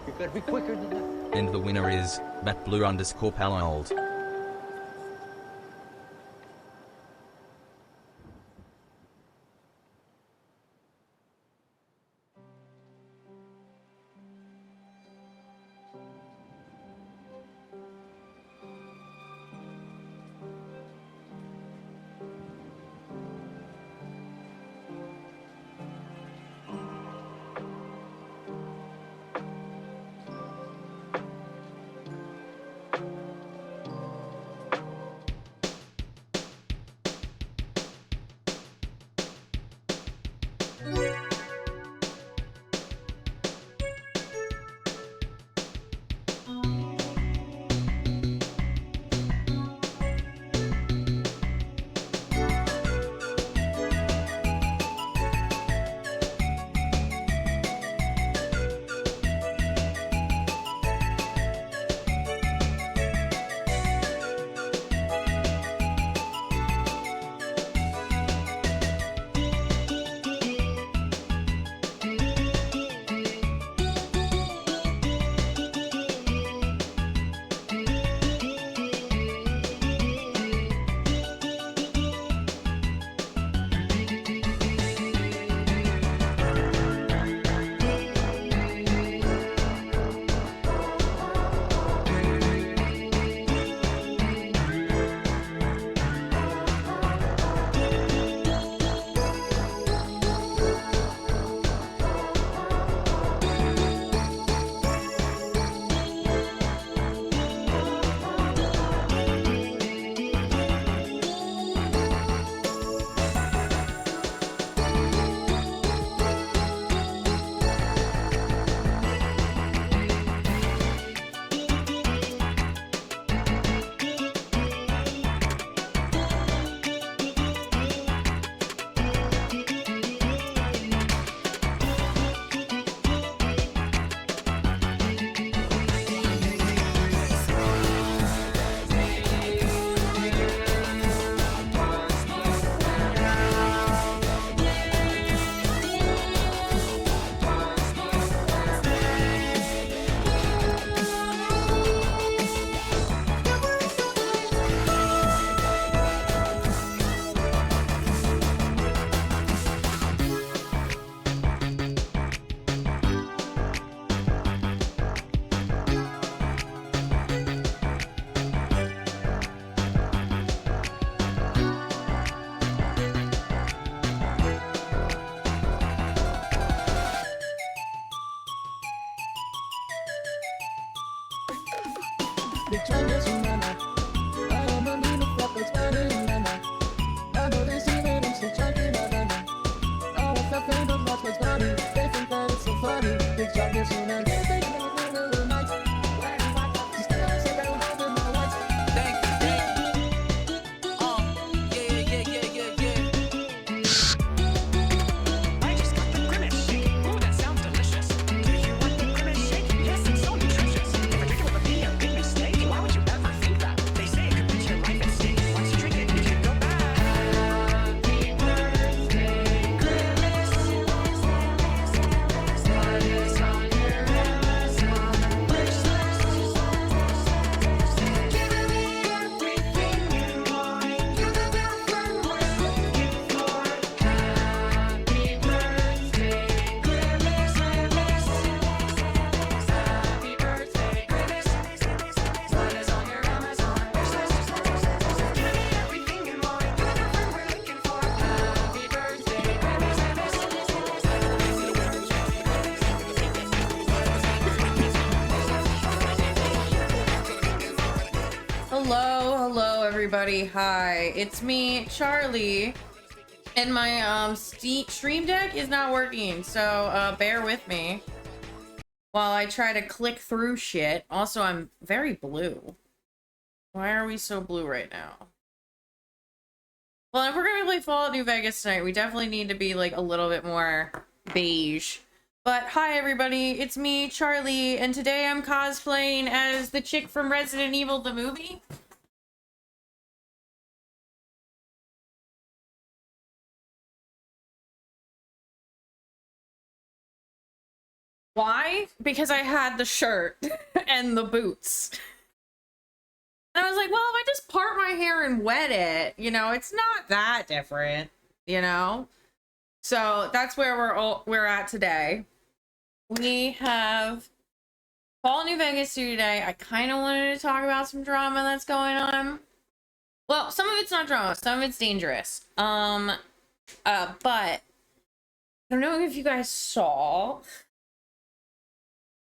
You gotta be quicker than that. And the winner is @blue_palold. Hello everybody. Hi, it's me, Charlie, and my stream deck is not working, so bear with me while I try to click through shit. Also, I'm very blue. Why are we so blue right now? Well, if we're gonna play Fallout New Vegas tonight, we definitely need to be like a little bit more beige. But hi everybody, it's me, Charlie, and today I'm cosplaying as the chick from Resident Evil the movie. Why? Because I had the shirt and the boots. And I was like, well, if I just part my hair and wet it, you know, it's not that different, you know? So that's where we're at today. We have Fall New Vegas Studio Day. I kind of wanted to talk about some drama that's going on. Well, some of it's not drama, some of it's dangerous. But I don't know if you guys saw,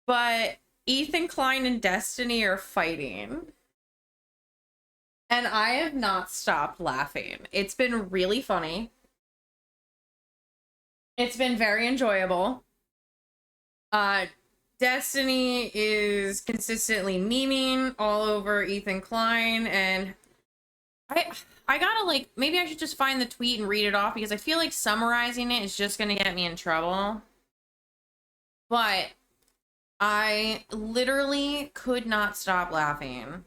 but Ethan Klein and Destiny are fighting. And I have not stopped laughing. It's been really funny. It's been very enjoyable. Destiny is consistently memeing all over Ethan Klein, and I gotta, like, maybe I should just find the tweet and read it off, because I feel like summarizing it is just gonna get me in trouble. But I literally could not stop laughing.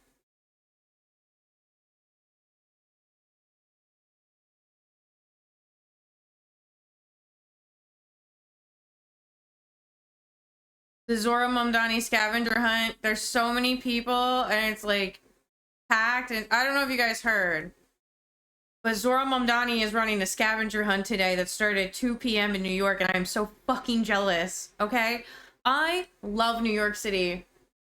The Zora Mamdani scavenger hunt, there's so many people, and it's like packed, and I don't know if you guys heard, but Zora Mamdani is running a scavenger hunt today that started at 2 p.m. in New York, and I'm so fucking jealous, okay? I love New York City.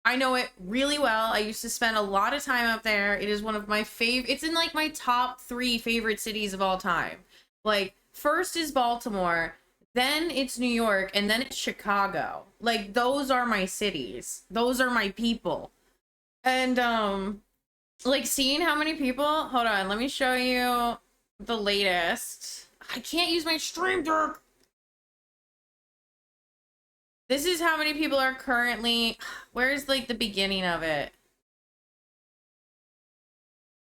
I know it really well. I used to spend a lot of time up there. It is one of my favorite, it's in like my top 3 favorite cities of all time. Like, first is Baltimore, then it's New York, and then it's Chicago. Like, those are my cities. Those are my people. And, like, seeing how many people, hold on, let me show you the latest. I can't use my stream deck. This is how many people are currently, where's like the beginning of it?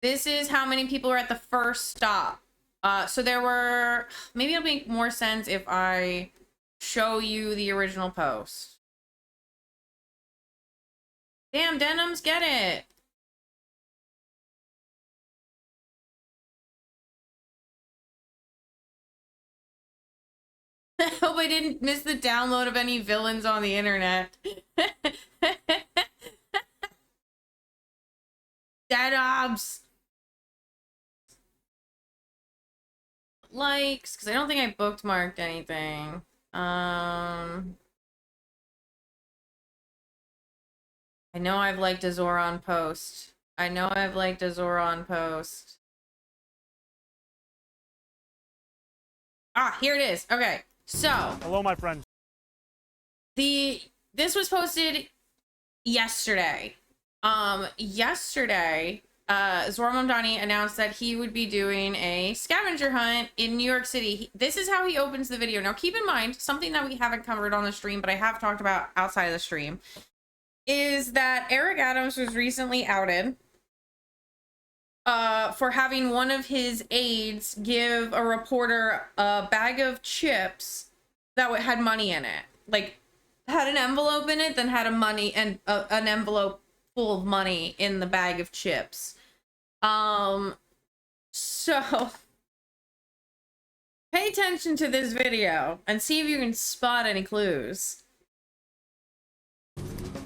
This is how many people are at the first stop. So there were, maybe it'll make more sense if I show you the original post. Damn, Denims, get it. I hope I didn't miss the download of any villains on the internet. Denims. Likes, because I don't think I bookmarked anything. I know I've liked a Zoran post. I know I've liked a Zoran post. Ah, here it is. Okay, so Hello, my friend. this was posted yesterday. Yesterday, Zoran Mamdani announced that he would be doing a scavenger hunt in New York City. This is how he opens the video. Now, keep in mind, something that we haven't covered on the stream, but I have talked about outside of the stream, is that Eric Adams was recently outed for having one of his aides give a reporter a bag of chips that had money in it. Like, had an envelope in it, then had a money and an envelope full of money in the bag of chips. So pay attention to this video and see if you can spot any clues.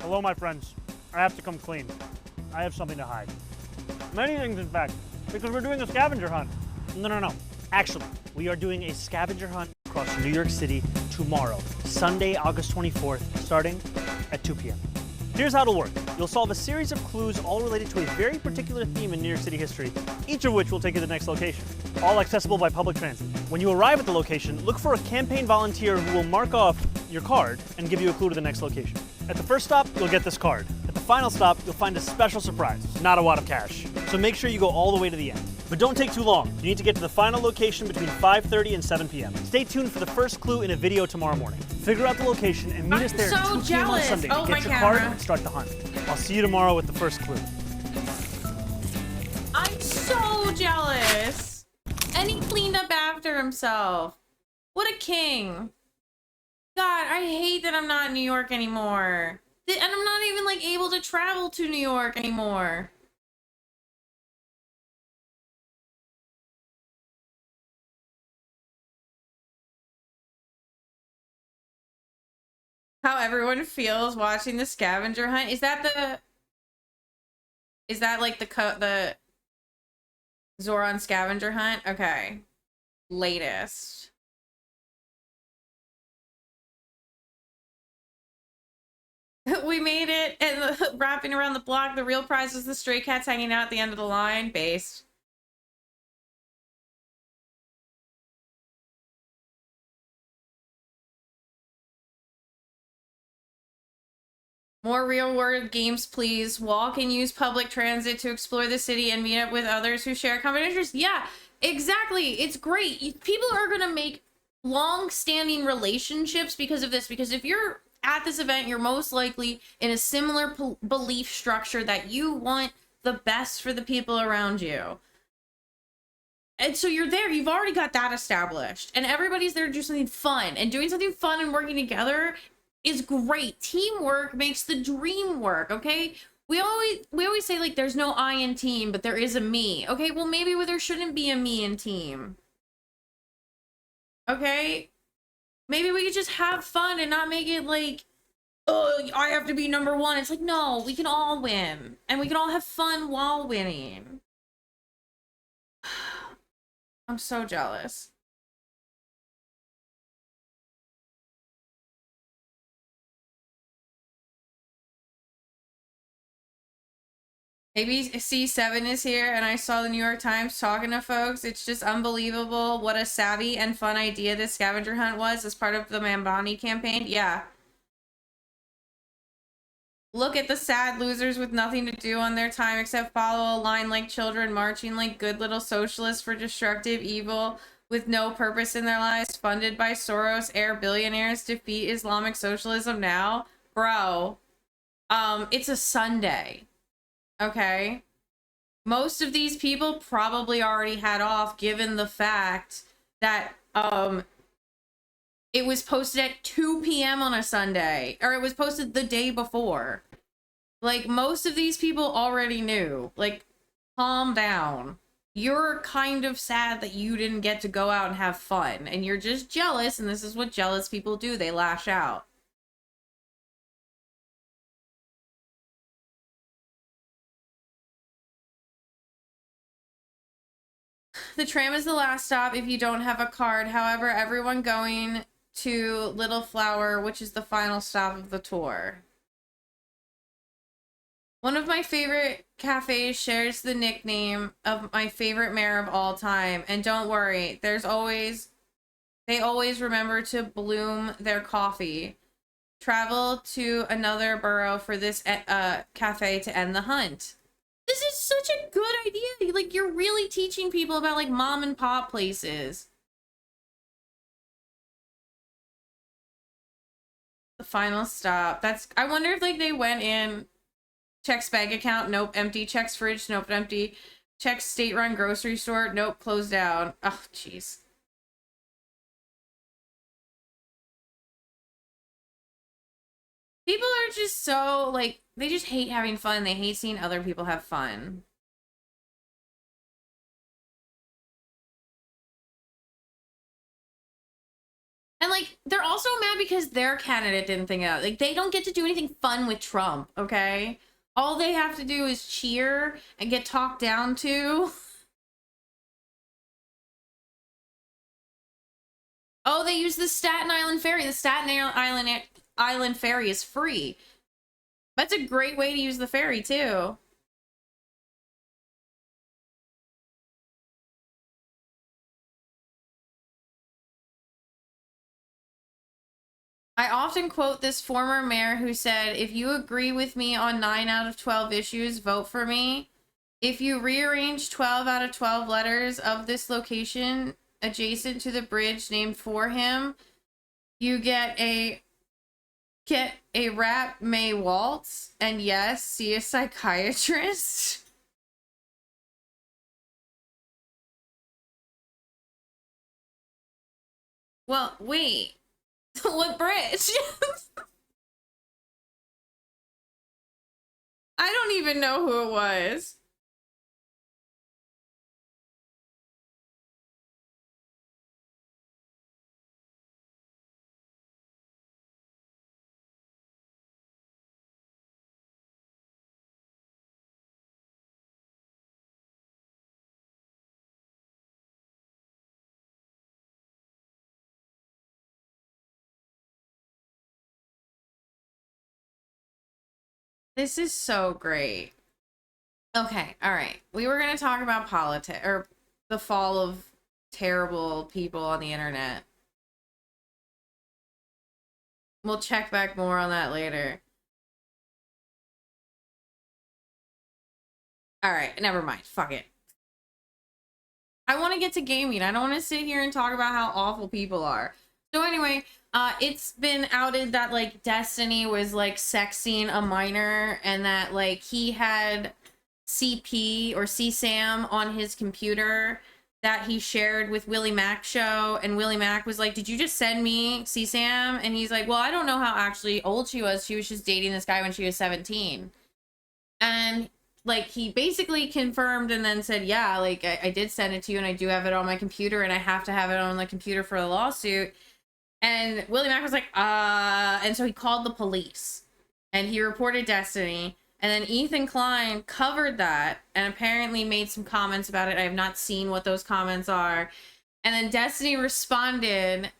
Hello, my friends. I have to come clean. I have something to hide. Many things, in fact, because we're doing a scavenger hunt. No. Actually, we are doing a scavenger hunt across New York City tomorrow, Sunday, August 24th, starting at 2 p.m. Here's how it'll work. You'll solve a series of clues all related to a very particular theme in New York City history, each of which will take you to the next location, all accessible by public transit. When you arrive at the location, look for a campaign volunteer who will mark off your card and give you a clue to the next location. At the first stop, you'll get this card. At the final stop, you'll find a special surprise, not a wad of cash. So make sure you go all the way to the end. But don't take too long. You need to get to the final location between 5:30 and 7 p.m. Stay tuned for the first clue in a video tomorrow morning. Figure out the location and meet us there at 2 p.m. on Sunday to get your card and start the hunt. I'll see you tomorrow with the first clue. I'm so jealous. And he cleaned up after himself. What a king. God, I hate that I'm not in New York anymore. And I'm not even, like, able to travel to New York anymore. How everyone feels watching the scavenger hunt. Is that like the Zoran scavenger hunt? Okay. Latest. We made it, and wrapping around the block, the real prize was the stray cats hanging out at the end of the line. Based. More real world games, please. Walk and use public transit to explore the city and meet up with others who share common interests. Yeah, exactly. It's great. People are going to make long standing relationships because of this. Because if you're at this event, you're most likely in a similar belief structure that you want the best for the people around you. And so you're there, you've already got that established, and everybody's there to do something fun, and doing something fun and working together is great. Teamwork makes the dream work, okay? We always say like there's no I in team, but there is a me. Okay, well maybe there shouldn't be a me in team. Okay? Maybe we could just have fun and not make it like, oh, I have to be number one. It's like, no, we can all win, and we can all have fun while winning. I'm so jealous. Maybe C7 is here, and I saw the New York Times talking to folks. It's just unbelievable what a savvy and fun idea this scavenger hunt was as part of the Mambani campaign. Yeah. Look at the sad losers with nothing to do on their time except follow a line like children, marching like good little socialists for destructive evil with no purpose in their lives, funded by Soros heir billionaires. Defeat Islamic socialism now. Bro, it's a Sunday. Okay? Most of these people probably already had off, given the fact that it was posted at 2 p.m. on a Sunday, or it was posted the day before. Like, most of these people already knew. Like, calm down. You're kind of sad that you didn't get to go out and have fun, and you're just jealous, and this is what jealous people do. They lash out. The tram is the last stop if you don't have a card. However, everyone going to Little Flower, which is the final stop of the tour. One of my favorite cafes shares the nickname of my favorite mayor of all time. And don't worry, they always remember to bloom their coffee. Travel to another borough for this cafe to end the hunt. This is such a good idea. Like, you're really teaching people about like mom and pop places. The final stop. I wonder if like they went in, checks bank account, nope, empty, checks fridge, nope, empty, checks state run grocery store, nope, closed down. Oh, jeez. People are just so like, they just hate having fun. They hate seeing other people have fun. And like, they're also mad because their candidate didn't think it out. Like, they don't get to do anything fun with Trump, okay? All they have to do is cheer and get talked down to. Oh, they use the Staten Island ferry. The Staten Island ferry is free. That's a great way to use the ferry, too. I often quote this former mayor who said, if you agree with me on 9 out of 12 issues, vote for me. If you rearrange 12 out of 12 letters of this location adjacent to the bridge named for him, you get a rap may waltz, and yes, see a psychiatrist. Well, wait. What bridge? I don't even know who it was. This is so great. Okay, all right. We were going to talk about politics or the fall of terrible people on the internet. We'll check back more on that later. All right, never mind. Fuck it. I want to get to gaming. I don't want to sit here and talk about how awful people are. So anyway, it's been outed that like Destiny was like sexing a minor and that like he had CP or CSAM on his computer that he shared with Willie Mac show, and Willie Mac was like, "Did you just send me CSAM?" And he's like, "Well, I don't know how actually old she was. She was just dating this guy when she was 17." And like he basically confirmed and then said, "Yeah, like I did send it to you and I do have it on my computer and I have to have it on the computer for the lawsuit." And Willie Mac was like, and so he called the police and he reported Destiny. And then Ethan Klein covered that and apparently made some comments about it. I have not seen what those comments are. And then Destiny responded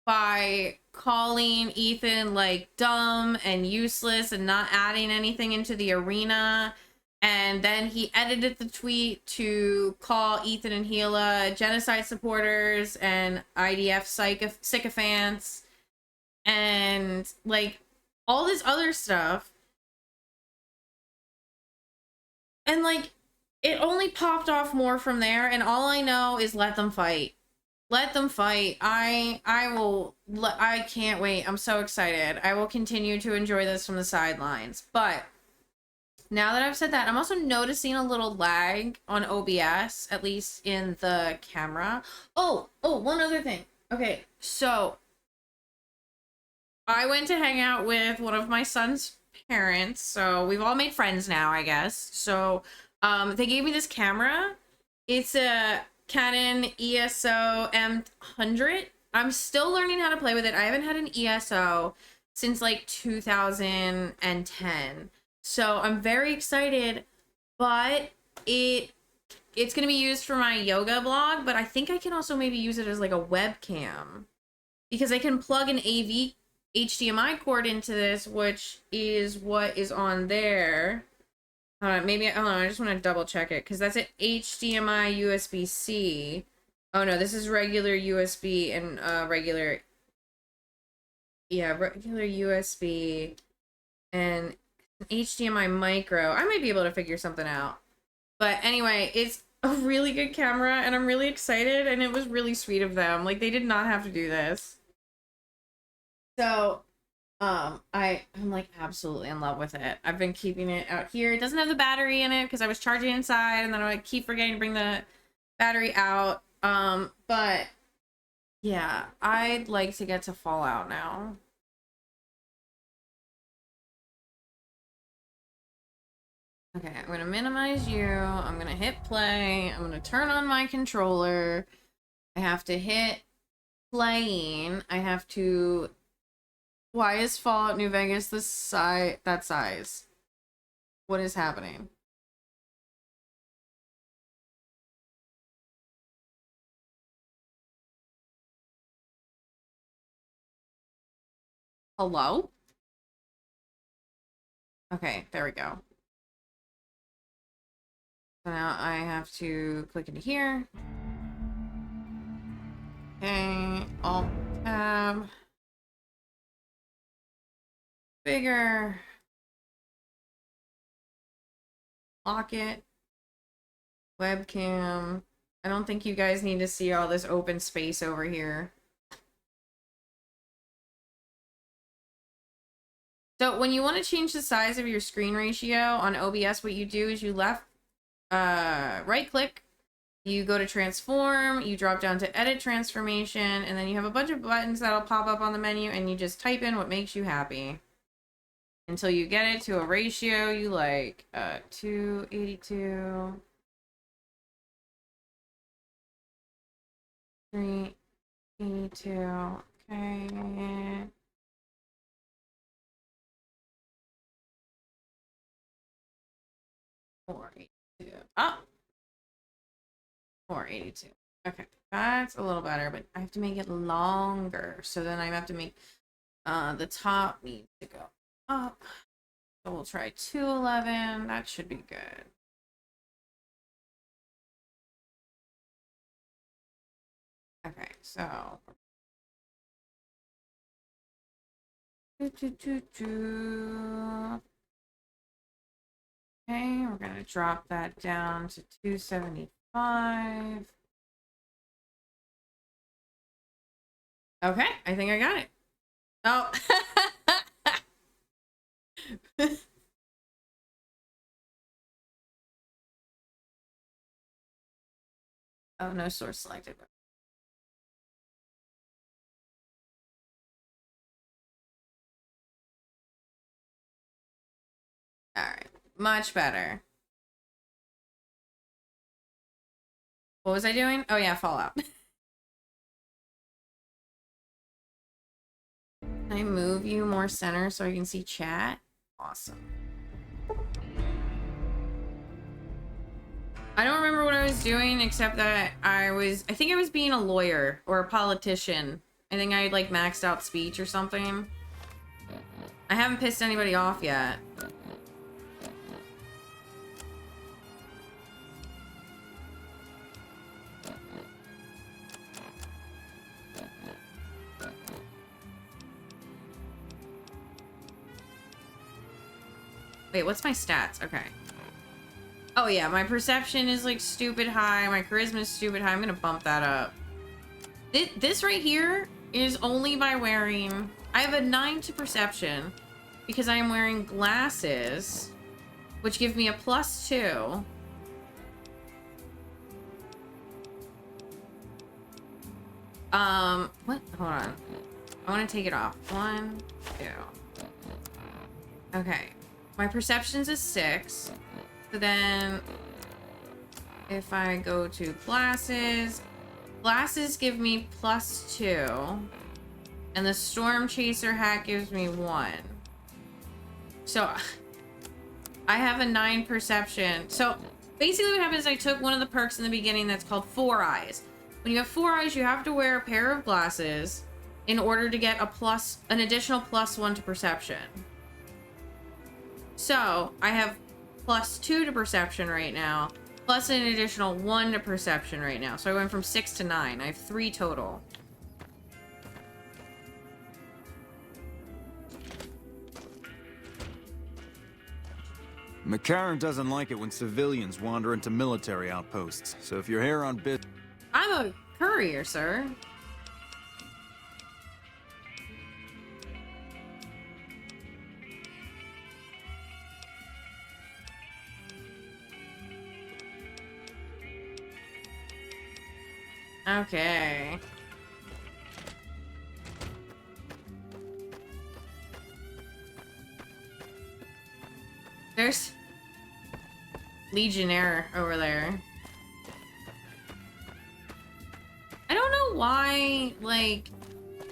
by calling Ethan like dumb and useless and not adding anything into the arena. And then he edited the tweet to call Ethan and Gila genocide supporters and IDF sycophants and like all this other stuff. And like it only popped off more from there, and all I know is let them fight. Let them fight. I can't wait. I'm so excited. I will continue to enjoy this from the sidelines. But now that I've said that, I'm also noticing a little lag on OBS, at least in the camera. Oh, one other thing. Okay, so I went to hang out with one of my son's parents, so we've all made friends now, I guess. So they gave me this camera. It's a Canon ESO M100. I'm still learning how to play with it. I haven't had an ESO since like 2010. So I'm very excited, but it's going to be used for my yoga blog, but I think I can also maybe use it as like a webcam because I can plug an AV HDMI cord into this, which is what is on there. Maybe, hold on, I just want to double check it because that's an HDMI USB-C. Oh no, this is regular USB and regular USB and HDMI micro. I might be able to figure something out. But anyway, it's a really good camera and I'm really excited, and it was really sweet of them. Like, they did not have to do this. So, I'm like absolutely in love with it. I've been keeping it out here. It doesn't have the battery in it because I was charging inside and then I keep forgetting to bring the battery out. But yeah, I'd like to get to Fallout now. Okay, I'm gonna minimize you. I'm gonna hit play. I'm gonna turn on my controller. I have to hit playing. I have to. Why is Fallout New Vegas that size? What is happening? Hello? Okay, there we go. So now I have to click into here. Okay, Alt Tab. Bigger. Lock it. Webcam. I don't think you guys need to see all this open space over here. So when you want to change the size of your screen ratio on OBS, what you do is you right click, you go to transform, you drop down to edit transformation, and then you have a bunch of buttons that'll pop up on the menu, and you just type in what makes you happy until you get it to a ratio you like. 282, 382. Okay. Oh, 482. Okay, that's a little better, but I have to make it longer. So then I have to make the top need to go up. So we'll try 211. That should be good. Okay, so okay, we're gonna drop that down to 275. Okay, I think I got it. Oh. Oh, no source selected. All right, much better. What was I doing? Oh yeah, Fallout. Can I move you more center so I can see chat? Awesome. I don't remember what I was doing except that I think I was being a lawyer or a politician. I think I like maxed out speech or something. I haven't pissed anybody off yet. Wait, what's my stats? Okay. Oh yeah, my perception is like stupid high. My charisma is stupid high. I'm gonna bump that up. This right here is only by wearing... I have a 9 to perception because I am wearing glasses, which give me a +2. What? Hold on. I want to take it off. 1, 2. Okay. My perception's a 6. So then, if I go to glasses, glasses give me +2, and the storm chaser hat gives me 1. So, I have a 9 perception. So, basically what happens is I took one of the perks in the beginning that's called 4 eyes. When you have 4 eyes, you have to wear a pair of glasses in order to get an additional +1 to perception. So, I have +2 to perception right now, plus an additional 1 to perception right now. So I went from 6 to 9. I have 3 total. McCarran doesn't like it when civilians wander into military outposts, so if you're here on business... I'm a courier, sir. Okay. There's Legionnaire over there. I don't know why, like,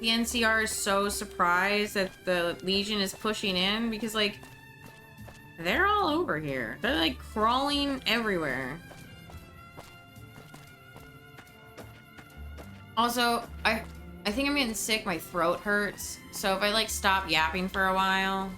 the NCR is so surprised that the Legion is pushing in, because, like, they're all over here. They're, like, crawling everywhere. Also, I think I'm getting sick. My throat hurts. So if I, like, stop yapping for a while...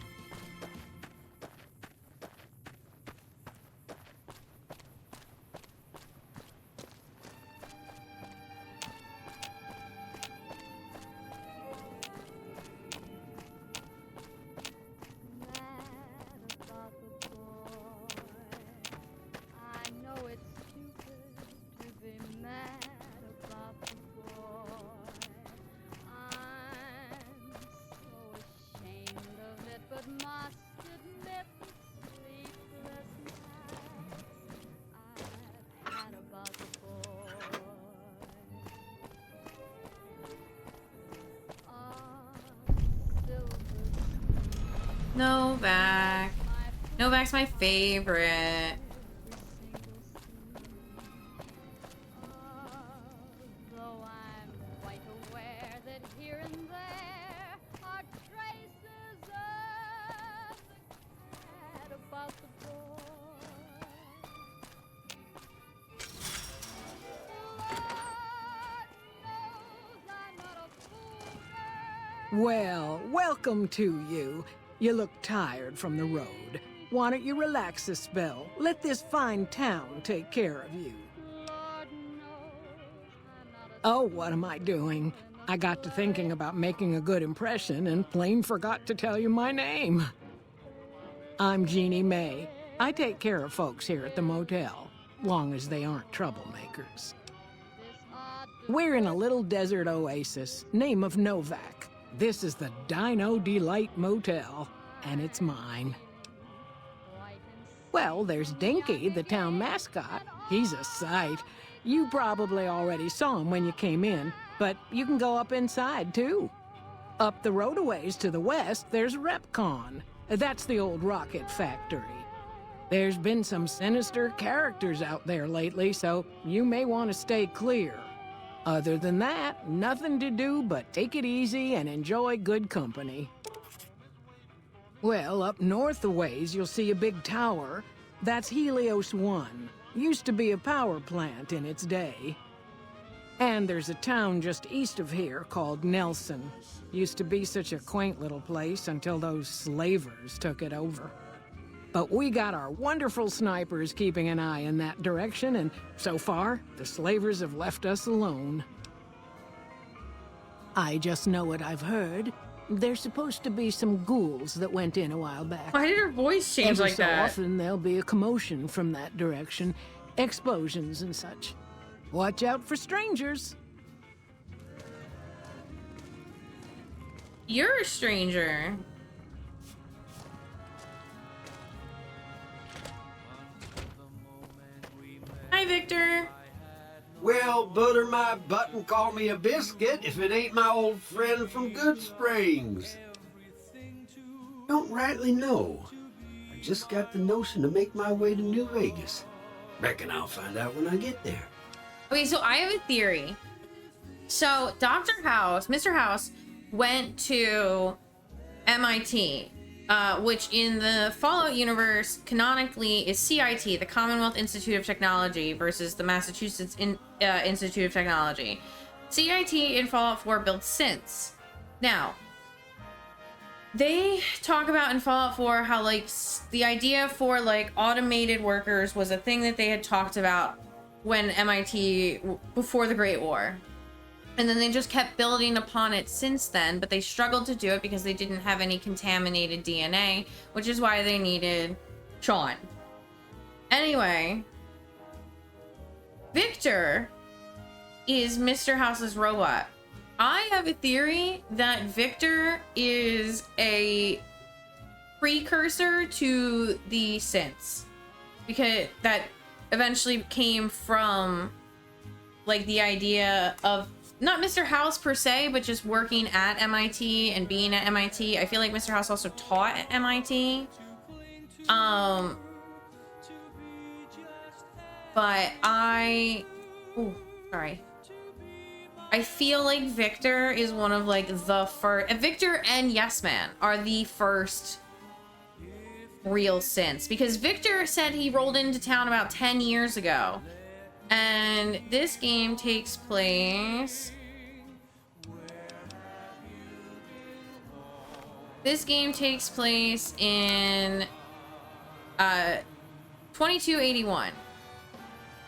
Novak. Novak's my favorite. Well, welcome to you. You look tired from the road. Why don't you relax a spell? Let this fine town take care of you. Oh, what am I doing? I got to thinking about making a good impression and plain forgot to tell you my name. I'm Jeannie May. I take care of folks here at the motel, long as they aren't troublemakers. We're in a little desert oasis, name of Novak. This is the Dino Delight Motel, and it's mine. Well, there's Dinky, the town mascot. He's a sight. You probably already saw him when you came in, but you can go up inside, too. Up the road a ways to the west, there's Repcon. That's the old rocket factory. There's been some sinister characters out there lately, so you may want to stay clear. Other than that, nothing to do but take it easy and enjoy good company. Well, up north a ways, you'll see a big tower. That's Helios 1. Used to be a power plant in its day. And there's a town just east of here called Nelson. Used to be such a quaint little place until those slavers took it over. But we got our wonderful snipers keeping an eye in that direction, and so far, the slavers have left us alone. I just know what I've heard. There's supposed to be some ghouls that went in a while back. Why did her voice change Every like so that? often there'll be a commotion from that direction, explosions and such. Watch out for strangers. You're a stranger. Hi, Victor. Well, butter my butt and call me a biscuit if it ain't my old friend from Good Springs. Don't rightly know. I just got the notion to make my way to New Vegas. Reckon I'll find out when I get there. Okay, so I have a theory. So Dr. House, Mr. House, went to MIT, which in the Fallout universe canonically is CIT, the Commonwealth Institute of Technology, versus the Massachusetts Institute of Technology. CIT in Fallout 4 built synths. Now, they talk about in Fallout 4 how like the idea for like automated workers was a thing that they had talked about when MIT before the Great War. And then they just kept building upon it since then, but they struggled to do it because they didn't have any contaminated DNA, which is why they needed Sean. Anyway, Victor is Mr. House's robot. I have a theory that Victor is a precursor to the synths, because that eventually came from like the idea of not Mr. House per se, but just working at MIT and being at MIT. I feel like Mr. House also taught at MIT. But I feel like Victor is one of like the first. Victor and Yes Man are the first real synths, because Victor said he rolled into town about 10 years ago. And this game takes place... in 2281.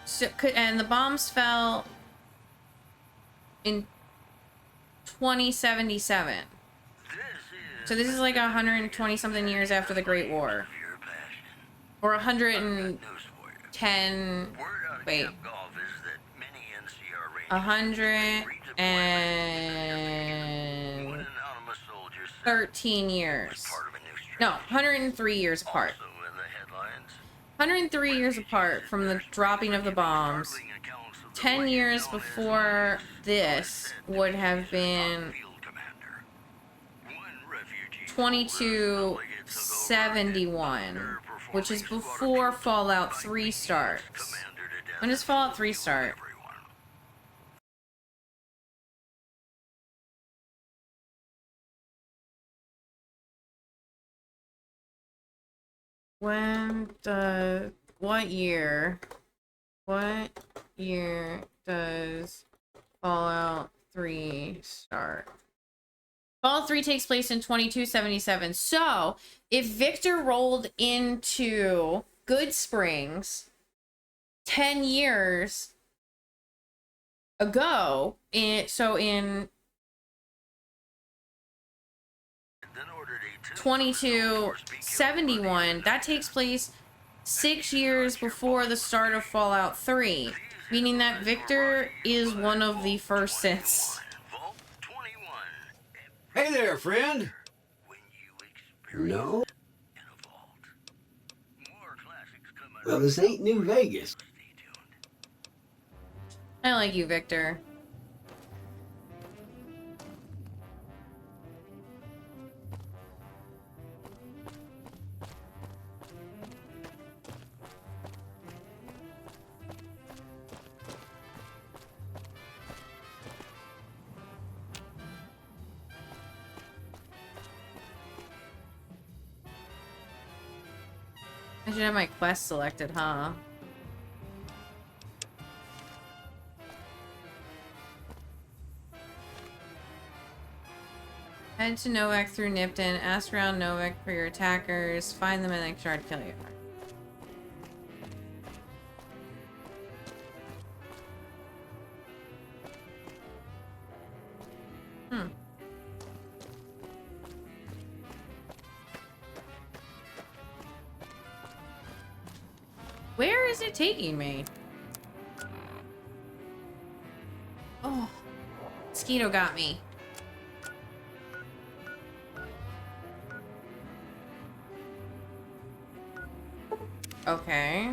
So, and the bombs fell in 2077. So this is like 120 something years after the Great War. Or 110... Wait. 113 years. No, 103 years apart. 103 years apart from the dropping of the bombs. 10 years before this would have been 2271, which is before Fallout 3 starts. When does Fallout 3 start? What year does Fallout 3 start? Fallout 3 takes place in 2277. So, if Victor rolled into Good Springs 10 years ago, in 2271, that takes place 6 years before the start of Fallout 3, meaning that Victor is one of the first Siths. Hey there, friend. No? Well, this ain't New Vegas. I like you, Victor. I should have my quest selected, huh? Head to Novak through Nipton, ask around Novak for your attackers, find them and then try to kill you. Where is it taking me? Oh, mosquito got me. Okay.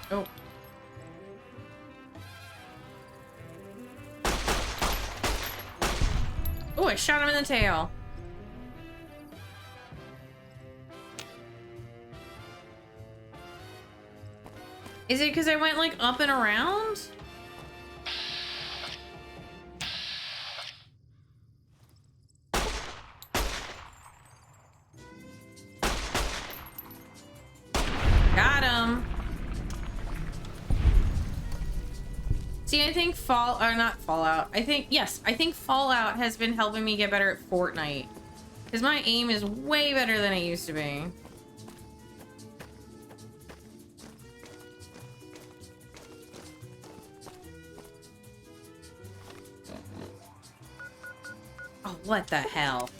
Oh. Oh, I shot him in the tail. Is it because I went like up and around? Got him. See, I think not Fallout. I think Fallout has been helping me get better at Fortnite. Because my aim is way better than it used to be. Oh, what the hell?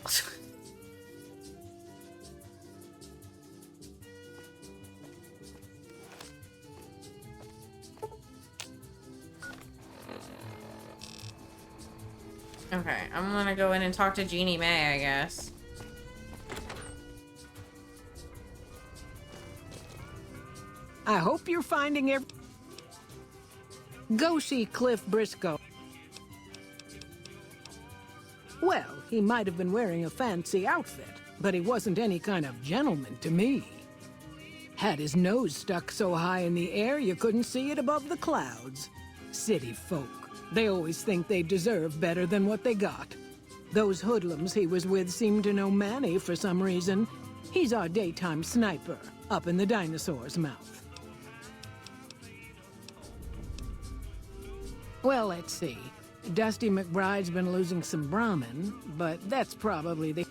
Okay, I'm gonna go in and talk to Jeannie May, I guess. I hope you're finding Go see Cliff Briscoe. Well, he might have been wearing a fancy outfit, but he wasn't any kind of gentleman to me. Had his nose stuck so high in the air you couldn't see it above the clouds. City folk. They always think they deserve better than what they got. Those hoodlums he was with seem to know Manny for some reason. He's our daytime sniper, up in the dinosaur's mouth. Well, let's see. Dusty McBride's been losing some Brahmin, but that's probably the...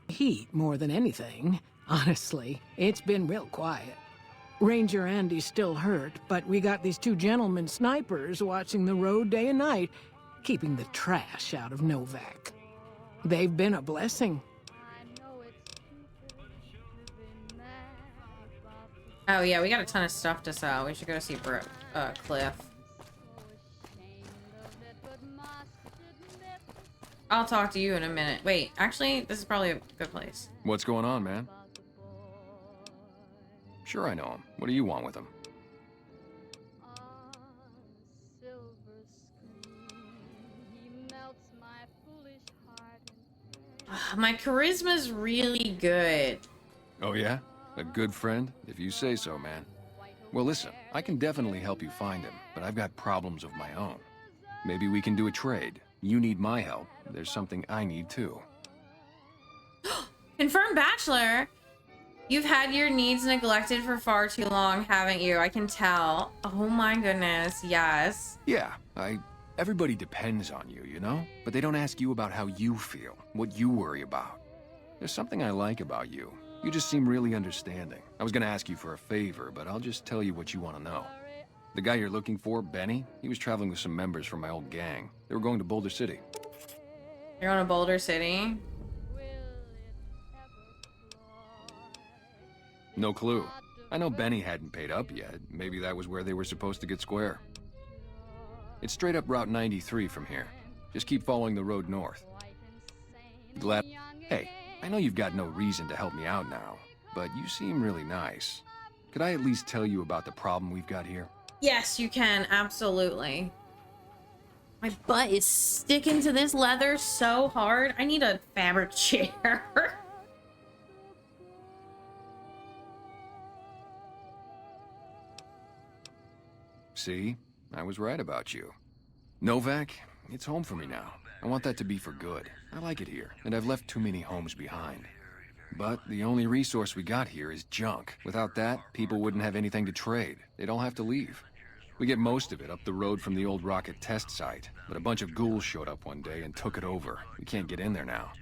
heat more than anything. Honestly, it's been real quiet. Ranger Andy's still hurt, but we got these two gentlemen snipers watching the road day and night, keeping the trash out of Novak. They've been a blessing. Oh yeah, we got a ton of stuff to sell. We should go see Cliff. I'll talk to you in a minute. Wait, actually, this is probably a good place. What's going on, man? Sure I know him. What do you want with him? My charisma's really good. Oh yeah? A good friend? If you say so, man. Well, listen, I can definitely help you find him, but I've got problems of my own. Maybe we can do a trade. You need my help. There's something I need too. Confirmed bachelor. You've had your needs neglected for far too long, haven't you? I can tell. Oh my goodness, yes. Yeah, everybody depends on you, you know? But they don't ask you about how you feel, what you worry about. There's something I like about you. You just seem really understanding. I was gonna ask you for a favor, but I'll just tell you what you want to know. The guy you're looking for, Benny, he was traveling with some members from my old gang. They were going to Boulder City. You're going to Boulder City? No clue. I know Benny hadn't paid up yet. Maybe that was where they were supposed to get square. It's straight up Route 93 from here. Just keep following the road north. Glad... Hey, I know you've got no reason to help me out now, but you seem really nice. Could I at least tell you about the problem we've got here? Yes, you can. Absolutely. My butt is sticking to this leather so hard. I need a fabric chair. See? I was right about you. Novak, it's home for me now. I want that to be for good. I like it here, and I've left too many homes behind. But the only resource we got here is junk. Without that, people wouldn't have anything to trade. They'd all have to leave. We get most of it up the road from the old rocket test site, but a bunch of ghouls showed up one day and took it over. We can't get in there now.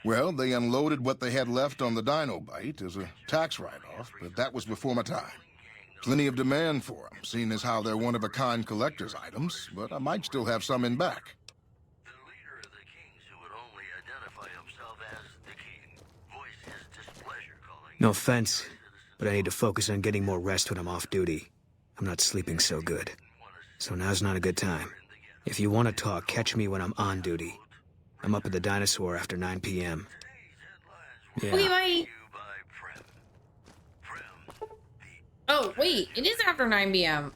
Well, they unloaded what they had left on the Dino Bite as a tax write-off, but that was before my time. Plenty of demand for them, seeing as how they're one-of-a-kind collector's items, but I might still have some in back. The leader of the kings who would only identify himself as the king voiced his displeasure calling... No offense, but I need to focus on getting more rest when I'm off duty. I'm not sleeping so good. So now's not a good time. If you want to talk, catch me when I'm on duty. I'm up at the Dinosaur after 9 p.m. Yeah. Okay, bye. Oh, wait, it is after 9 p.m.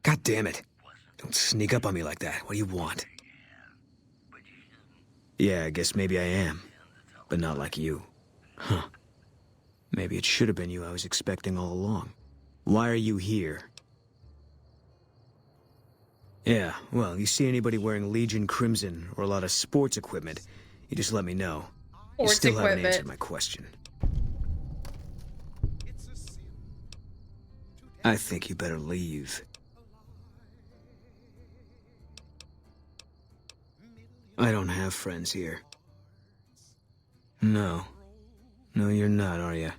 God damn it. Don't sneak up on me like that. What do you want? Yeah, I guess maybe I am. But not like you. Huh. Maybe it should have been you I was expecting all along. Why are you here? Yeah, well, you see anybody wearing Legion Crimson or a lot of sports equipment, you just let me know. You Sports still equipment. haven't answered my question. I think you better leave. I don't have friends here. No. No, you're not, are you?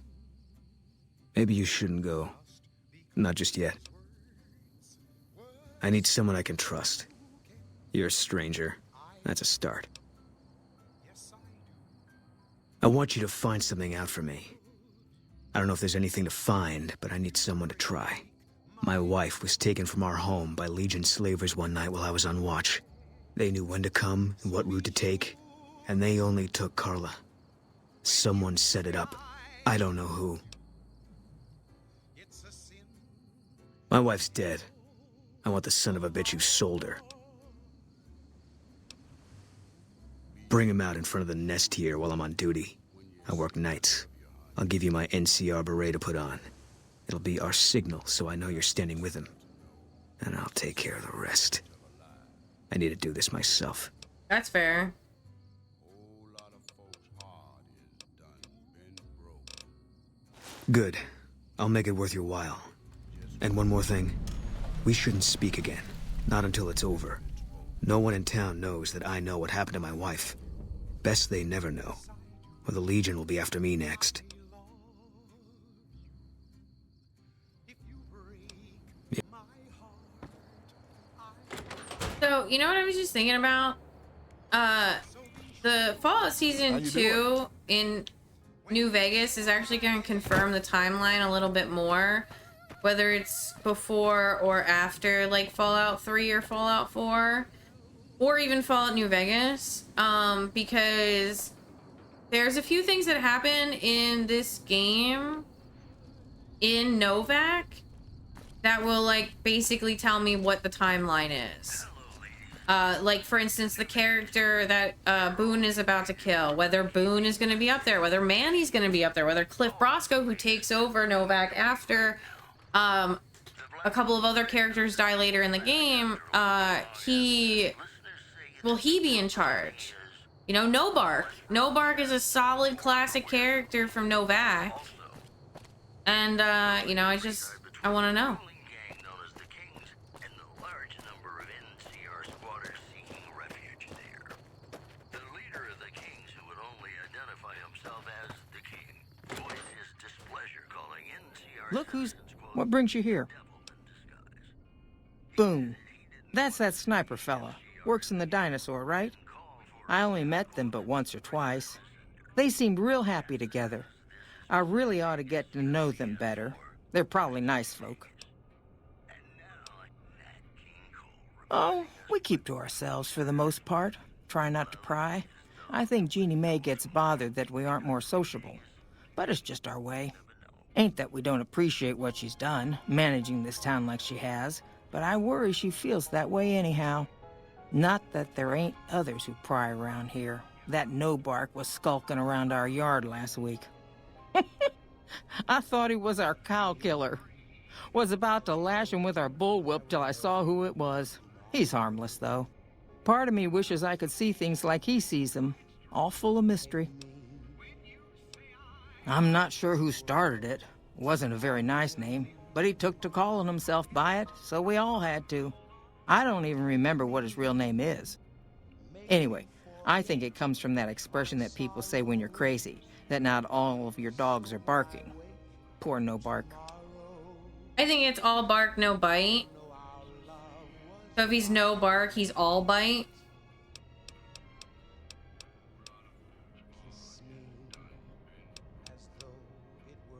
Maybe you shouldn't go. Not just yet. I need someone I can trust. You're a stranger. That's a start. I want you to find something out for me. I don't know if there's anything to find, but I need someone to try. My wife was taken from our home by Legion slavers one night while I was on watch. They knew when to come and what route to take, and they only took Carla. Someone set it up. I don't know who. My wife's dead. I want the son of a bitch who sold her. Bring him out in front of the nest here while I'm on duty. I work nights. I'll give you my NCR beret to put on. It'll be our signal, so I know you're standing with him. And I'll take care of the rest. I need to do this myself. That's fair. Good. I'll make it worth your while. And one more thing. We shouldn't speak again. Not until it's over. No one in town knows that I know what happened to my wife. Best they never know. Or the Legion will be after me next. So, you know what I was just thinking about? The Fallout Season 2 in New Vegas is actually going to confirm the timeline a little bit more. Whether it's before or after, like, Fallout 3 or Fallout 4. Or even Fallout New Vegas. Because there's a few things that happen in this game in Novak that will, like, basically tell me what the timeline is. Like, for instance, the character that Boone is about to kill, whether Boone is going to be up there, whether Manny's going to be up there, whether Cliff Brosco, who takes over Novak after a couple of other characters die later in the game, will he be in charge? You know, Nobark. Nobark is a solid classic character from Novak. And, you know, I want to know. Look what brings you here? Boone. That's that sniper fella. Works in the Dinosaur, right? I only met them but once or twice. They seemed real happy together. I really ought to get to know them better. They're probably nice folk. Oh, we keep to ourselves for the most part. Try not to pry. I think Jeannie Mae gets bothered that we aren't more sociable. But it's just our way. Ain't that we don't appreciate what she's done, managing this town like she has, but I worry she feels that way anyhow. Not that there ain't others who pry around here. That Nobark was skulking around our yard last week. I thought he was our cow killer. Was about to lash him with our bullwhip till I saw who it was. He's harmless, though. Part of me wishes I could see things like he sees them, all full of mystery. I'm not sure who started it. Wasn't a very nice name, but he took to calling himself by it, so we all had to. I don't even remember what his real name is. Anyway, I think it comes from that expression that people say when you're crazy, that not all of your dogs are barking. Poor no bark. I think it's all bark, no bite. So if he's no bark, he's all bite.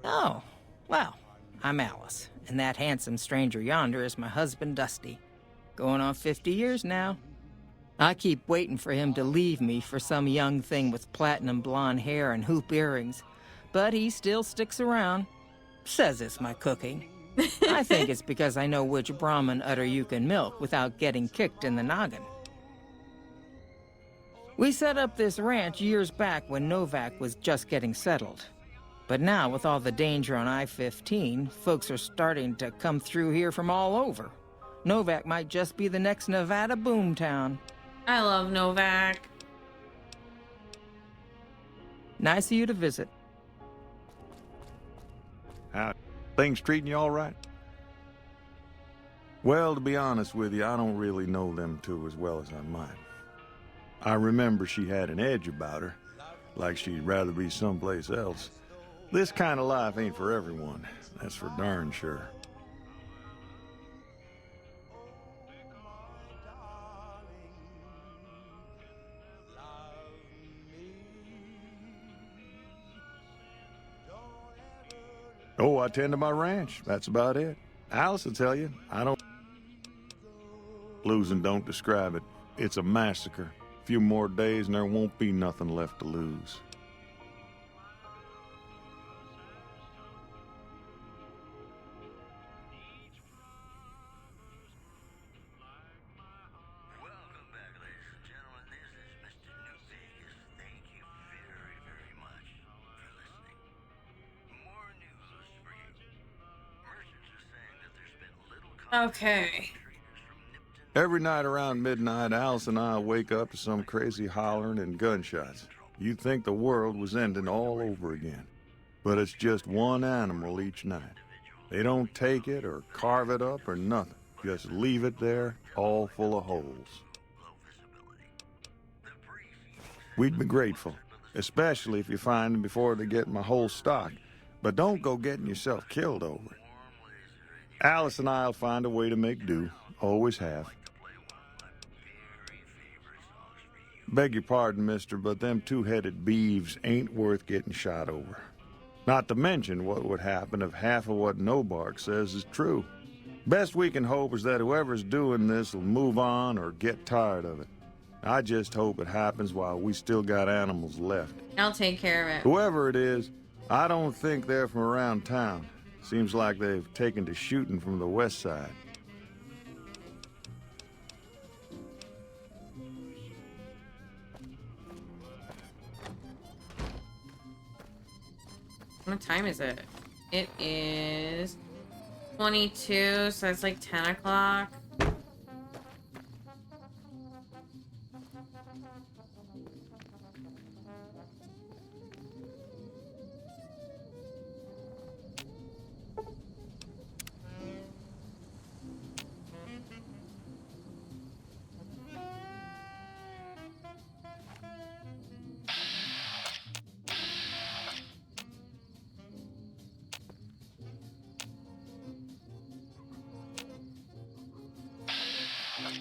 Oh, well, I'm Alice, and that handsome stranger yonder is my husband, Dusty. Going on 50 years now. I keep waiting for him to leave me for some young thing with platinum blonde hair and hoop earrings, but he still sticks around. Says it's my cooking. I think it's because I know which Brahmin udder you can milk without getting kicked in the noggin. We set up this ranch years back when Novak was just getting settled. But now, with all the danger on I-15, folks are starting to come through here from all over. Novak might just be the next Nevada boomtown. I love Novak. Nice of you to visit. How things treating you all right? Well, to be honest with you, I don't really know them two as well as I might. I remember she had an edge about her, like she'd rather be someplace else. This kind of life ain't for everyone, that's for darn sure. Oh, I tend to my ranch. That's about it. Alice will tell you, I don't... Losing don't describe it. It's a massacre. A few more days and there won't be nothing left to lose. Welcome back, ladies and gentlemen. This is Mr. New Vegas. Thank you very, very much for listening. More news for you. Merchants are saying that there's been little Okay. Every night around midnight, Alice and I wake up to some crazy hollering and gunshots. You'd think the world was ending all over again. But it's just one animal each night. They don't take it or carve it up or nothing. Just leave it there, all full of holes. We'd be grateful, especially if you find them before they get my whole stock. But don't go getting yourself killed over it. Alice and I'll find a way to make do. Always have. Beg your pardon, mister, but them two-headed beeves ain't worth getting shot over. Not to mention what would happen if half of what Nobark says is true. Best we can hope is that whoever's doing this will move on or get tired of it. I just hope it happens while we still got animals left. I'll take care of it. Whoever it is, I don't think they're from around town. Seems like they've taken to shooting from the west side. What time is it? It is 22, so it's like 10 o'clock.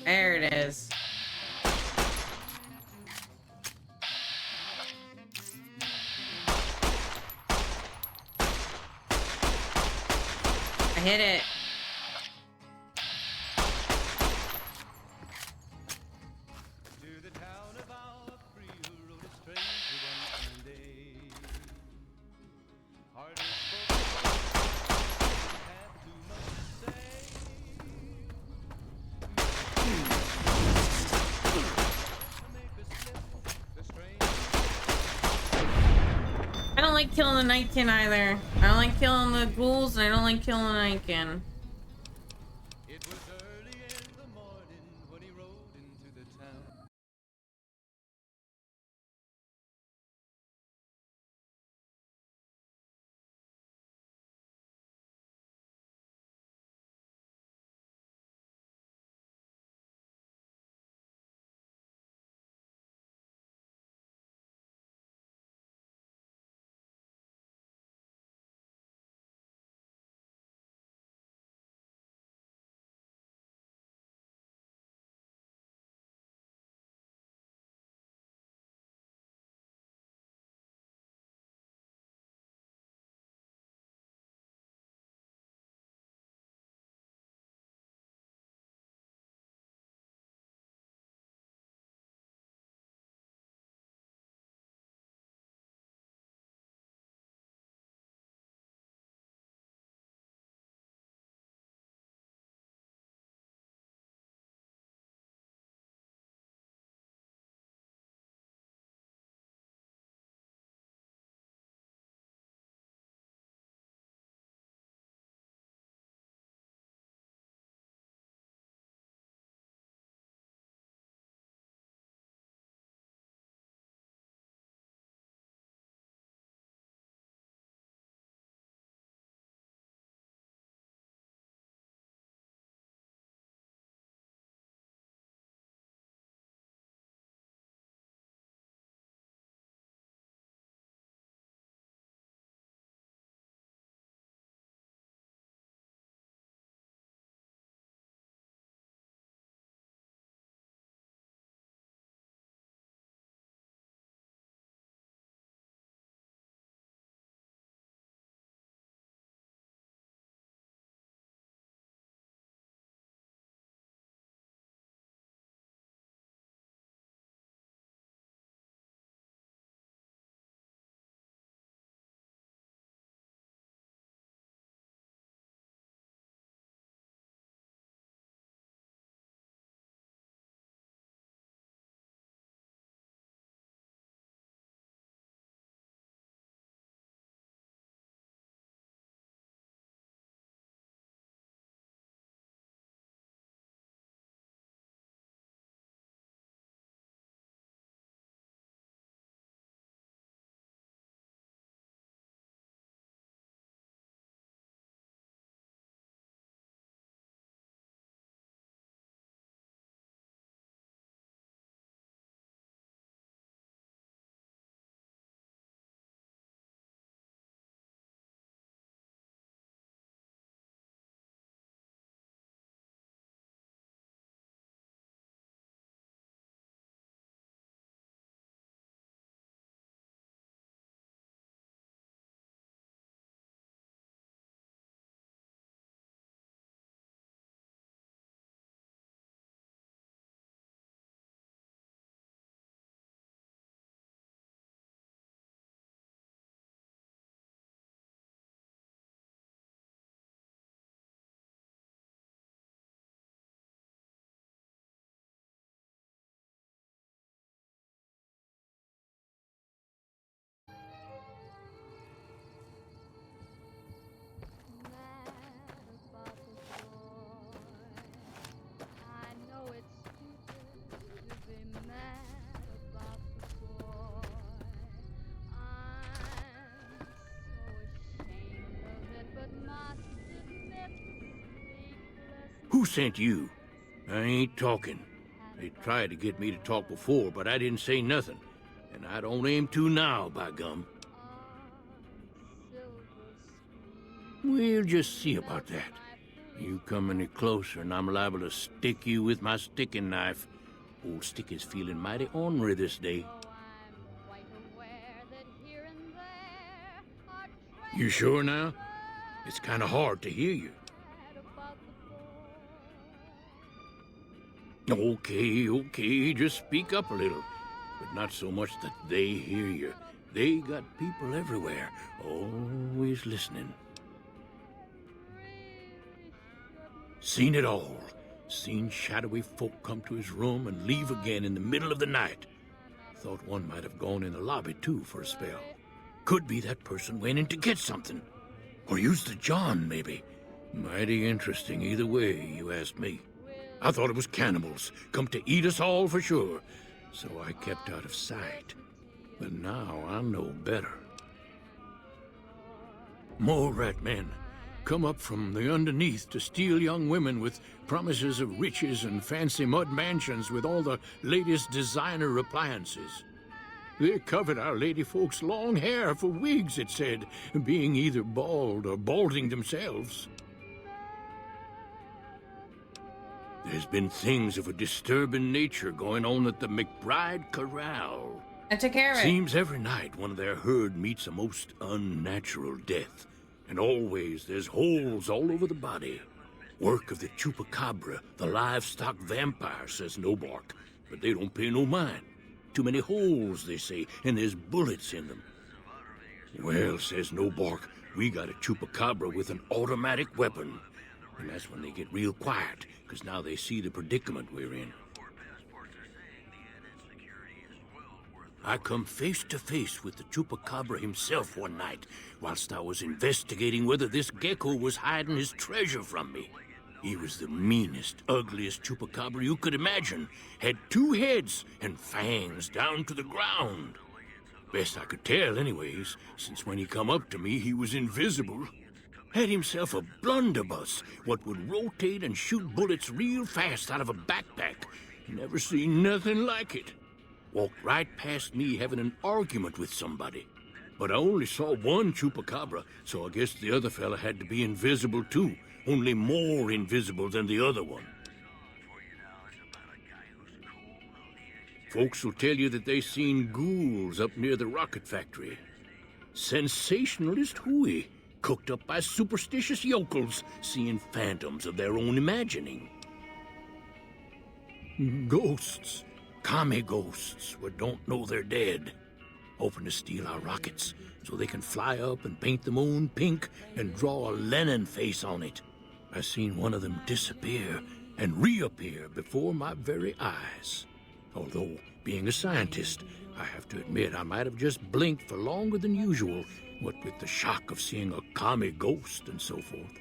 There it is. I hit it. I don't like killing the Nightkin either. I don't like killing the ghouls, and I don't like killing the Nightkin. Who sent you? I ain't talking. They tried to get me to talk before, but I didn't say nothing. And I don't aim to now, by gum. We'll just see about that. You come any closer and I'm liable to stick you with my sticking knife. Old Stick is feeling mighty ornery this day. You sure now? It's kind of hard to hear you. Okay, just speak up a little. But not so much that they hear you. They got people everywhere, always listening. Seen it all. Seen shadowy folk come to his room and leave again in the middle of the night. Thought one might have gone in the lobby, too, for a spell. Could be that person went in to get something. Or used the John, maybe. Mighty interesting either way, you ask me. I thought it was cannibals, come to eat us all for sure. So I kept out of sight. But now I know better. More rat men come up from the underneath to steal young women with promises of riches and fancy mud mansions with all the latest designer appliances. They covered our lady folks' long hair for wigs, it said, being either bald or balding themselves. There's been things of a disturbing nature going on at the McBride Corral. I took care of it. Seems every night one of their herd meets a most unnatural death. And always there's holes all over the body. Work of the chupacabra, the livestock vampire, says Nobark. But they don't pay no mind. Too many holes, they say, and there's bullets in them. Well, says Nobark, we got a chupacabra with an automatic weapon. And that's when they get real quiet, because now they see the predicament we're in. I come face to face with the chupacabra himself one night, whilst I was investigating whether this gecko was hiding his treasure from me. He was the meanest, ugliest chupacabra you could imagine. Had 2 heads and fangs down to the ground. Best I could tell anyways, since when he come up to me, he was invisible. Had himself a blunderbuss, what would rotate and shoot bullets real fast out of a backpack. Never seen nothing like it. Walked right past me having an argument with somebody. But I only saw one chupacabra, so I guess the other fella had to be invisible too. Only more invisible than the other one. Folks will tell you that they seen ghouls up near the rocket factory. Sensationalist hooey, cooked up by superstitious yokels, seeing phantoms of their own imagining. Ghosts. Commie ghosts what don't know they're dead. Hoping to steal our rockets so they can fly up and paint the moon pink and draw a Lenin face on it. I seen one of them disappear and reappear before my very eyes. Although, being a scientist, I have to admit I might have just blinked for longer than usual, what with the shock of seeing a commie ghost and so forth.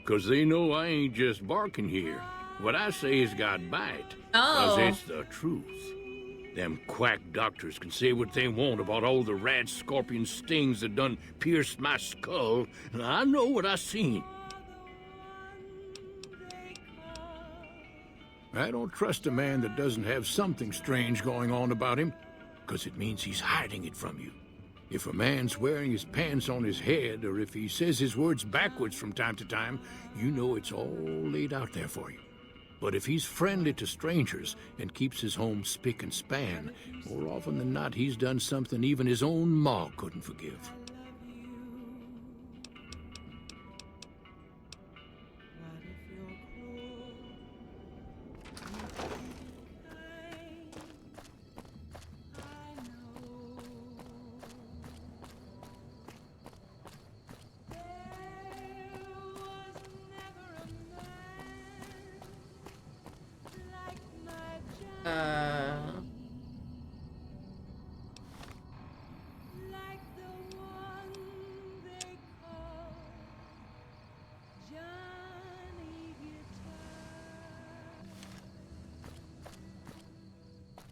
'Cause they know I ain't just barking here. What I say has got bite. Oh. 'Cause it's the truth. Them quack doctors can say what they want about all the rat scorpion stings that done pierced my skull. I know what I seen. I don't trust a man that doesn't have something strange going on about him, 'cause it means he's hiding it from you. If a man's wearing his pants on his head, or if he says his words backwards from time to time, you know it's all laid out there for you. But if he's friendly to strangers and keeps his home spick and span, more often than not he's done something even his own ma couldn't forgive.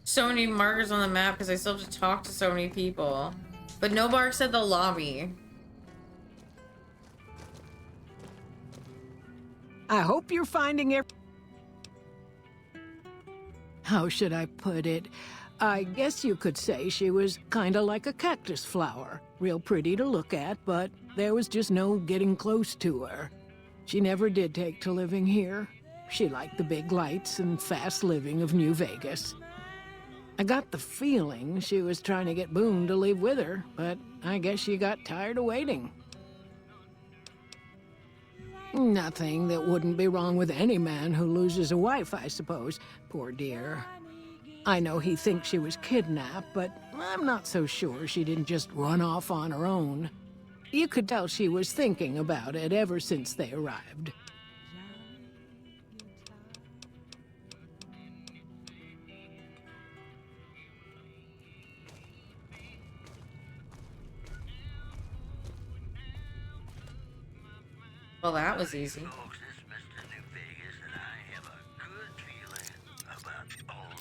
So many markers on the map because I still have to talk to so many people. But Nobark said the lobby. I hope you're finding it. How should I put it? I guess you could say she was kinda like a cactus flower. Real pretty to look at, but there was just no getting close to her. She never did take to living here. She liked the big lights and fast living of New Vegas. I got the feeling she was trying to get Boone to leave with her, but I guess she got tired of waiting. Nothing that wouldn't be wrong with any man who loses a wife, I suppose. Poor dear. I know he thinks she was kidnapped, but I'm not so sure she didn't just run off on her own. You could tell she was thinking about it ever since they arrived. Well, that was easy. Folks, this is Mr. New Vegas, and I have a good feeling about all.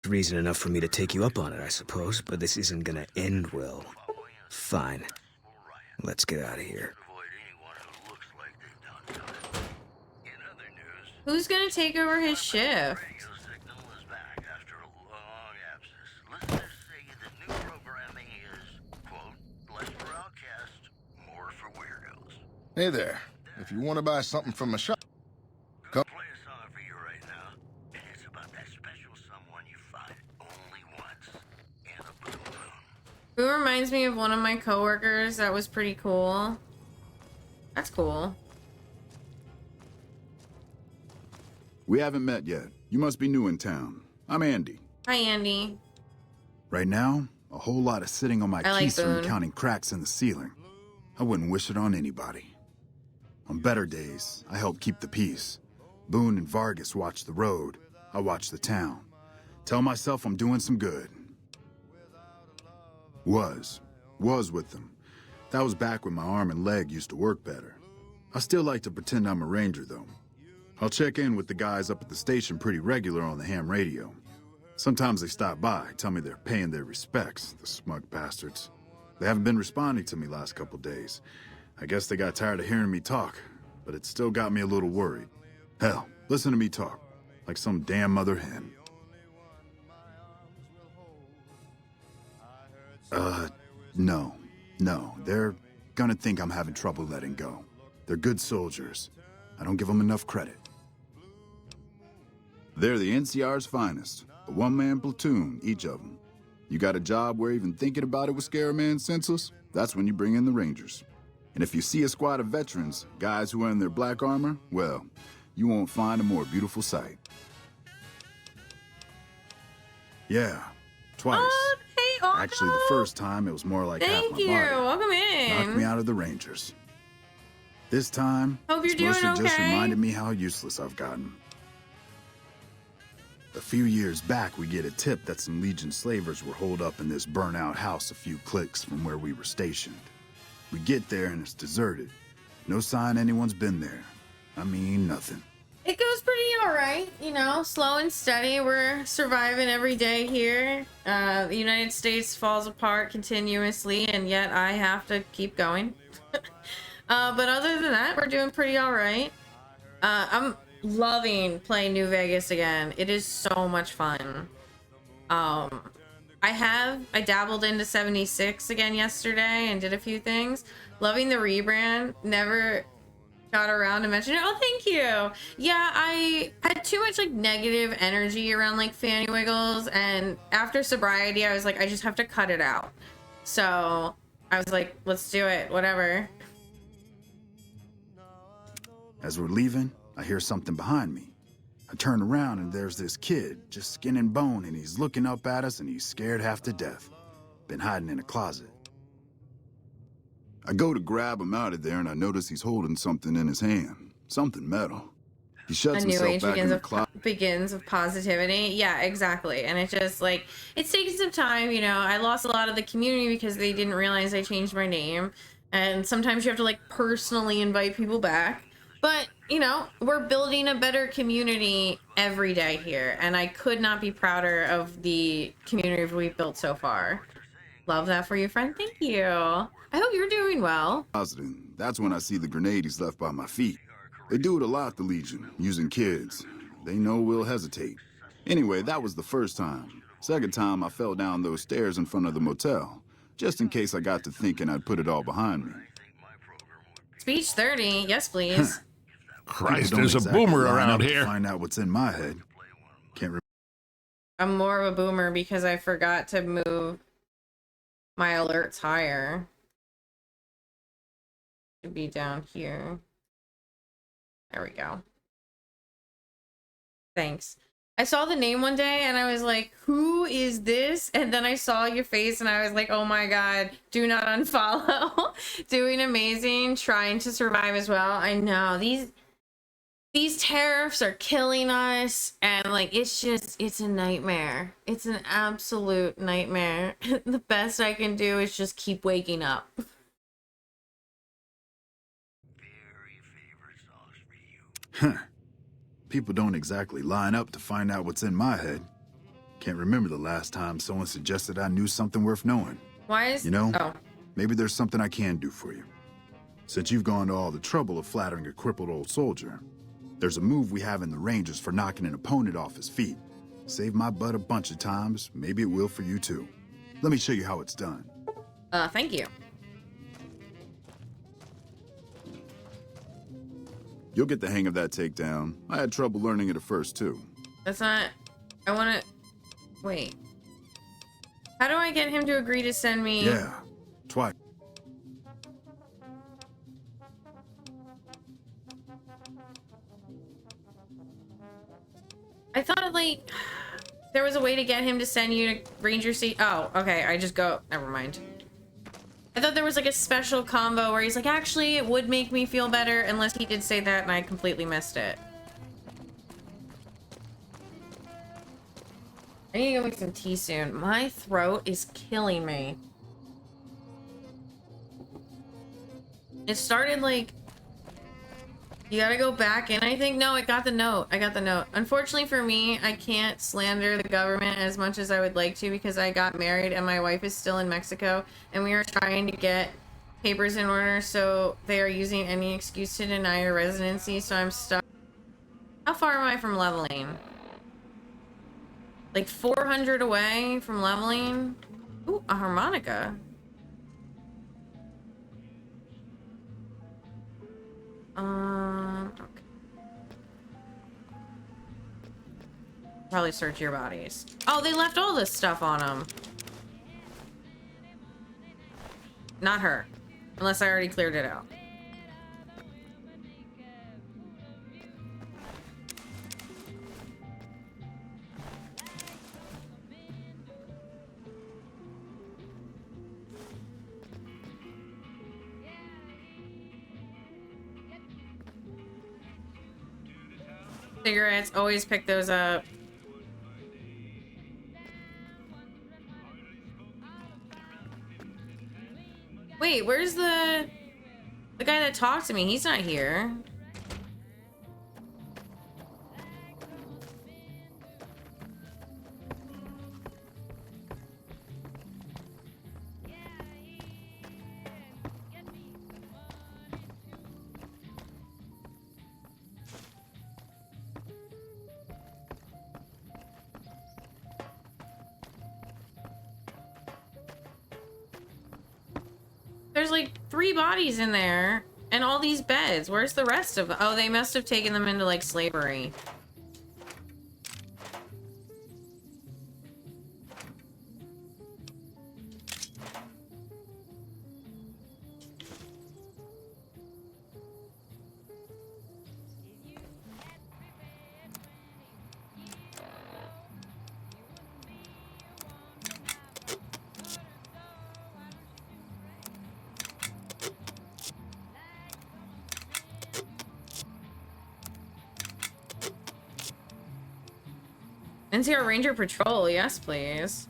Reason enough for me to take you up on it, I suppose, but this isn't gonna end well. Fine. Let's get out of here. Who's gonna take over his shift? Less for outcasts, more for weirdos. Hey there. If you want to buy something from a shop, come. Play a song for you right now, and it's about that special someone you find only once in a blue moon. Who reminds me of one of my coworkers that was pretty cool. That's cool. We haven't met yet. You must be new in town. I'm Andy. Hi, Andy. Right now, a whole lot of sitting on my I like keys from Boone. counting cracks in the ceiling. I wouldn't wish it on anybody. On better days, I help keep the peace. Boone and Vargas watch the road. I watch the town. Tell myself I'm doing some good. Was with them. That was back when my arm and leg used to work better. I still like to pretend I'm a ranger, though. I'll check in with the guys up at the station pretty regular on the ham radio. Sometimes they stop by, tell me they're paying their respects, the smug bastards. They haven't been responding to me last couple days. I guess they got tired of hearing me talk, but it still got me a little worried. Hell, listen to me talk, like some damn mother hen. No, they're gonna think I'm having trouble letting go. They're good soldiers. I don't give them enough credit. They're the NCR's finest. A one-man platoon, each of them. You got a job where even thinking about it would scare a man senseless? That's when you bring in the Rangers. And if you see a squad of veterans, guys who are in their black armor, well, you won't find a more beautiful sight. Yeah, twice. Oh, hey, Otto. Actually, the first time, it was more like half Thank my you. body. Welcome in. Knocked me out of the Rangers. This time, Hope you're it's mostly doing just okay. reminded me how useless I've gotten. A few years back, we get a tip that some Legion slavers were holed up in this burnt-out house a few clicks from where we were stationed. We get there and it's deserted. No sign anyone's been there. I mean, nothing. It goes pretty all right, you know, slow and steady. We're surviving every day here. The United States falls apart continuously, and yet I have to keep going. But other than that, we're doing pretty all right. I'm loving playing New Vegas again. It is so much fun. I dabbled into 76 again yesterday and did a few things. Loving the rebrand. Never got around to mention it. Oh, thank you. Yeah, I had too much like negative energy around like Fanny Wiggles, and after sobriety I was like, I just have to cut it out. So I was like, let's do it, whatever. As we're leaving, I hear something behind me. I turn around and there's this kid, just skin and bone, and he's looking up at us and he's scared half to death. Been hiding in a closet. I go to grab him out of there and I notice he's holding something in his hand. Something metal. He shuts A new himself age back in the closet. begins with positivity. Yeah, exactly. And it just like, it's taken some time, you know. I lost a lot of the community because they didn't realize I changed my name. And sometimes you have to like personally invite people back. But, you know, we're building a better community every day here. And I could not be prouder of the community we've built so far. Love that for you, friend. Thank you. I hope you're doing well. That's when I see the grenade he's left by my feet. They do it a lot, the Legion, using kids. They know we'll hesitate. Anyway, that was the first time. Second time, I fell down those stairs in front of the motel, just in case I got to thinking I'd put it all behind me. Speech 30. Yes, please. Christ, there's a boomer around here. Find out what's in my head. Can't remember. I'm more of a boomer because I forgot to move my alerts higher. Should be down here. There we go. Thanks. I saw the name one day and I was like, who is this? And then I saw your face and I was like, oh my god, do not unfollow. Doing amazing, trying to survive as well. I know these tariffs are killing us, and like it's a nightmare. It's an absolute nightmare. The best I can do is just keep waking up. Huh. People don't exactly line up to find out what's in my head. Can't remember the last time someone suggested I knew something worth knowing. Why is... You know, oh. Maybe there's something I can do for you. Since you've gone to all the trouble of flattering a crippled old soldier, there's a move we have in the Rangers for knocking an opponent off his feet. Saved my butt a bunch of times, maybe it will for you too. Let me show you how it's done. Thank you. You'll get the hang of that takedown. I had trouble learning it at first, too. That's not... I want to... Wait. How do I get him to agree to send me... Yeah, twice. I thought, like, there was a way to get him to send you to Ranger Seat. Oh, okay. I just go... Never mind. I thought there was, like, a special combo where he's like, actually, it would make me feel better, unless he did say that and I completely missed it. I need to go make some tea soon. My throat is killing me. It started, like... You gotta go back in, I think? No, I got the note. I got the note. Unfortunately for me, I can't slander the government as much as I would like to because I got married and my wife is still in Mexico and we are trying to get papers in order, so they are using any excuse to deny your residency, so I'm stuck. How far am I from leveling? Like 400 away from leveling? Ooh, a harmonica. Okay. Probably search your bodies. Oh, they left all this stuff on them. Not her. Unless I already cleared it out. Cigarettes, always pick those up. Wait, where's the guy that talked to me? He's not here. There's like 3 bodies in there and all these beds. Where's the rest of them? Oh, they must have taken them into like slavery. NCR Ranger Patrol, yes please.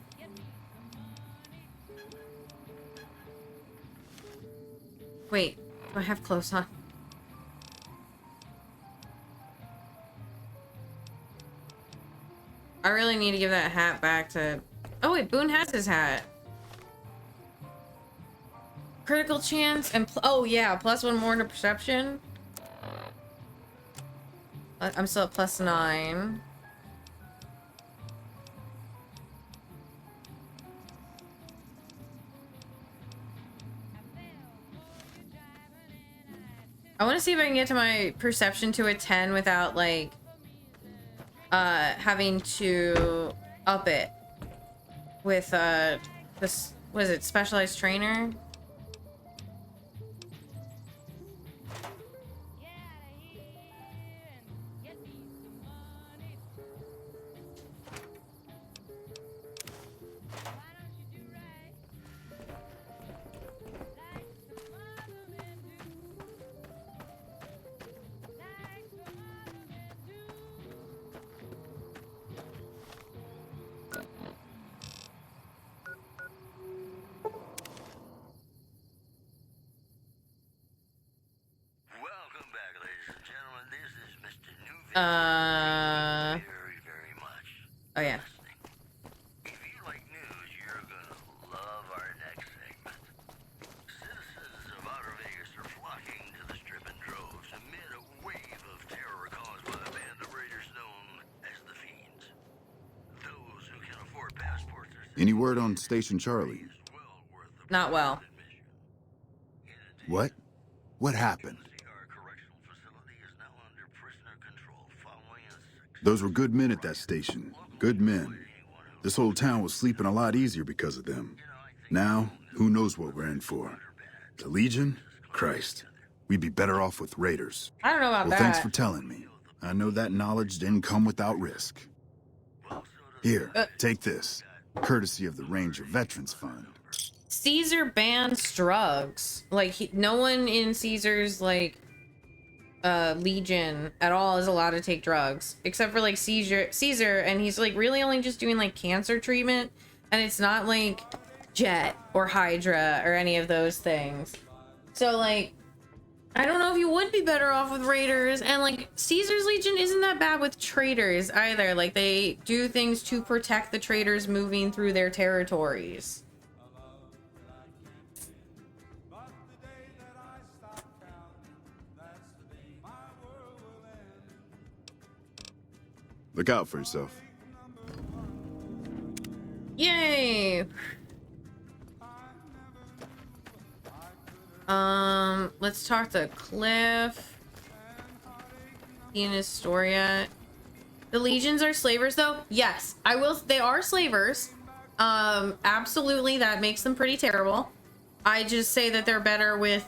Wait, do I have clothes on? I really need to give that hat back to... Oh wait, Boone has his hat. Critical chance and... Oh yeah, +1 more to perception. I'm still at +9. I want to see if I can get to my perception to a 10 without, like, having to up it with, this, what is it, specialized trainer? Oh yeah. If you like news, you're gonna love our next segment. Citizens of Outer Vegas are flocking to the strip in droves amid a wave of terror caused by a band of raiders known as the Fiends. Those who can afford passports are... Any word on Station Charlie? Not well. What? What happened? Our correctional facility is now Those were good men at that station. Good men. This whole town was sleeping a lot easier because of them. Now, who knows what we're in for? The Legion? Christ. We'd be better off with raiders. I don't know about well, thanks that. for telling me. I know that knowledge didn't come without risk. Here, take this. Courtesy of the Ranger Veterans Fund. Caesar bans drugs. Like, no one in Caesar's, like, Legion at all is allowed to take drugs. Except for, like, Caesar, and he's, like, really only just doing, like, cancer treatment. And it's not, like, Jet or Hydra or any of those things. So, like, I don't know if you would be better off with raiders. And, like, Caesar's Legion isn't that bad with traitors either. Like, they do things to protect the traitors moving through their territories. Look out for yourself. Yay! Let's talk to Cliff. He in his story yet? The Legions are slavers though? Yes, I will. They are slavers. Absolutely, that makes them pretty terrible. I just say that they're better with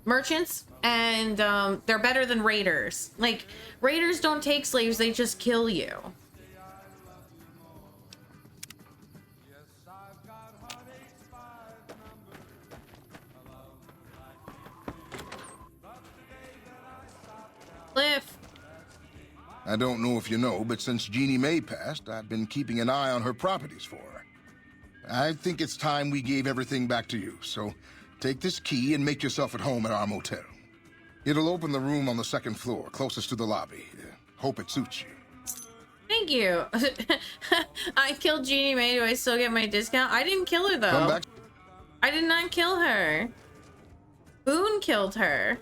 merchants, and they're better than raiders. Like, raiders don't take slaves, they just kill you. Cliff. I don't know if you know, but since Jeannie May passed, I've been keeping an eye on her properties for her. I think it's time we gave everything back to you, so take this key and make yourself at home at our motel. It'll open the room on the second floor, closest to the lobby. Hope it suits you. Thank you. I killed Jeannie May. Do I still get my discount? I didn't kill her, though. Come back. I did not kill her. Boone killed her.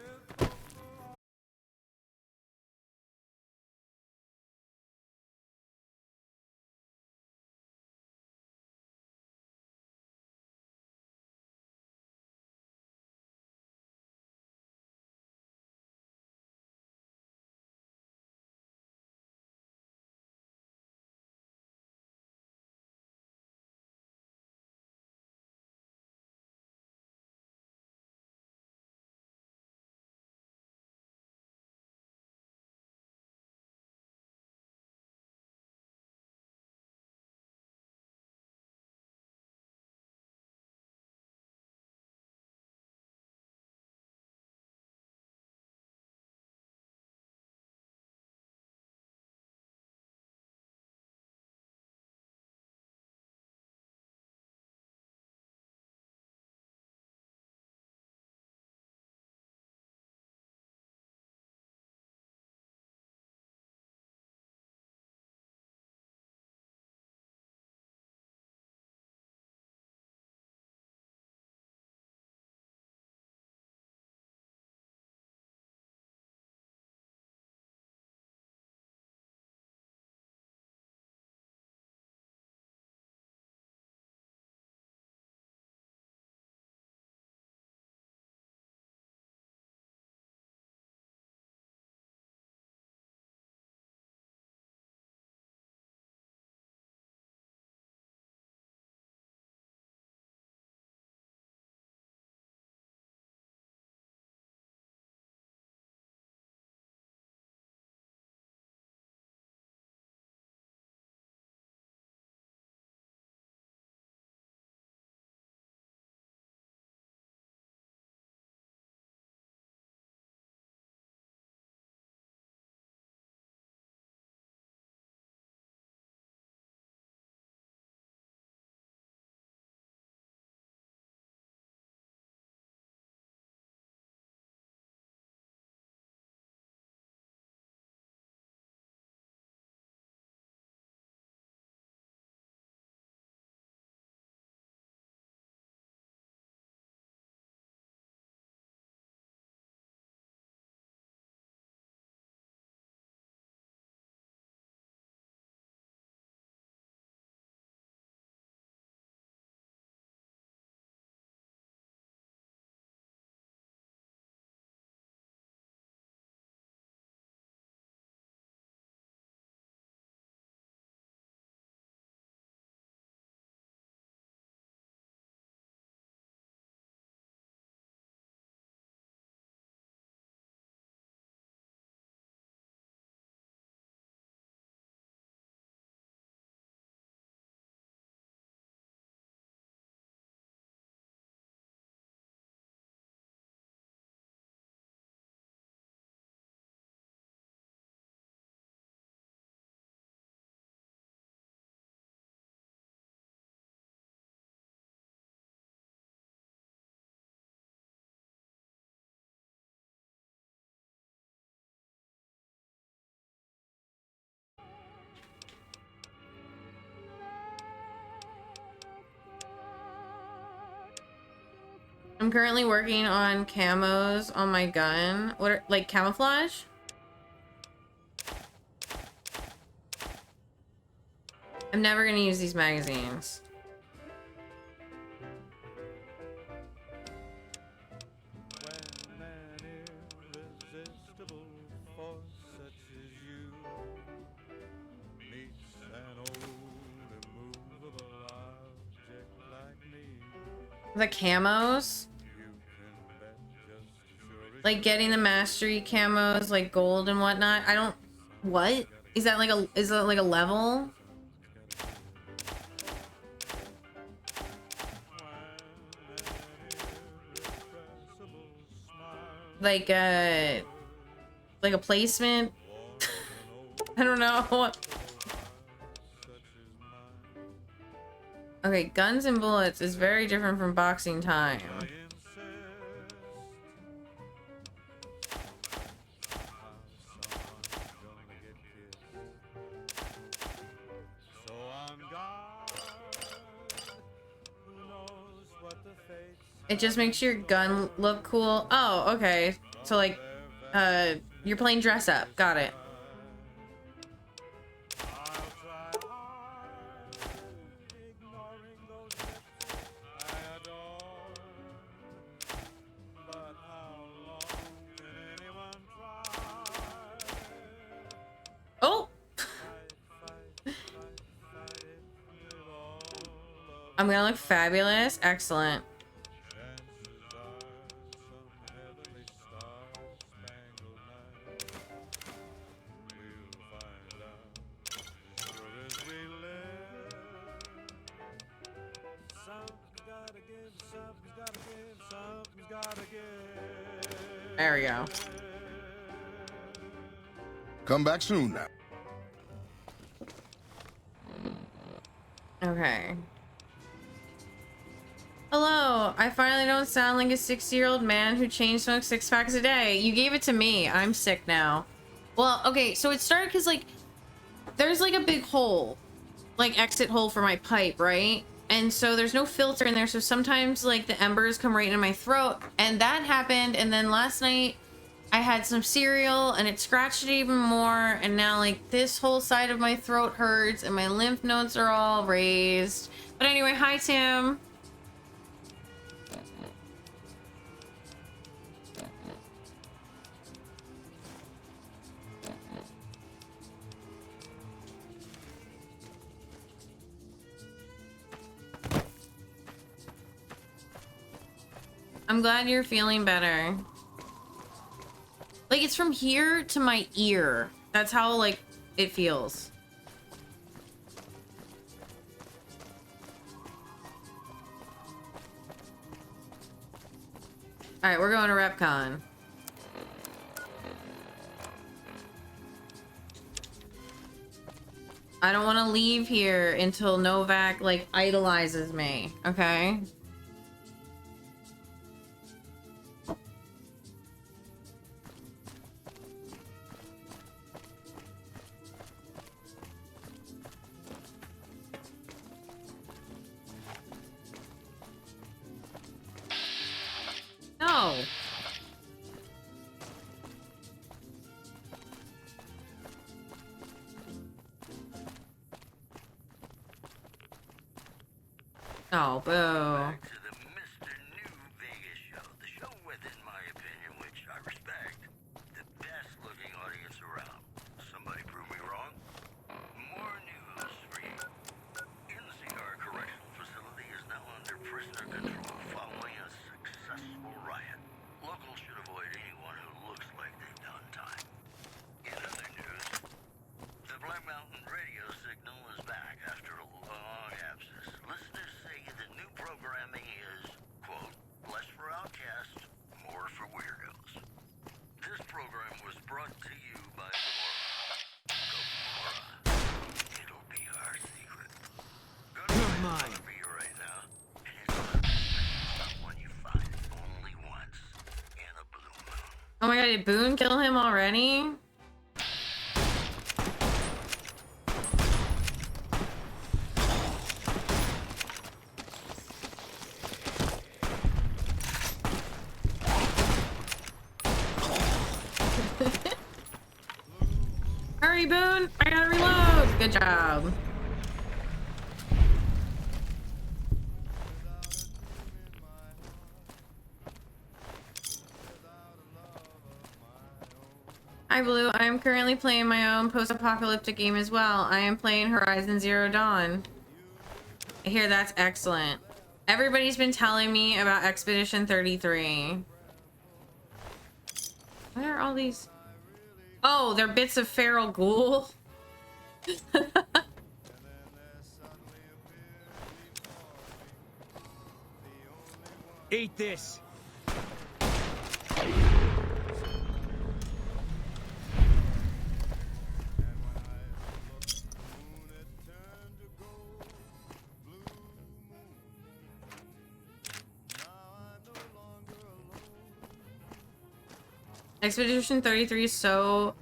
I'm currently working on camos on my gun. What are, like camouflage? I'm never gonna use these magazines. The camos? Like getting the mastery camos, like gold and whatnot. I don't... What? Is that like a level? Like a placement? I don't know. Okay, guns and bullets is very different from boxing time. It just makes your gun look cool. Oh, okay. So like, you're playing dress up. Got it. Oh! I'm gonna look fabulous. Excellent. There we go. Come back soon now. Okay. Hello, I finally don't sound like a 60-year-old man who chain smokes 6 packs a day. You gave it to me. I'm sick now. Well, okay, so it started because, like, there's, like, a big hole. Like, exit hole for my pipe, right? And so there's no filter in there, so sometimes, like, the embers come right into my throat. And that happened, and then last night, I had some cereal, and it scratched it even more, and now, like, this whole side of my throat hurts, and my lymph nodes are all raised. But anyway, hi, Tim. I'm glad you're feeling better. Like, it's from here to my ear. That's how, like, it feels. Alright, we're going to RepCon. I don't want to leave here until Novak, like, idolizes me, okay? No. Oh, boo. Back to the Mr. New Vegas show. The show with, in my opinion, which I respect, the best looking audience around. Somebody prove me wrong? More news for you. In the Cigar Correctional Facility is now under prisoner control following a successful riot. Locals should avoid anyone who looks like they've done time. In other news, the Black Mountain radio signal is back after a long absence. Listeners say the new programming is, quote, less for outcasts, more for weirdos. This program was brought to you by Gomorrah. It'll be our secret. Go to my for you right now. And it's one you find only once in a blue moon. Oh my god, did Boone kill him already? Sorry, Boone. I gotta reload. Good job. Hi, Blue. I am currently playing my own post-apocalyptic game as well. I am playing Horizon Zero Dawn. I hear that's excellent. Everybody's been telling me about Expedition 33. Where are all these? Oh, they're bits of feral ghoul. Eat this. Expedition 33 is so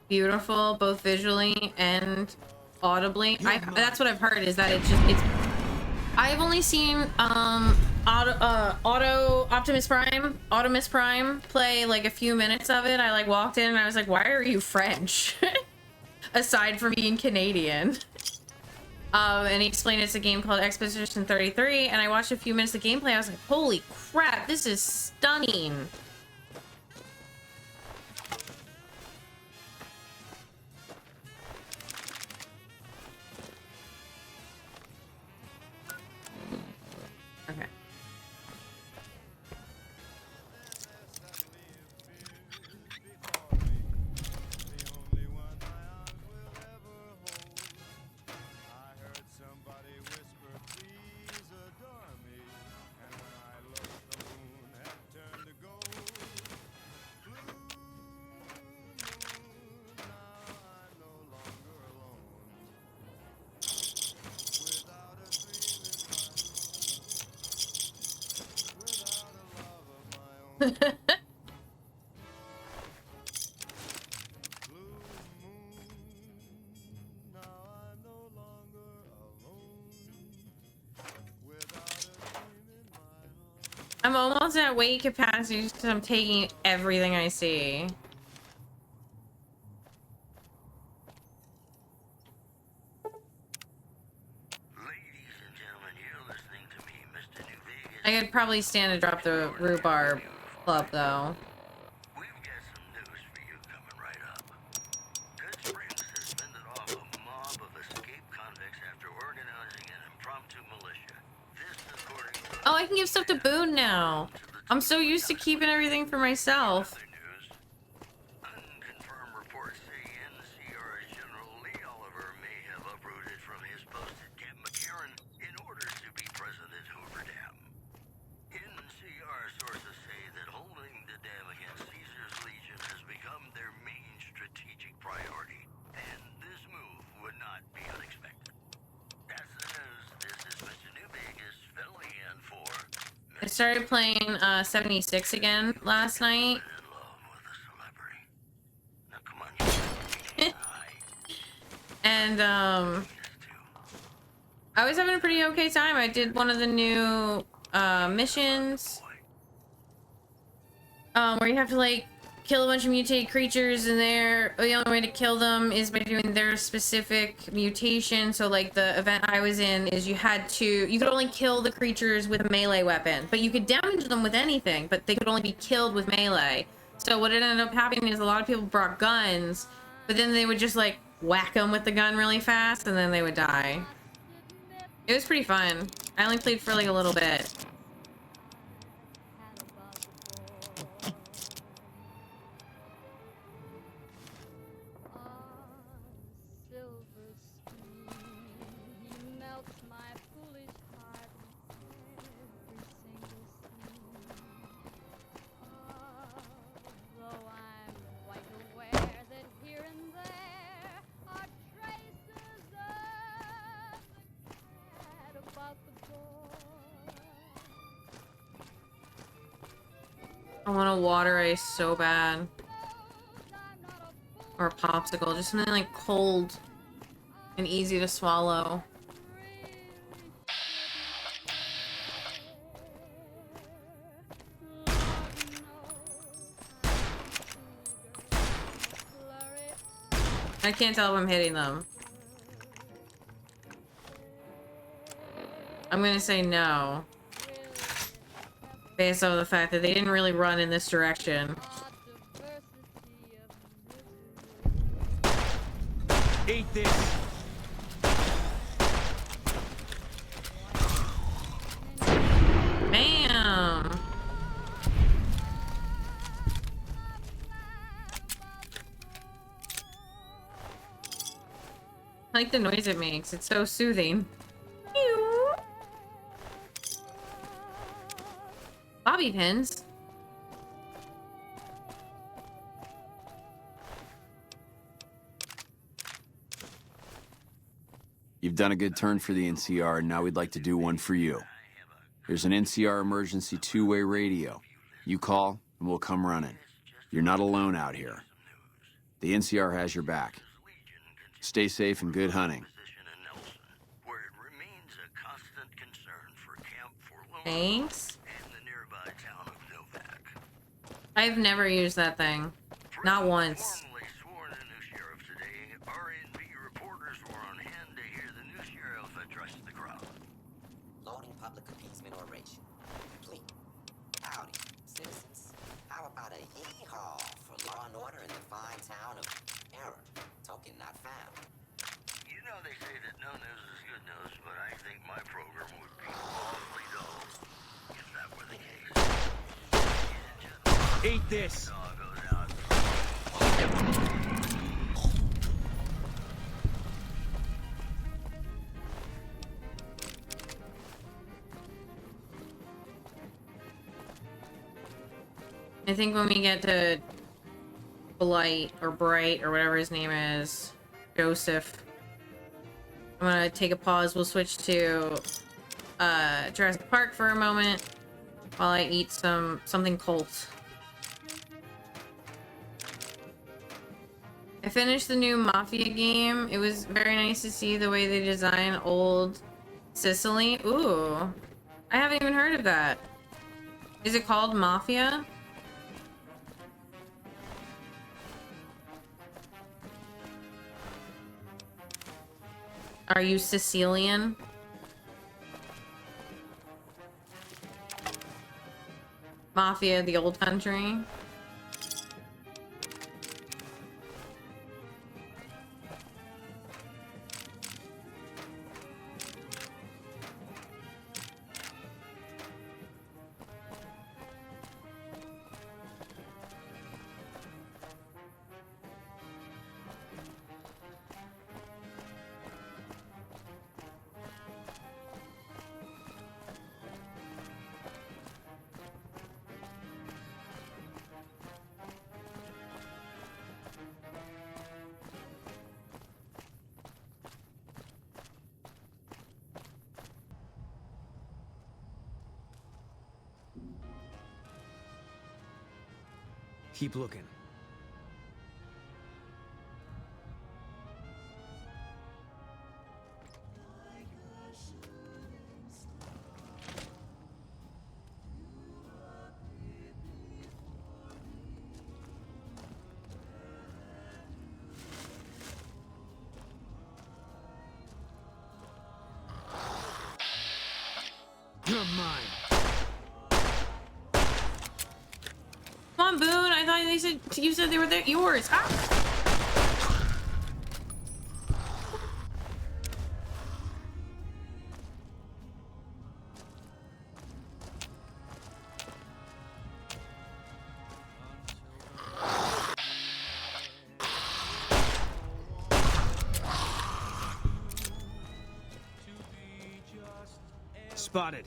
beautiful, both visually and audibly. That's what I've heard, is that it's I've only seen Optimus Prime play like a few minutes of it. I like walked in and I was like, why are you French? Aside from being Canadian. And he explained it's a game called Expedition 33, and I watched a few minutes of gameplay. I was like, holy crap, this is stunning. Okay. I'm almost at weight capacity because I'm taking everything I see. I could probably stand to drop the rhubarb club though. Oh, I can give stuff to Boone now. I'm so used to keeping everything for myself. I started playing 76 again last night. And I was having a pretty okay time. I did one of the new missions where you have to like kill a bunch of mutated creatures, and the only way to kill them is by doing their specific mutation. So like the event I was in is you could only kill the creatures with a melee weapon, but you could damage them with anything, but they could only be killed with melee. So what ended up happening is a lot of people brought guns, but then they would just like whack them with the gun really fast and then they would die. It was pretty fun. I only played for like a little bit. I want a water ice so bad. Or a popsicle, just something like cold and easy to swallow. I can't tell if I'm hitting them. I'm gonna say no. Based on the fact that they didn't really run in this direction. Eat this. Bam! I like the noise it makes. It's so soothing. Ew. Bobby pins. You've done a good turn for the NCR, and now we'd like to do one for you. There's an NCR emergency two-way radio. You call, and we'll come running. You're not alone out here. The NCR has your back. Stay safe and good hunting. Thanks. I've never used that thing. Not once. Loading public appeasement oration. Complete. Howdy, citizens. How about a yee-haw for law and order in the fine town of Error? Token not found. You know they say that no news is good news, but I think my program would be awfully dull if that were the case. Eat this. I think when we get to Blight or Bright or whatever his name is, Joseph, I'm gonna take a pause. We'll switch to Jurassic Park for a moment while I eat something cold. I finished the new Mafia game. It was very nice to see the way they design old Sicily. Ooh, I haven't even heard of that. Is it called Mafia? Are you Sicilian? Mafia, the old country. Keep looking. You're mine. Come on, Boone. I thought you said they were yours. Ah! Spotted.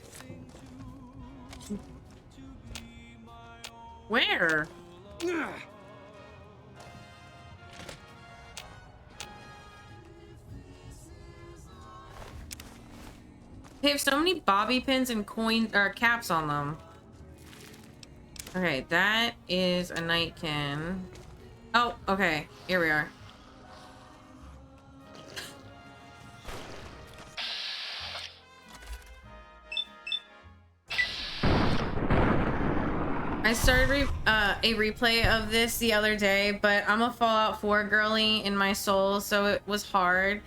Where? They have so many bobby pins and coins or caps on them. Okay, that is a nightkin. Oh, okay. Here we are. I started a replay of this the other day, but I'm a Fallout 4 girly in my soul, so it was hard.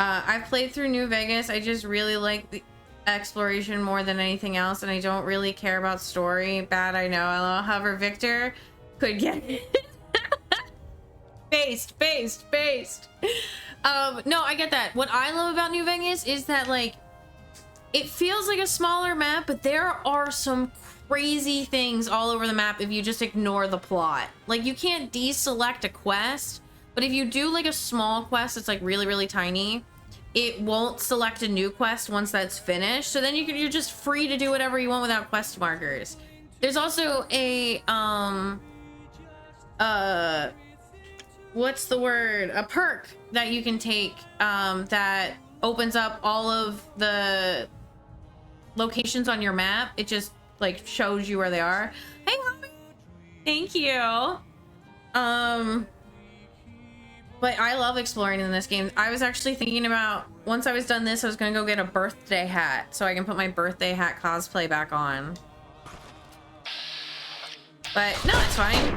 I've played through New Vegas. I just really like the exploration more than anything else, and I don't really care about story. Bad, I know. However, Victor could get it. Based. No, I get that. What I love about New Vegas is that, like, it feels like a smaller map, but there are some crazy things all over the map if you just ignore the plot. Like, you can't deselect a quest, but if you do like a small quest that's like really, really tiny, it won't select a new quest once that's finished. So then you're just free to do whatever you want without quest markers. There's also a what's the word? A perk that you can take that opens up all of the locations on your map. It just like shows you where they are. Hey, mommy. Thank you. But I love exploring in this game. I was actually thinking about, once I was done this, I was gonna go get a birthday hat so I can put my birthday hat cosplay back on. But no, it's fine.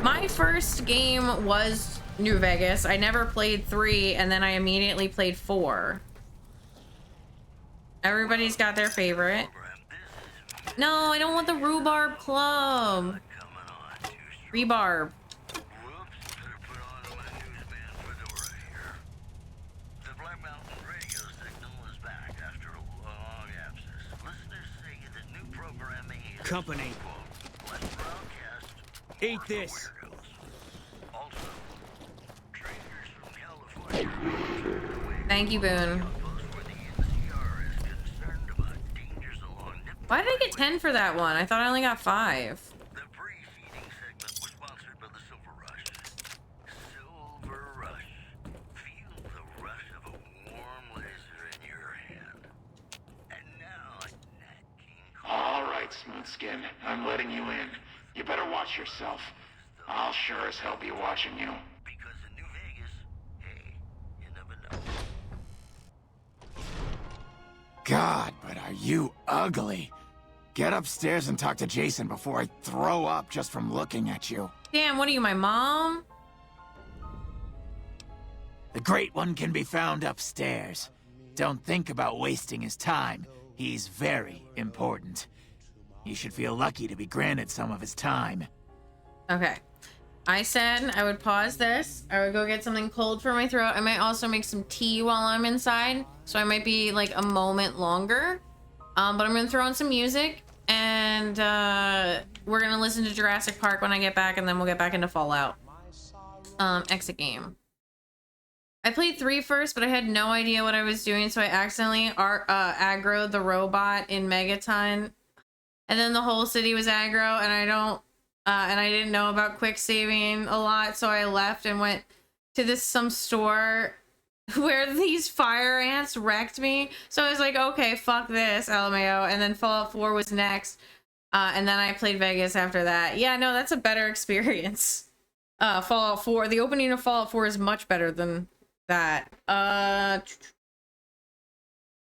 My first game was New Vegas. I never played 3, and then I immediately played 4. Everybody's got their favorite. No, I don't want the rhubarb club. Rhubarb. Company. Eat this. Thank you, Boone. Why did I get 10 for that one? I thought I only got 5. All right, Smoothskin. I'm letting you in. You better watch yourself. I'll sure as hell be watching you. Because in New Vegas, hey, you never know. God, but are you ugly. Get upstairs and talk to Jason before I throw up just from looking at you. Damn, what are you, my mom? The Great One can be found upstairs. Don't think about wasting his time. He's very important. You should feel lucky to be granted some of his time. Okay. I said I would pause this. I would go get something cold for my throat. I might also make some tea while I'm inside. So I might be like a moment longer. But I'm going to throw on some music. And we're going to listen to Jurassic Park when I get back. And then we'll get back into Fallout. Exit game. I played 3 first, but I had no idea what I was doing. So I accidentally aggroed the robot in Megaton. And then the whole city was aggro. And I didn't know about quick saving a lot, so I left and went to some store where these fire ants wrecked me. So I was like, okay, fuck this, LMAO. And then Fallout 4 was next. And then I played Vegas after that. Yeah, no, that's a better experience. Fallout 4, the opening of Fallout 4 is much better than that.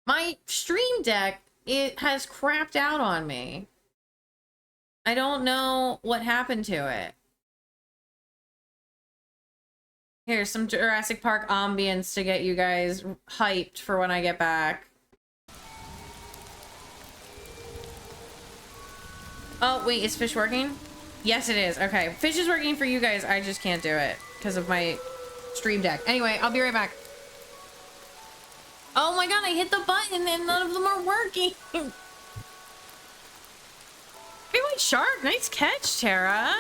My Stream Deck, it has crapped out on me. I don't know what happened to it. Here's some Jurassic Park ambience to get you guys hyped for when I get back. Oh, wait, is Fish working? Yes, it is. Okay, Fish is working for you guys. I just can't do it because of my Stream Deck. Anyway, I'll be right back. Oh my god, I hit the button and none of them are working. Great white shark, nice catch, Tara.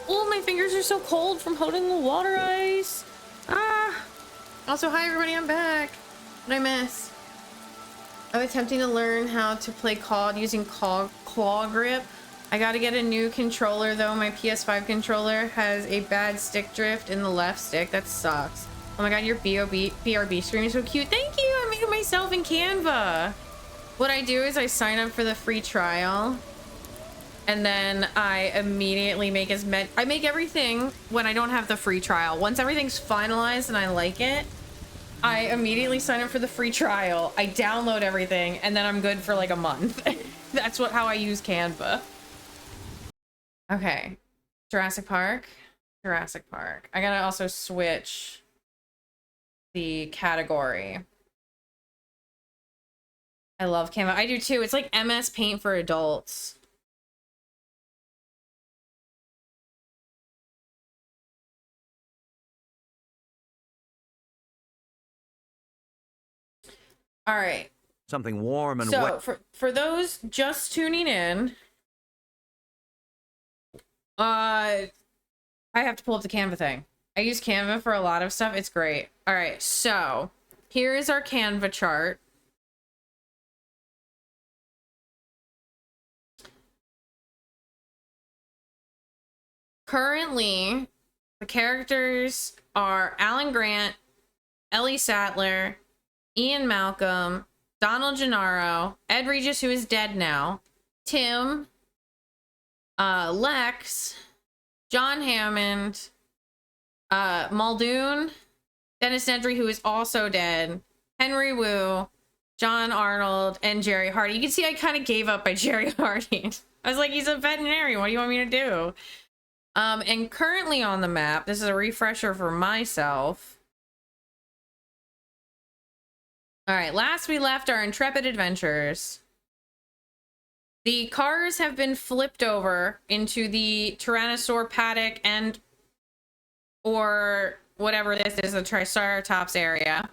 Oh, my fingers are so cold from holding the water ice. Ah. Also, hi everybody, I'm back. What did I miss? I'm attempting to learn how to play COD using claw grip. I gotta get a new controller though. My PS5 controller has a bad stick drift in the left stick. That sucks. Oh my god, your BRB screen is so cute. Thank you. I made it myself in Canva. What I do is I sign up for the free trial, and then I immediately make I make everything when I don't have the free trial. Once everything's finalized and I like it, I immediately sign up for the free trial. I download everything, and then I'm good for like a month. That's how I use Canva. Okay, Jurassic Park. Jurassic Park. I gotta also switch the category. I love Canva. I do too. It's like MS Paint for adults. All right. Something warm and so wet. for those just tuning in, I have to pull up the Canva thing. I use Canva for a lot of stuff. It's great. All right, so here is our Canva chart. Currently, the characters are Alan Grant, Ellie Sattler, Ian Malcolm, Donald Gennaro, Ed Regis, who is dead now, Tim, Lex, John Hammond, Muldoon, Dennis Nedry, who is also dead, Henry Wu, John Arnold, and Jerry Hardy. You can see I kind of gave up by Jerry Hardy. I was like, he's a veterinarian. What do you want me to do? And currently on the map, this is a refresher for myself. All right, last we left our intrepid adventurers. The cars have been flipped over into the Tyrannosaur paddock and or whatever this is, the Triceratops area.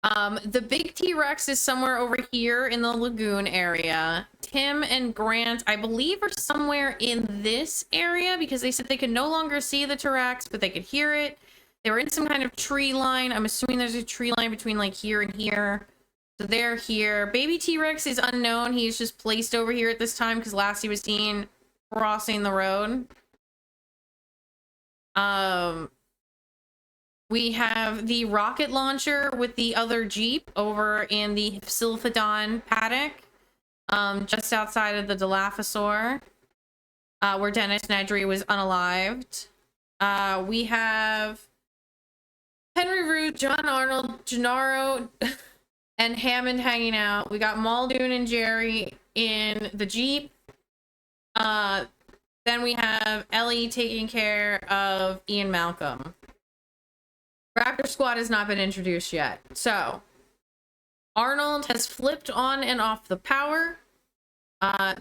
The big T-Rex is somewhere over here in the lagoon area. Tim and Grant, I believe, are somewhere in this area because they said they could no longer see the T-Rex, but they could hear it. They were in some kind of tree line. I'm assuming there's a tree line between like here and here. So they're here. Baby T-Rex is unknown. He's just placed over here at this time because last he was seen crossing the road. We have the rocket launcher with the other Jeep over in the Sylphodon paddock, just outside of the Dilophosaur, where Dennis Nedry was unalived. We have Henry Root, John Arnold, Gennaro, and Hammond hanging out. We got Muldoon and Jerry in the Jeep. Then we have Ellie taking care of Ian Malcolm. Raptor Squad has not been introduced yet. So, Arnold has flipped on and off the power.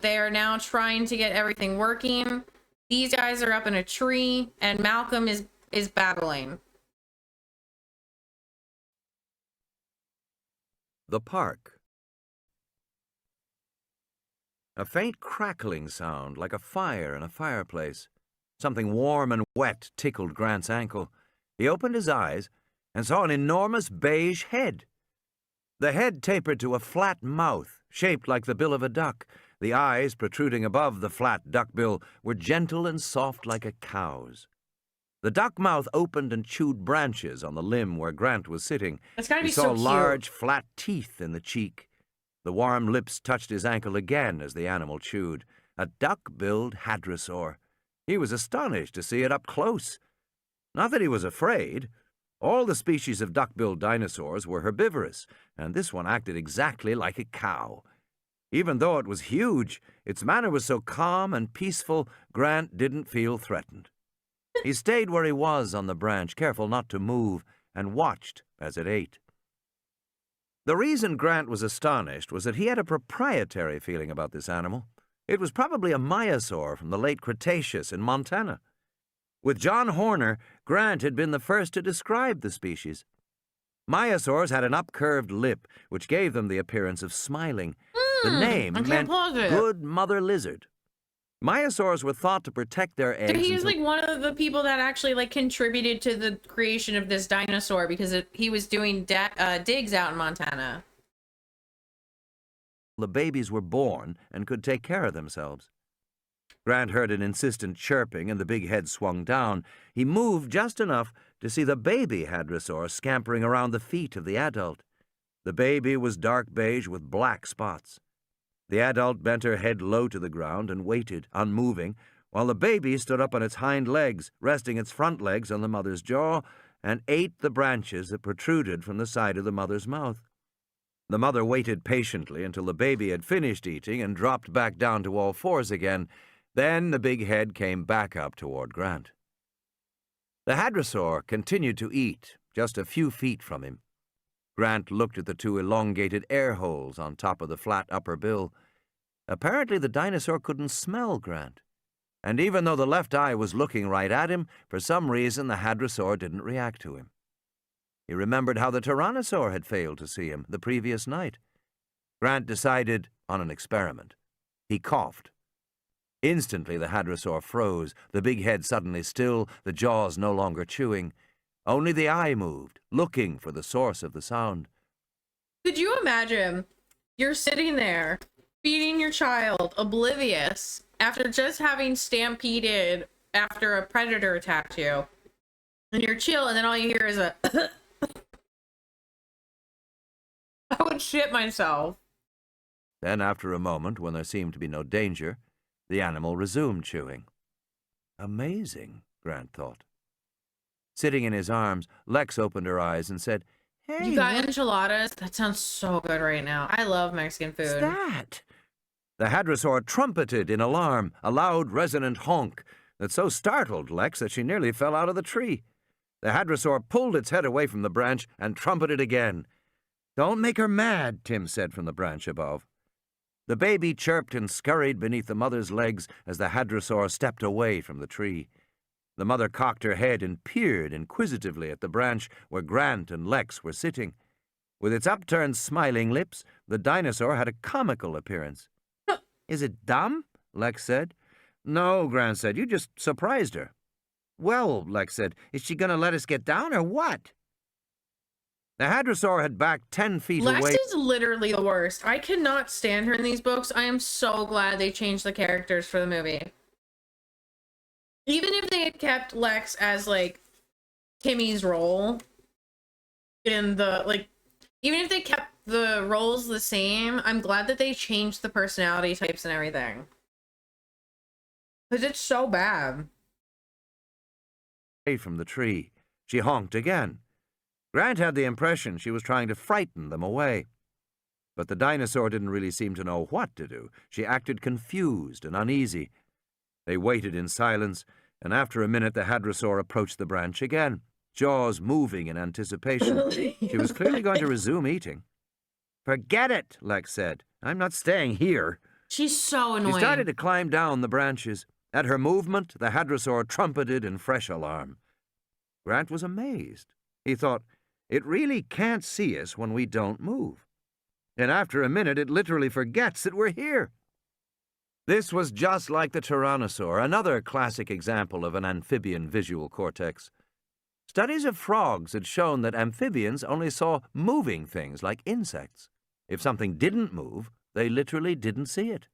They are now trying to get everything working. These guys are up in a tree, and Malcolm is battling. The park. A faint crackling sound, like a fire in a fireplace. Something warm and wet tickled Grant's ankle. He opened his eyes and saw an enormous beige head. The head tapered to a flat mouth, shaped like the bill of a duck. The eyes, protruding above the flat duck bill, were gentle and soft like a cow's. The duck mouth opened and chewed branches on the limb where Grant was sitting. That's gotta be He saw so cute. large, flat teeth in the cheek. The warm lips touched his ankle again as the animal chewed. A duck-billed hadrosaur. He was astonished to see it up close. Not that he was afraid. All the species of duck-billed dinosaurs were herbivorous, and this one acted exactly like a cow. Even though it was huge, its manner was so calm and peaceful, Grant didn't feel threatened. He stayed where he was on the branch, careful not to move, and watched as it ate. The reason Grant was astonished was that he had a proprietary feeling about this animal. It was probably a myosaur from the late Cretaceous in Montana. With John Horner, Grant had been the first to describe the species. Myosaurs had an upcurved lip, which gave them the appearance of smiling. The name meant good mother lizard. Myosaurs were thought to protect their eggs. So he was until... like one of the people that actually like contributed to the creation of this dinosaur because he was doing digs out in Montana. The babies were born and could take care of themselves. Grant heard an insistent chirping and the big head swung down. He moved just enough to see the baby hadrosaur scampering around the feet of the adult. The baby was dark beige with black spots. The adult bent her head low to the ground and waited, unmoving, while the baby stood up on its hind legs, resting its front legs on the mother's jaw, and ate the branches that protruded from the side of the mother's mouth. The mother waited patiently until the baby had finished eating and dropped back down to all fours again. Then the big head came back up toward Grant. The hadrosaur continued to eat, just a few feet from him. Grant looked at the two elongated air holes on top of the flat upper bill. Apparently the dinosaur couldn't smell Grant. And even though the left eye was looking right at him, for some reason the hadrosaur didn't react to him. He remembered how the tyrannosaur had failed to see him the previous night. Grant decided on an experiment. He coughed. Instantly the hadrosaur froze, the big head suddenly still, the jaws no longer chewing. Only the eye moved, looking for the source of the sound. Could you imagine? You're sitting there, feeding your child, oblivious, after just having stampeded after a predator attacked you. And you're chill, and then all you hear is a... I would shit myself. Then, after a moment, when there seemed to be no danger, the animal resumed chewing. Amazing, Grant thought. Sitting in his arms, Lex opened her eyes and said, "Hey, you got enchiladas? That sounds so good right now. I love Mexican food." What's that? The hadrosaur trumpeted in alarm, a loud, resonant honk that so startled Lex that she nearly fell out of the tree. The hadrosaur pulled its head away from the branch and trumpeted again. "Don't make her mad," Tim said from the branch above. The baby chirped and scurried beneath the mother's legs as the hadrosaur stepped away from the tree. The mother cocked her head and peered inquisitively at the branch where Grant and Lex were sitting. With its upturned, smiling lips, the dinosaur had a comical appearance. "Is it dumb?" Lex said. "No," Grant said. "You just surprised her." "Well," Lex said, "is she going to let us get down or what?" The hadrosaur had backed 10 feet away. Lex is literally the worst. I cannot stand her in these books. I am so glad they changed the characters for the movie. Even if they had kept Lex as, like, Timmy's role in the, like, even if they kept the roles the same, I'm glad that they changed the personality types and everything. Because it's so bad. From the tree, she honked again. Grant had the impression she was trying to frighten them away. But the dinosaur didn't really seem to know what to do. She acted confused and uneasy. They waited in silence, and after a minute the hadrosaur approached the branch again, jaws moving in anticipation. She was clearly going to resume eating. "Forget it," Lex said. "I'm not staying here." She's so annoying. She started to climb down the branches. At her movement, the hadrosaur trumpeted in fresh alarm. Grant was amazed. He thought, it really can't see us when we don't move. And after a minute, it literally forgets that we're here. This was just like the tyrannosaur, another classic example of an amphibian visual cortex. Studies of frogs had shown that amphibians only saw moving things like insects. If something didn't move, they literally didn't see it.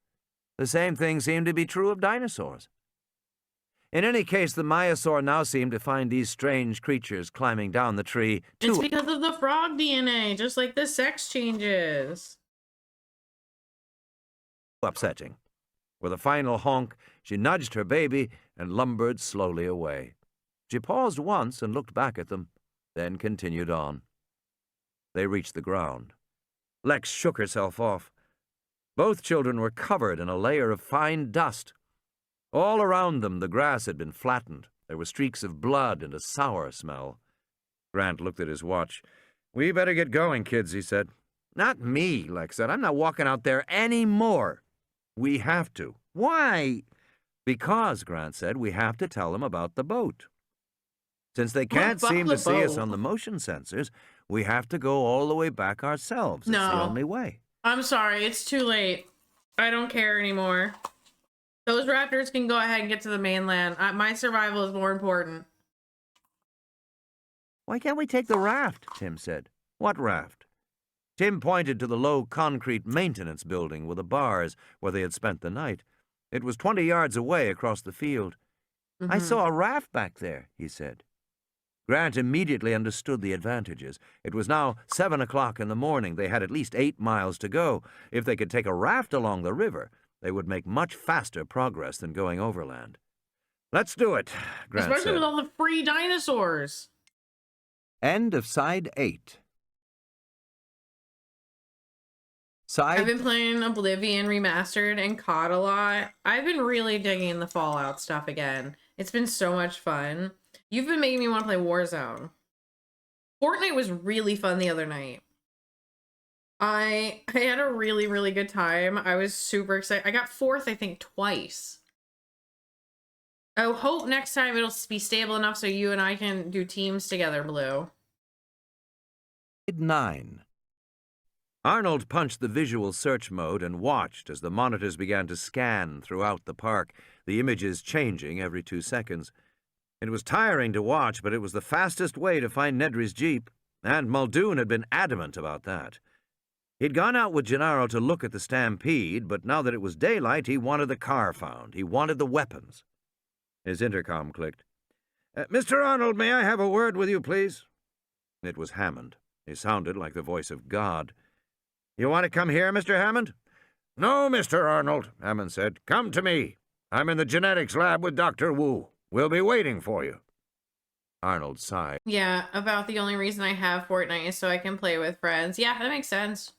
The same thing seemed to be true of dinosaurs. In any case, the myosaur now seemed to find these strange creatures climbing down the tree It's because of the frog DNA, just like the sex changes. upsetting. With a final honk, she nudged her baby and lumbered slowly away. She paused once and looked back at them, then continued on. They reached the ground. Lex shook herself off. Both children were covered in a layer of fine dust. All around them, the grass had been flattened. There were streaks of blood and a sour smell. Grant looked at his watch. "We better get going, kids," he said. "Not me," Lex said. "I'm not walking out there anymore." "We have to." "Why?" "Because," Grant said, "we have to tell them about the boat. Since they can't seem to see us on the motion sensors, we have to go all the way back ourselves. It's the only way." I'm sorry, it's too late. I don't care anymore. Those raptors can go ahead and get to the mainland. My survival is more important. Why can't we take the raft? Tim said. What raft? Tim pointed to the low concrete maintenance building with the bars where they had spent the night. It was 20 yards away across the field. I saw a raft back there, he said. Grant immediately understood the advantages. It was now 7 o'clock in the morning. They had at least 8 miles to go. If they could take a raft along the river, they would make much faster progress than going overland. Let's do it, Grant Especially said. with all the free dinosaurs. End of Side 8. I've been playing Oblivion Remastered and COD a lot. I've been really digging the Fallout stuff again. It's been so much fun. You've been making me want to play Warzone. Fortnite was really fun the other night. I had a really, really good time. I was super excited. I got 4th, I think, twice. I hope next time it'll be stable enough so you and I can do teams together, Blue. 9. Arnold punched the visual search mode and watched as the monitors began to scan throughout the park, the images changing every 2 seconds. It was tiring to watch, but it was the fastest way to find Nedry's Jeep, and Muldoon had been adamant about that. He'd gone out with Gennaro to look at the stampede, but now that it was daylight, he wanted the car found. He wanted the weapons. His intercom clicked. Mr. Arnold, may I have a word with you, please? It was Hammond. He sounded like the voice of God. You want to come here, Mr. Hammond? No, Mr. Arnold, Hammond said. Come to me. I'm in the genetics lab with Dr. Wu. We'll be waiting for you. Arnold sighed. Yeah, about the only reason I have Fortnite is so I can play with friends. Yeah, that makes sense.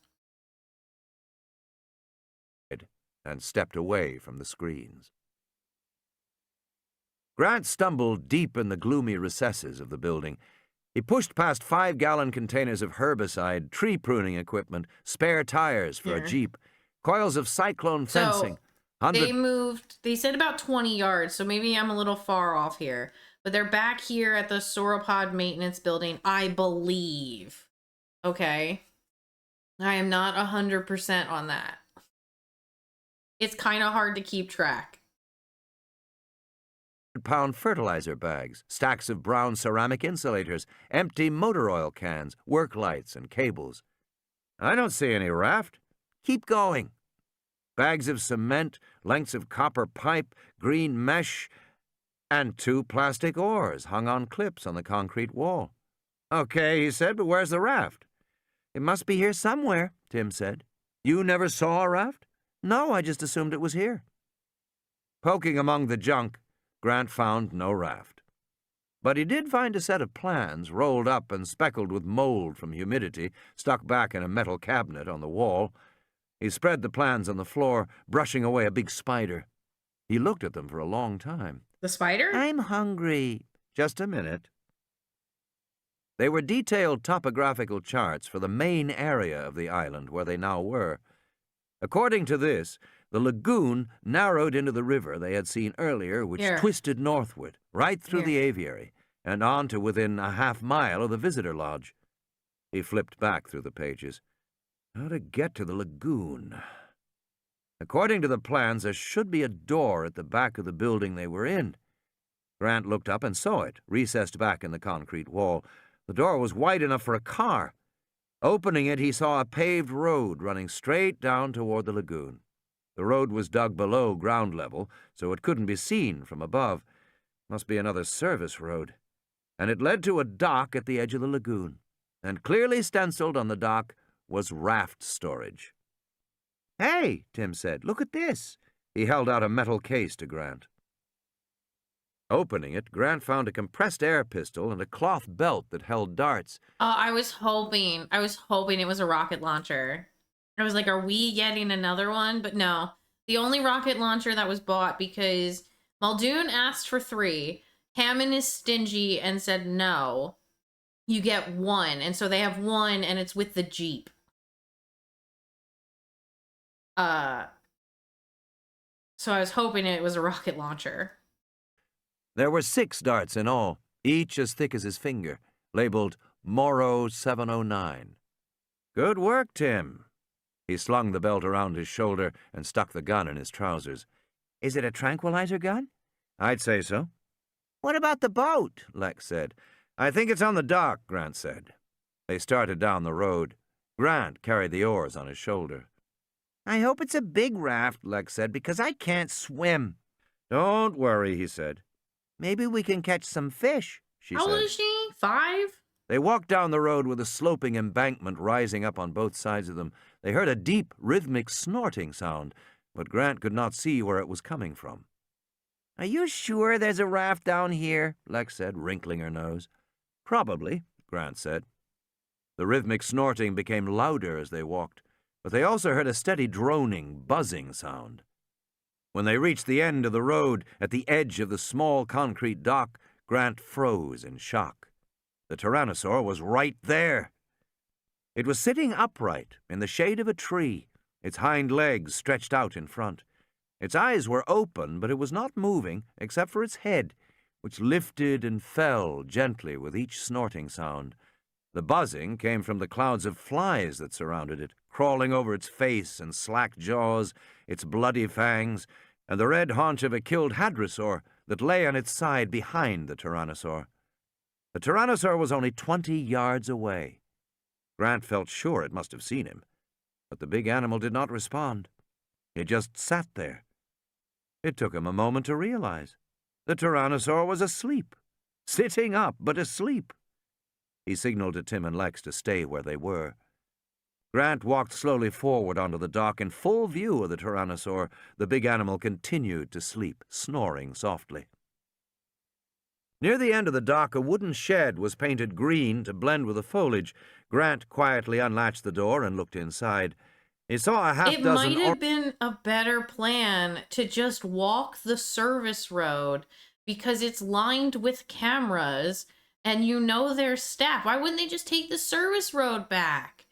And stepped away from the screens. Grant stumbled deep in the gloomy recesses of the building. He pushed past 5-gallon containers of herbicide, tree pruning equipment, spare tires for a Jeep, coils of cyclone fencing. They said about 20 yards, so maybe I'm a little far off here. But they're back here at the sauropod maintenance building, I believe. Okay. I am not 100% on that. It's kind of hard to keep track. Pound fertilizer bags, stacks of brown ceramic insulators, empty motor oil cans, work lights, and cables. I don't see any raft. Keep going. Bags of cement, lengths of copper pipe, green mesh, and 2 plastic oars hung on clips on the concrete wall. Okay, he said, but where's the raft? It must be here somewhere, Tim said. You never saw a raft? No, I just assumed it was here. Poking among the junk, Grant found no raft. But he did find a set of plans rolled up and speckled with mold from humidity, stuck back in a metal cabinet on the wall. He spread the plans on the floor, brushing away a big spider. He looked at them for a long time. The spider? I'm hungry. Just a minute. They were detailed topographical charts for the main area of the island where they now were. According to this, the lagoon narrowed into the river they had seen earlier, which twisted northward, right through the aviary, and on to within a half-mile of the visitor lodge. He flipped back through the pages. How to get to the lagoon? According to the plans, there should be a door at the back of the building they were in. Grant looked up and saw it, recessed back in the concrete wall. The door was wide enough for a car. Opening it, he saw a paved road running straight down toward the lagoon. The road was dug below ground level, so it couldn't be seen from above. Must be another service road. And it led to a dock at the edge of the lagoon. And clearly stenciled on the dock was raft storage. Hey, Tim said, look at this. He held out a metal case to Grant. Opening it, Grant found a compressed air pistol and a cloth belt that held darts. Oh, I was hoping it was a rocket launcher. I was like, are we getting another one? But no. The only rocket launcher that was bought because Muldoon asked for 3. Hammond is stingy and said no. You get 1. And so they have 1 and it's with the Jeep. So I was hoping it was a rocket launcher. There were 6 darts in all, each as thick as his finger, labeled Moro 709. Good work, Tim. He slung the belt around his shoulder and stuck the gun in his trousers. Is it a tranquilizer gun? I'd say so. What about the boat? Lex said. I think it's on the dock, Grant said. They started down the road. Grant carried the oars on his shoulder. I hope it's a big raft, Lex said, because I can't swim. Don't worry, he said. Maybe we can catch some fish, she said. How old is she? 5? They walked down the road with a sloping embankment rising up on both sides of them. They heard a deep, rhythmic snorting sound, but Grant could not see where it was coming from. Are you sure there's a raft down here? Lex said, wrinkling her nose. Probably, Grant said. The rhythmic snorting became louder as they walked, but they also heard a steady droning, buzzing sound. When they reached the end of the road, at the edge of the small concrete dock, Grant froze in shock. The Tyrannosaur was right there. It was sitting upright in the shade of a tree, its hind legs stretched out in front. Its eyes were open, but it was not moving except for its head, which lifted and fell gently with each snorting sound. The buzzing came from the clouds of flies that surrounded it, crawling over its face and slack jaws, its bloody fangs, and the red haunch of a killed hadrosaur that lay on its side behind the Tyrannosaur. The Tyrannosaur was only 20 yards away. Grant felt sure it must have seen him, but the big animal did not respond. It just sat there. It took him a moment to realize. The Tyrannosaur was asleep, sitting up, but asleep. He signaled to Tim and Lex to stay where they were. Grant walked slowly forward onto the dock in full view of the Tyrannosaur. The big animal continued to sleep, snoring softly. Near the end of the dock, a wooden shed was painted green to blend with the foliage. Grant quietly unlatched the door and looked inside. He saw a half-dozen... It might have been a better plan to just walk the service road because it's lined with cameras and you know there's staff. Why wouldn't they just take the service road back?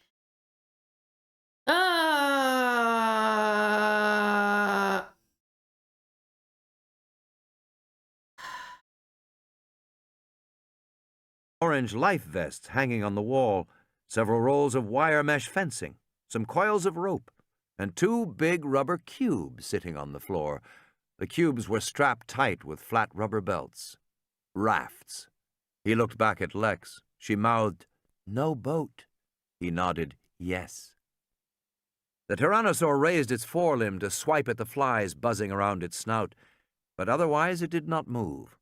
Orange life vests hanging on the wall, several rolls of wire mesh fencing, some coils of rope, and 2 big rubber cubes sitting on the floor. The cubes were strapped tight with flat rubber belts. Rafts. He looked back at Lex. She mouthed, "No boat." He nodded, "Yes." The Tyrannosaur raised its forelimb to swipe at the flies buzzing around its snout, but otherwise it did not move.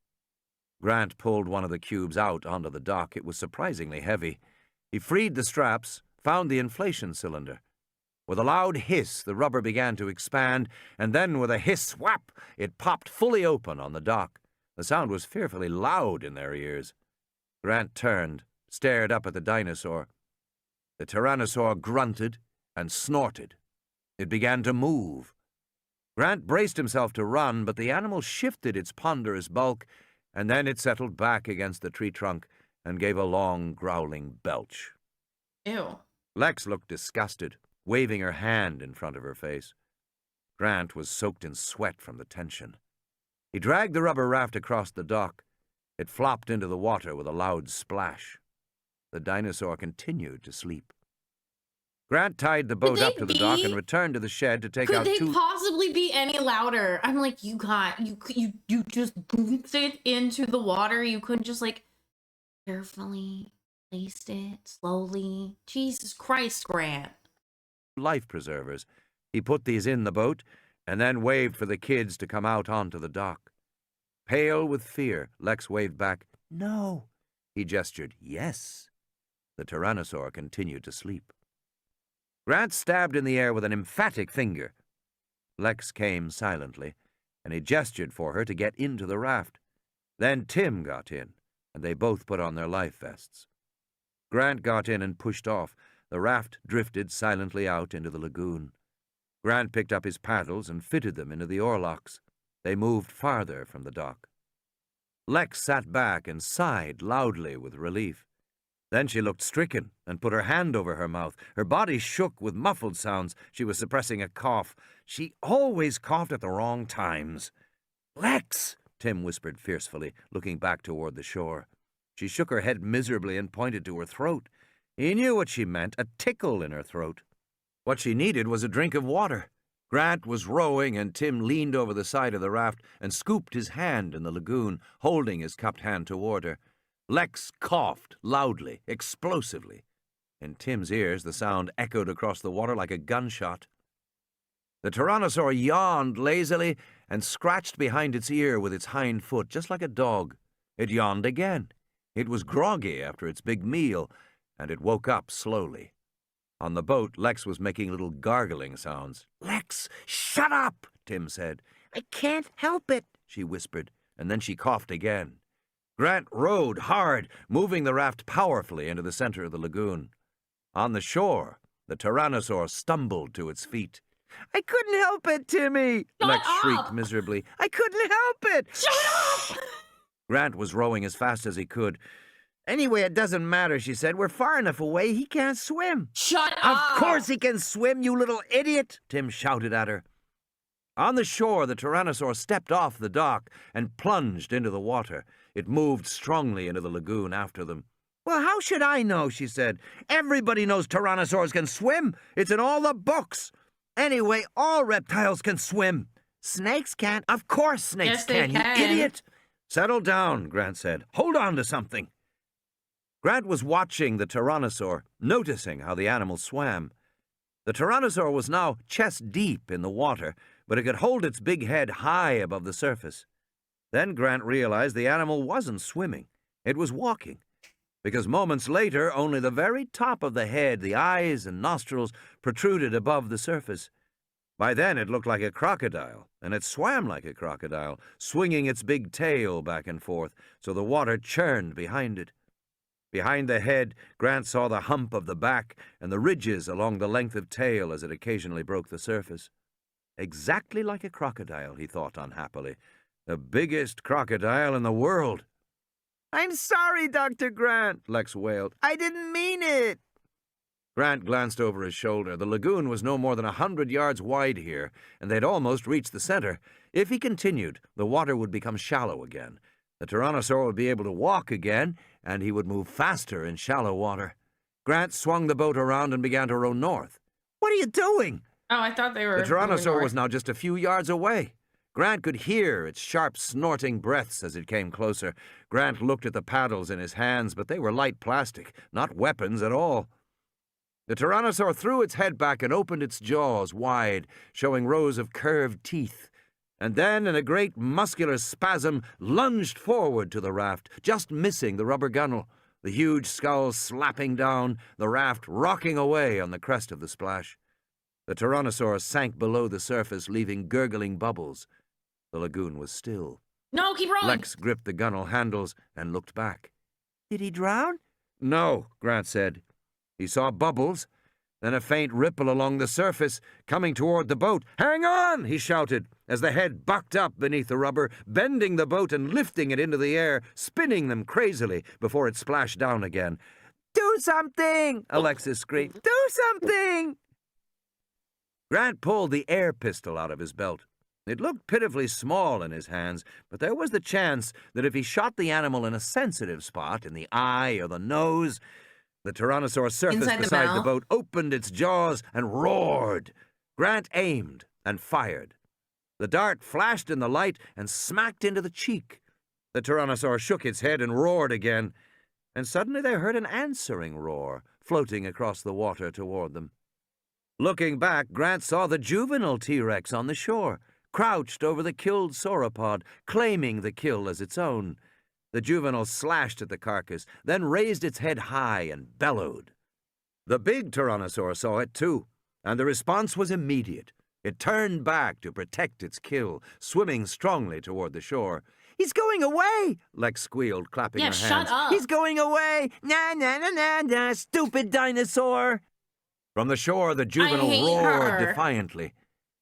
Grant pulled one of the cubes out onto the dock. It was surprisingly heavy. He freed the straps, found the inflation cylinder. With a loud hiss, the rubber began to expand, and then with a hiss whap, it popped fully open on the dock. The sound was fearfully loud in their ears. Grant turned, stared up at the dinosaur. The Tyrannosaur grunted and snorted. It began to move. Grant braced himself to run, but the animal shifted its ponderous bulk, and then it settled back against the tree trunk and gave a long, growling belch. Ew. Lex looked disgusted, waving her hand in front of her face. Grant was soaked in sweat from the tension. He dragged the rubber raft across the dock. It flopped into the water with a loud splash. The dinosaur continued to sleep. Grant tied the boat up to the dock and returned to the shed to take out 2... Could they possibly be any louder? I'm like, you just booped it into the water. You couldn't just, like, carefully placed it slowly. Jesus Christ, Grant. Life preservers. He put these in the boat and then waved for the kids to come out onto the dock. Pale with fear, Lex waved back, "No." He gestured, "Yes." The Tyrannosaur continued to sleep. Grant stabbed in the air with an emphatic finger. Lex came silently, and he gestured for her to get into the raft. Then Tim got in, and they both put on their life vests. Grant got in and pushed off. The raft drifted silently out into the lagoon. Grant picked up his paddles and fitted them into the oarlocks. They moved farther from the dock. Lex sat back and sighed loudly with relief. Then she looked stricken and put her hand over her mouth. Her body shook with muffled sounds. She was suppressing a cough. She always coughed at the wrong times. "Lex!" Tim whispered fiercely, looking back toward the shore. She shook her head miserably and pointed to her throat. He knew what she meant, a tickle in her throat. What she needed was a drink of water. Grant was rowing, and Tim leaned over the side of the raft and scooped his hand in the lagoon, holding his cupped hand toward her. Lex coughed loudly, explosively. In Tim's ears, the sound echoed across the water like a gunshot. The Tyrannosaur yawned lazily and scratched behind its ear with its hind foot, just like a dog. It yawned again. It was groggy after its big meal, and it woke up slowly. On the boat, Lex was making little gargling sounds. "Lex, shut up!" Tim said. "I can't help it," she whispered, and then she coughed again. Grant rowed hard, moving the raft powerfully into the center of the lagoon. On the shore, the Tyrannosaur stumbled to its feet. "I couldn't help it, Timmy!" Lex shrieked miserably. "I couldn't help it!" Shut up! Grant was rowing as fast as he could. "Anyway, it doesn't matter," she said. "We're far enough away. He can't swim." Shut "Of up! course he can swim, you little idiot!" Tim shouted at her. On the shore, the Tyrannosaur stepped off the dock and plunged into the water. It moved strongly into the lagoon after them. "Well, how should I know?" she said. "Everybody knows Tyrannosaurs can swim. It's in all the books. Anyway, all reptiles can swim. Snakes can't. Of course snakes Yes, they can, you idiot!" "Settle down," Grant said. "Hold on to something." Grant was watching the Tyrannosaur, noticing how the animal swam. The Tyrannosaur was now chest-deep in the water, but it could hold its big head high above the surface. Then Grant realized the animal wasn't swimming. It was walking, because moments later only the very top of the head, the eyes and nostrils, protruded above the surface. By then it looked like a crocodile, and it swam like a crocodile, swinging its big tail back and forth, so the water churned behind it. Behind the head, Grant saw the hump of the back and the ridges along the length of tail as it occasionally broke the surface. Exactly like a crocodile, he thought unhappily. The biggest crocodile in the world. "I'm sorry, Dr. Grant," Lex wailed. "I didn't mean it." Grant glanced over his shoulder. The lagoon was no more than 100 yards wide here, and they'd almost reached the center. If he continued, the water would become shallow again. The Tyrannosaur would be able to walk again, and he would move faster in shallow water. Grant swung the boat around and began to row north. "What are you doing?" Oh, I thought they were. The Tyrannosaur moving was now just a few yards away. Grant could hear its sharp, snorting breaths as it came closer. Grant looked at the paddles in his hands, but they were light plastic, not weapons at all. The Tyrannosaur threw its head back and opened its jaws wide, showing rows of curved teeth. And then, in a great muscular spasm, lunged forward to the raft, just missing the rubber gunnel, the huge skull slapping down, the raft rocking away on the crest of the splash. The Tyrannosaur sank below the surface, leaving gurgling bubbles. The lagoon was still. No, keep rowing! Lex gripped the gunnel handles and looked back. "Did he drown?" "No," Grant said. He saw bubbles, then a faint ripple along the surface, coming toward the boat. "Hang on!" he shouted, as the head bucked up beneath the rubber, bending the boat and lifting it into the air, spinning them crazily before it splashed down again. "Do something!" Alexis screamed. "Do something!" Grant pulled the air pistol out of his belt. It looked pitifully small in his hands, but there was the chance that if he shot the animal in a sensitive spot, in the eye or the nose, the Tyrannosaur surface beside the boat opened its jaws and roared. Grant aimed and fired. The dart flashed in the light and smacked into the cheek. The Tyrannosaur shook its head and roared again, and suddenly they heard an answering roar floating across the water toward them. Looking back, Grant saw the juvenile T-Rex on the shore, crouched over the killed sauropod, claiming the kill as its own. The juvenile slashed at the carcass, then raised its head high and bellowed. The big Tyrannosaur saw it too, and the response was immediate. It turned back to protect its kill, swimming strongly toward the shore. "He's going away!" Lex squealed, clapping her hands. Shut up! "He's going away! Na na na na na! Stupid dinosaur!" From the shore, the juvenile roared defiantly.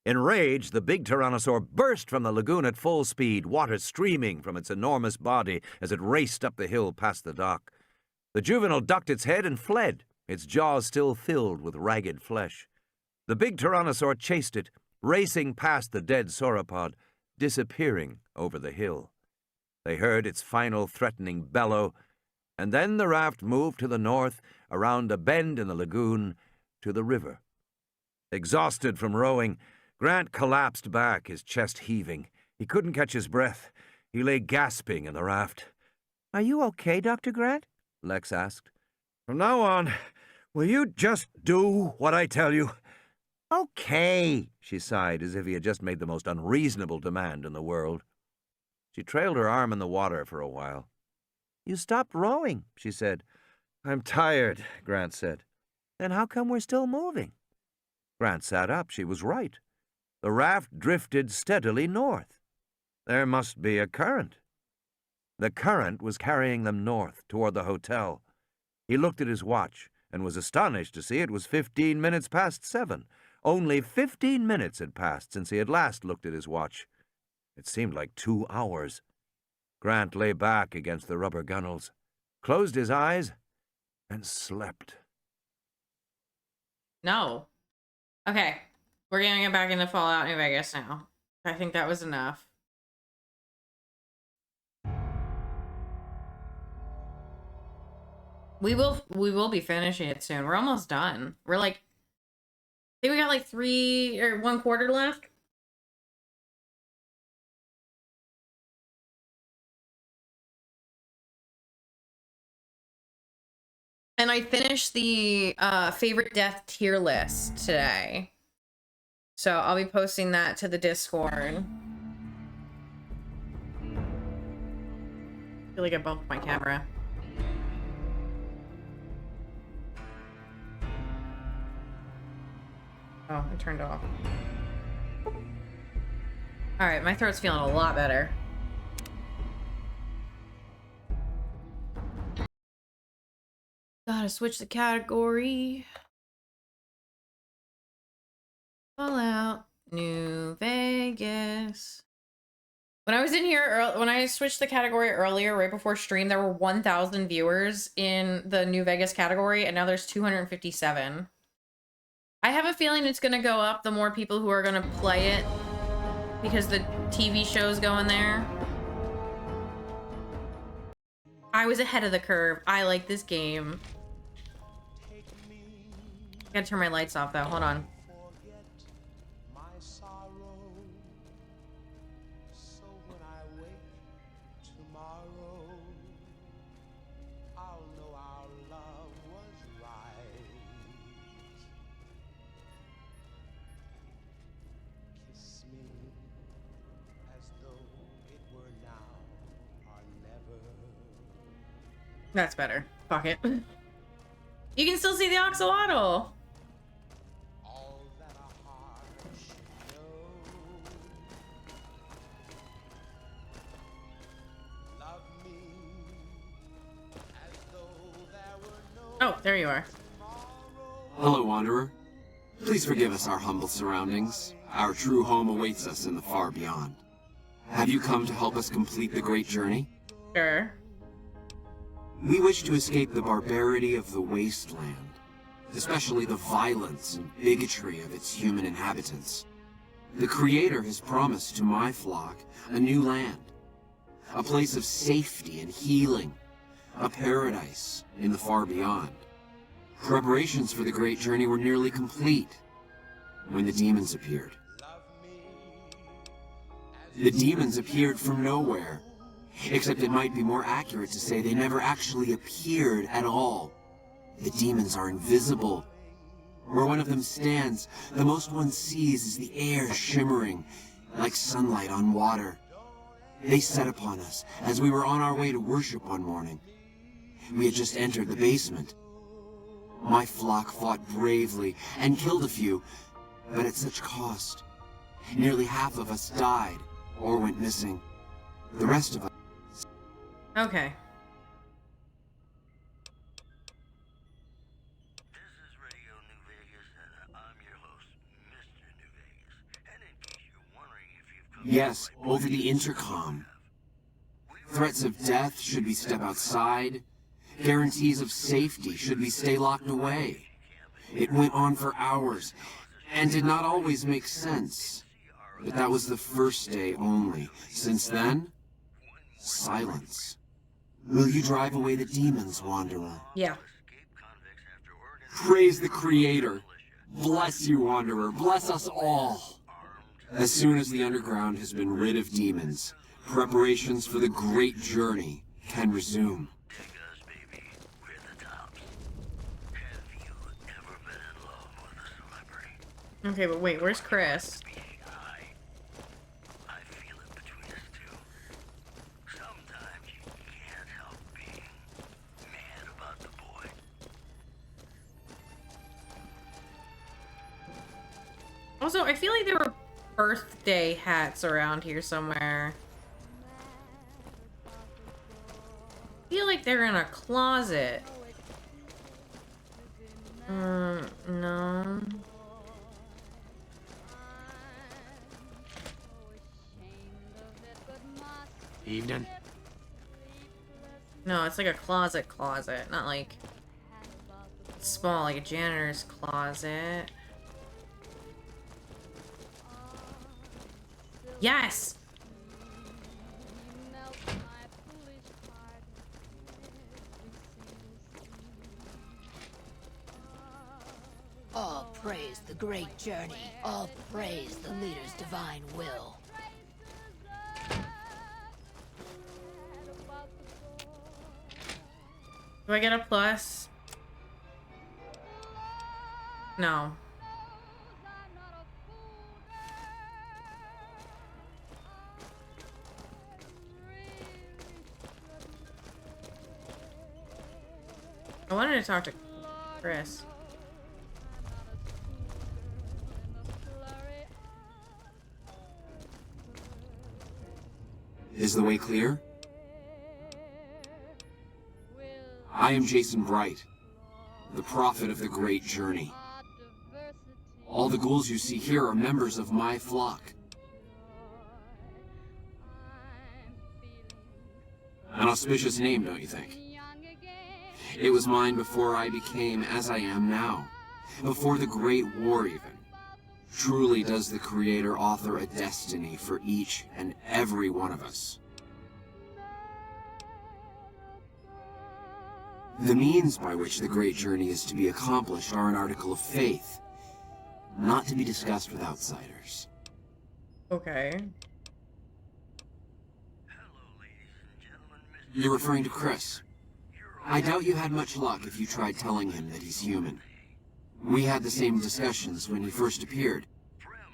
Enraged, the big Tyrannosaur burst from the lagoon at full speed, water streaming from its enormous body as it raced up the hill past the dock. The juvenile ducked its head and fled, its jaws still filled with ragged flesh. The big Tyrannosaur chased it, racing past the dead sauropod, disappearing over the hill. They heard its final threatening bellow, and then the raft moved to the north, around a bend in the lagoon, to the river. Exhausted from rowing, Grant collapsed back, his chest heaving. He couldn't catch his breath. He lay gasping in the raft. "Are you okay, Dr. Grant?" Lex asked. "From now on, will you just do what I tell you?" "Okay," she sighed, as if he had just made the most unreasonable demand in the world. She trailed her arm in the water for a while. "You stopped rowing," she said. "I'm tired," Grant said. "Then how come we're still moving?" Grant sat up. She was right. The raft drifted steadily north. There must be a current. The current was carrying them north, toward the hotel. He looked at his watch and was astonished to see it was 15 minutes past 7. Only 15 minutes had passed since he had last looked at his watch. It seemed like 2 hours. Grant lay back against the rubber gunnels, closed his eyes, and slept. No. Okay. We're gonna get back into Fallout New Vegas now. I think that was enough. We will be finishing it soon. We're almost done. We're like, I think we got like 3 or 1/4 left. And I finished the favorite death tier list today. So I'll be posting that to the Discord. I feel like I bumped my camera. Oh, I turned off. Alright, my throat's feeling a lot better. Gotta switch the category. Fallout New Vegas. When I was in here, when I switched the category earlier, right before stream, there were 1,000 viewers in the New Vegas category, and now there's 257. I have a feeling it's gonna go up the more people who are gonna play it, because the TV shows go in there. I was ahead of the curve. I like this game. Gotta turn my lights off though. Hold on. That's better. Fuck it. You can still see the axolotl. Oh, there you are. Hello, Wanderer. Please forgive us our humble surroundings. Our true home awaits us in the far beyond. Have you come to help us complete the great journey? Sure. We wish to escape the barbarity of the wasteland, especially the violence and bigotry of its human inhabitants. The Creator has promised to my flock a new land, a place of safety and healing, a paradise in the far beyond. Preparations for the great journey were nearly complete when the demons appeared. The demons appeared from nowhere, except it might be more accurate to say they never actually appeared at all. The demons are invisible. Where one of them stands, the most one sees is the air shimmering like sunlight on water. They set upon us as we were on our way to worship one morning. We had just entered the basement. My flock fought bravely and killed a few, but at such cost. Nearly half of us died or went missing. The rest of us... Okay. This is Radio New Vegas, and I'm your host, Mr. New Vegas. And in case you're wondering if you've come... Yes, over the intercom. Threats of death should we step outside. Guarantees of safety should we stay locked away. It went on for hours, and did not always make sense. But that was the first day only. Since then, silence. Will you drive away the demons, Wanderer? Yeah. Praise the Creator. Bless you, Wanderer. Bless us all. As soon as the underground has been rid of demons, preparations for the great journey can resume. Okay, but wait, where's Chris? Also, I feel like there were birthday hats around here somewhere. I feel like they're in a closet. No. Evening. No, it's like a closet, not like small, like a janitor's closet. Yes! All praise the great journey. All praise the leader's divine will. Do I get a plus? No. I wanted to talk to Chris. Is the way clear? I am Jason Bright, the prophet of the great journey. All the ghouls you see here are members of my flock. An auspicious name, don't you think? It was mine before I became as I am now. Before the Great War, even. Truly does the Creator author a destiny for each and every one of us. The means by which the great journey is to be accomplished are an article of faith, not to be discussed with outsiders. Okay. You're referring to Chris. I doubt you had much luck if you tried telling him that he's human. We had the same discussions when he first appeared,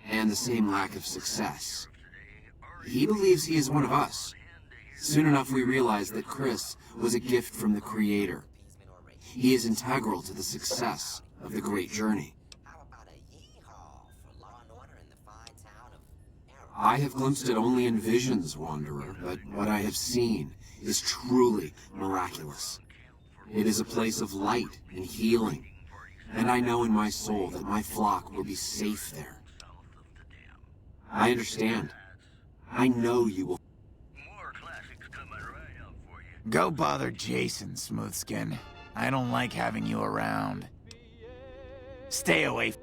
and the same lack of success. He believes he is one of us. Soon enough we realized that Chris was a gift from the Creator. He is integral to the success of the great journey. I have glimpsed it only in visions, Wanderer, but what I have seen is truly miraculous. It is a place of light and healing, and I know in my soul that my flock will be safe there. I understand. I know you will. Go bother Jason, Smoothskin. I don't like having you around. Stay away.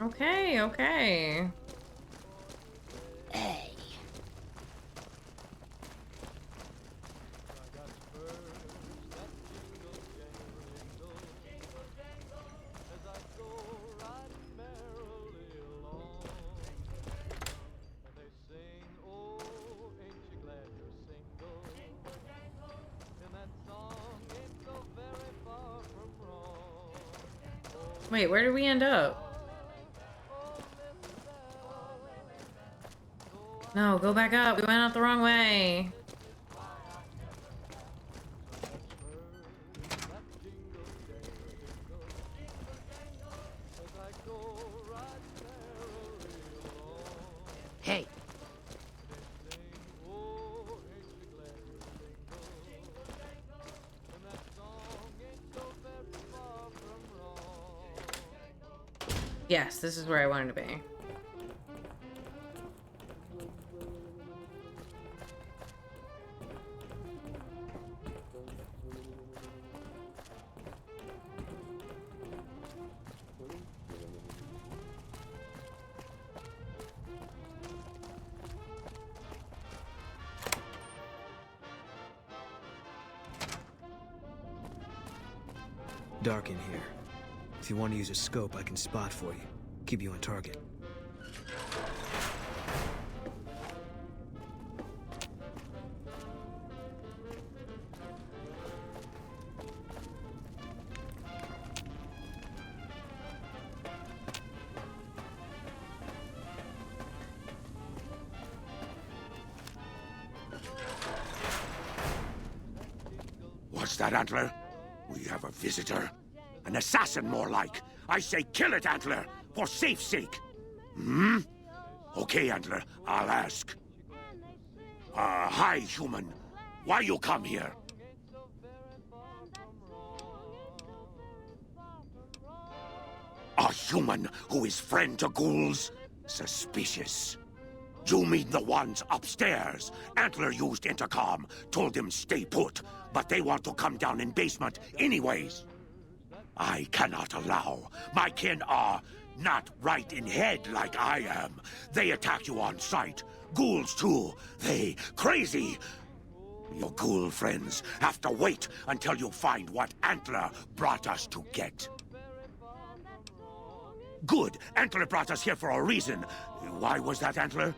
Okay, okay. Hey. Wait, where did we end up? No, go back up. We went out the wrong way. Hey. Yes, this is where I wanted to be. Dark in here. If you want to use a scope, I can spot for you. Keep you on target. What's that, Antler? We have a visitor. An assassin, more like. I say kill it, Antler, for safe's sake. Hmm? Okay, Antler, I'll ask. Hi, human. Why you come here? A human who is friend to ghouls? Suspicious. You mean the ones upstairs? Antler used intercom, told them stay put, but they want to come down in basement anyways. I cannot allow. My kin are not right in head like I am. They attack you on sight. Ghouls too. They crazy. Your ghoul friends have to wait until you find what Antler brought us to get. Good. Antler brought us here for a reason. Why was that, Antler?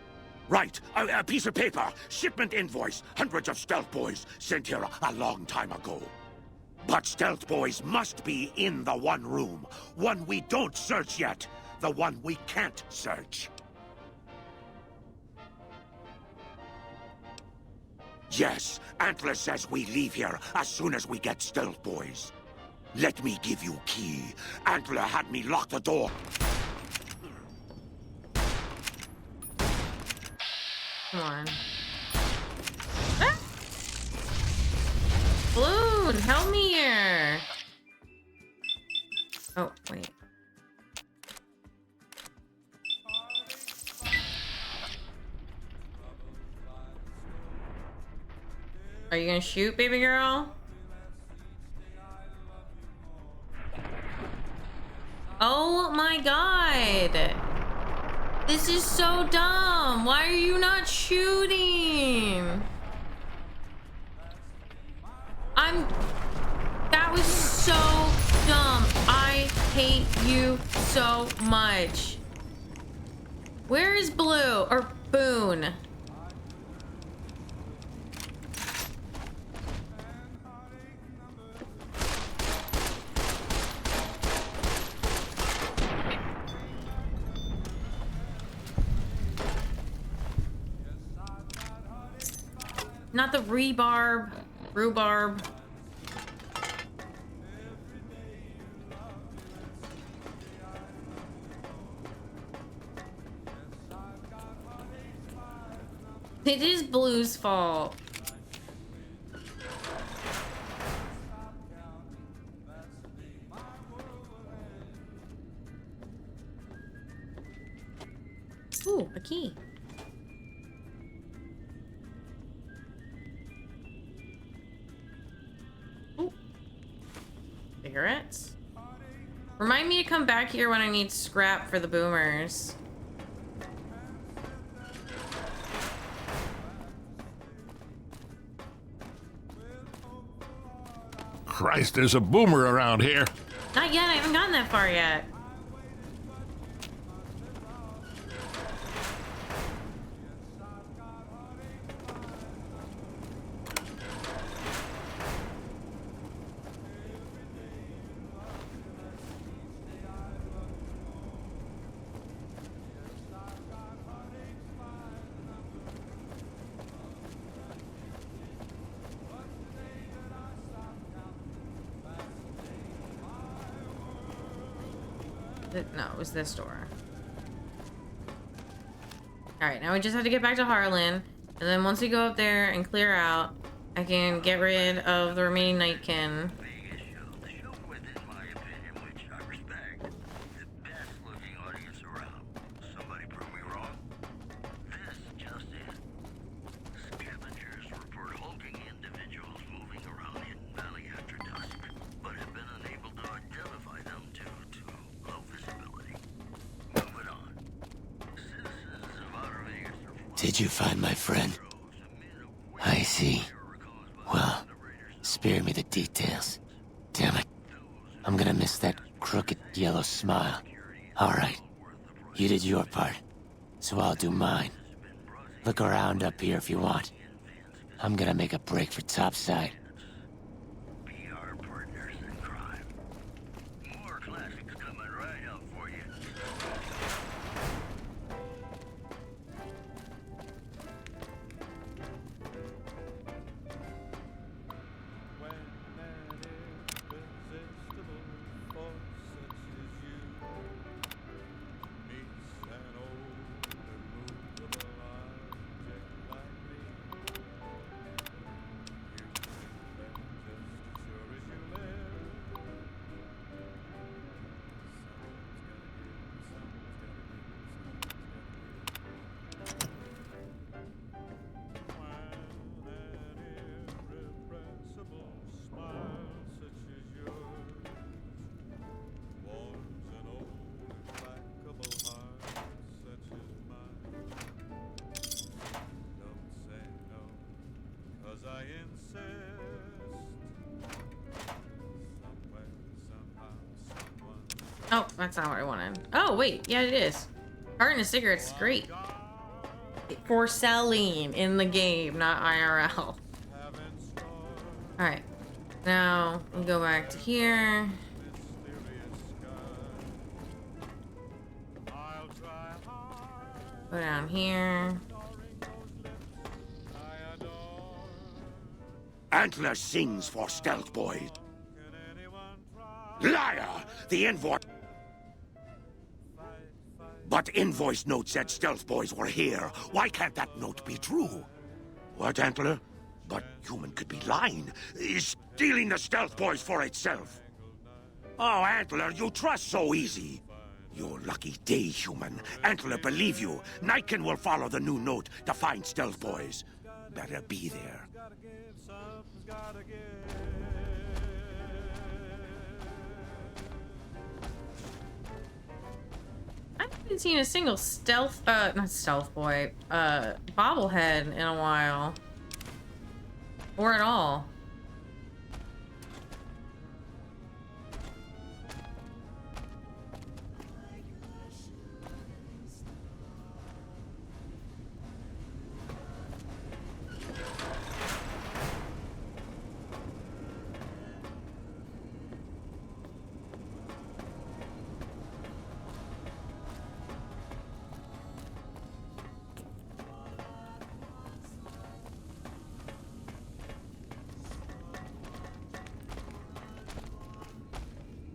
Right. A piece of paper. Shipment invoice. Hundreds of stealth boys sent here a long time ago. But stealth boys must be in the one room. One we don't search yet. The one we can't search. Yes, Antler says we leave here as soon as we get stealth boys. Let me give you key. Antler had me lock the door. Come on. Ah! Balloon, help me here. Oh, wait. Are you gonna shoot, baby girl? Oh my god! This is so dumb! Why are you not shooting? That was so dumb. I hate you so much. Where is Blue? Or Boone? Not the rhubarb. It is Blue's fault. Ooh, a key. Ooh. Cigarettes. Remind me to come back here when I need scrap for the boomers. Christ, there's a boomer around here. Not yet, I haven't gotten that far yet. No, it was this door. Alright, now we just have to get back to Harlan. And then once we go up there and clear out, I can get rid of the remaining Nightkin. Did you find my friend? I see. Well, spare me the details. Damn it. I'm gonna miss that crooked yellow smile. Alright. You did your part, so I'll do mine. Look around up here if you want. I'm gonna make a break for topside. Oh, that's not what I wanted. Oh, wait. Yeah, it is. Carton of cigarettes is great. For selling in the game, not IRL. Alright. Now, we go back to here. Go down here. Antler sings for stealth boys. Liar! The invoice... But invoice note said stealth boys were here. Why can't that note be true? What, Antler? But human could be lying. Is stealing the stealth boys for itself. Oh, Antler, you trust so easy. Your lucky day, human. Antler, believe you. Nightkin will follow the new note to find stealth boys. Better be there. I haven't seen a single stealth, not stealth boy, bobblehead in a while. Or at all.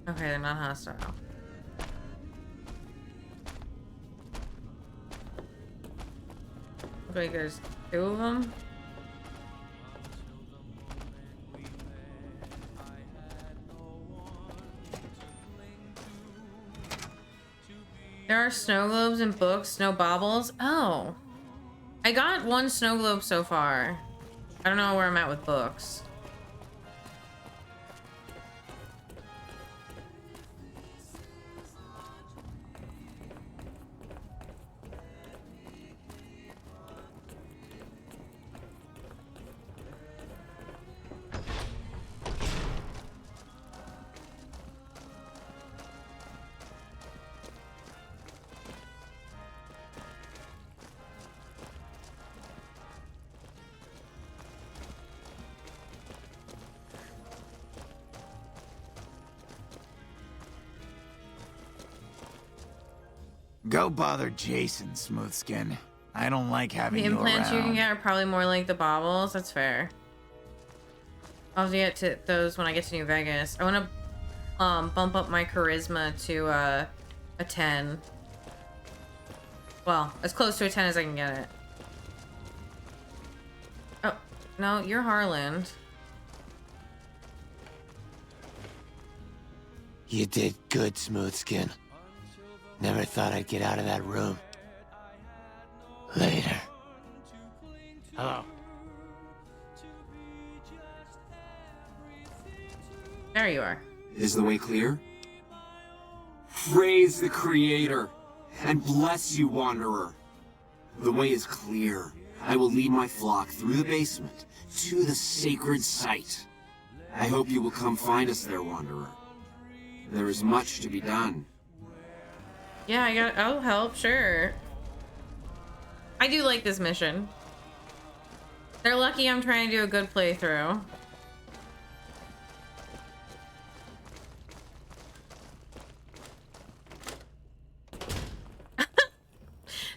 Okay, they're not hostile. Looks like there's two of them. There are snow globes and books, snow baubles. Oh. I got one snow globe so far. I don't know where I'm at with books. Go bother Jason, Smoothskin. I don't like having The you implants around. you can get are probably more like the baubles. That's fair. I'll have to get to those when I get to New Vegas. I want to bump up my charisma to a 10. Well, as close to a 10 as I can get it. Oh, no, you're Harland. You did good, Smoothskin. Never thought I'd get out of that room. Later. Hello. There you are. Is the way clear? Praise the Creator, and bless you, Wanderer. The way is clear. I will lead my flock through the basement to the sacred site. I hope you will come find us there, Wanderer. There is much to be done. Yeah, I'll help, sure. I do like this mission. They're lucky I'm trying to do a good playthrough.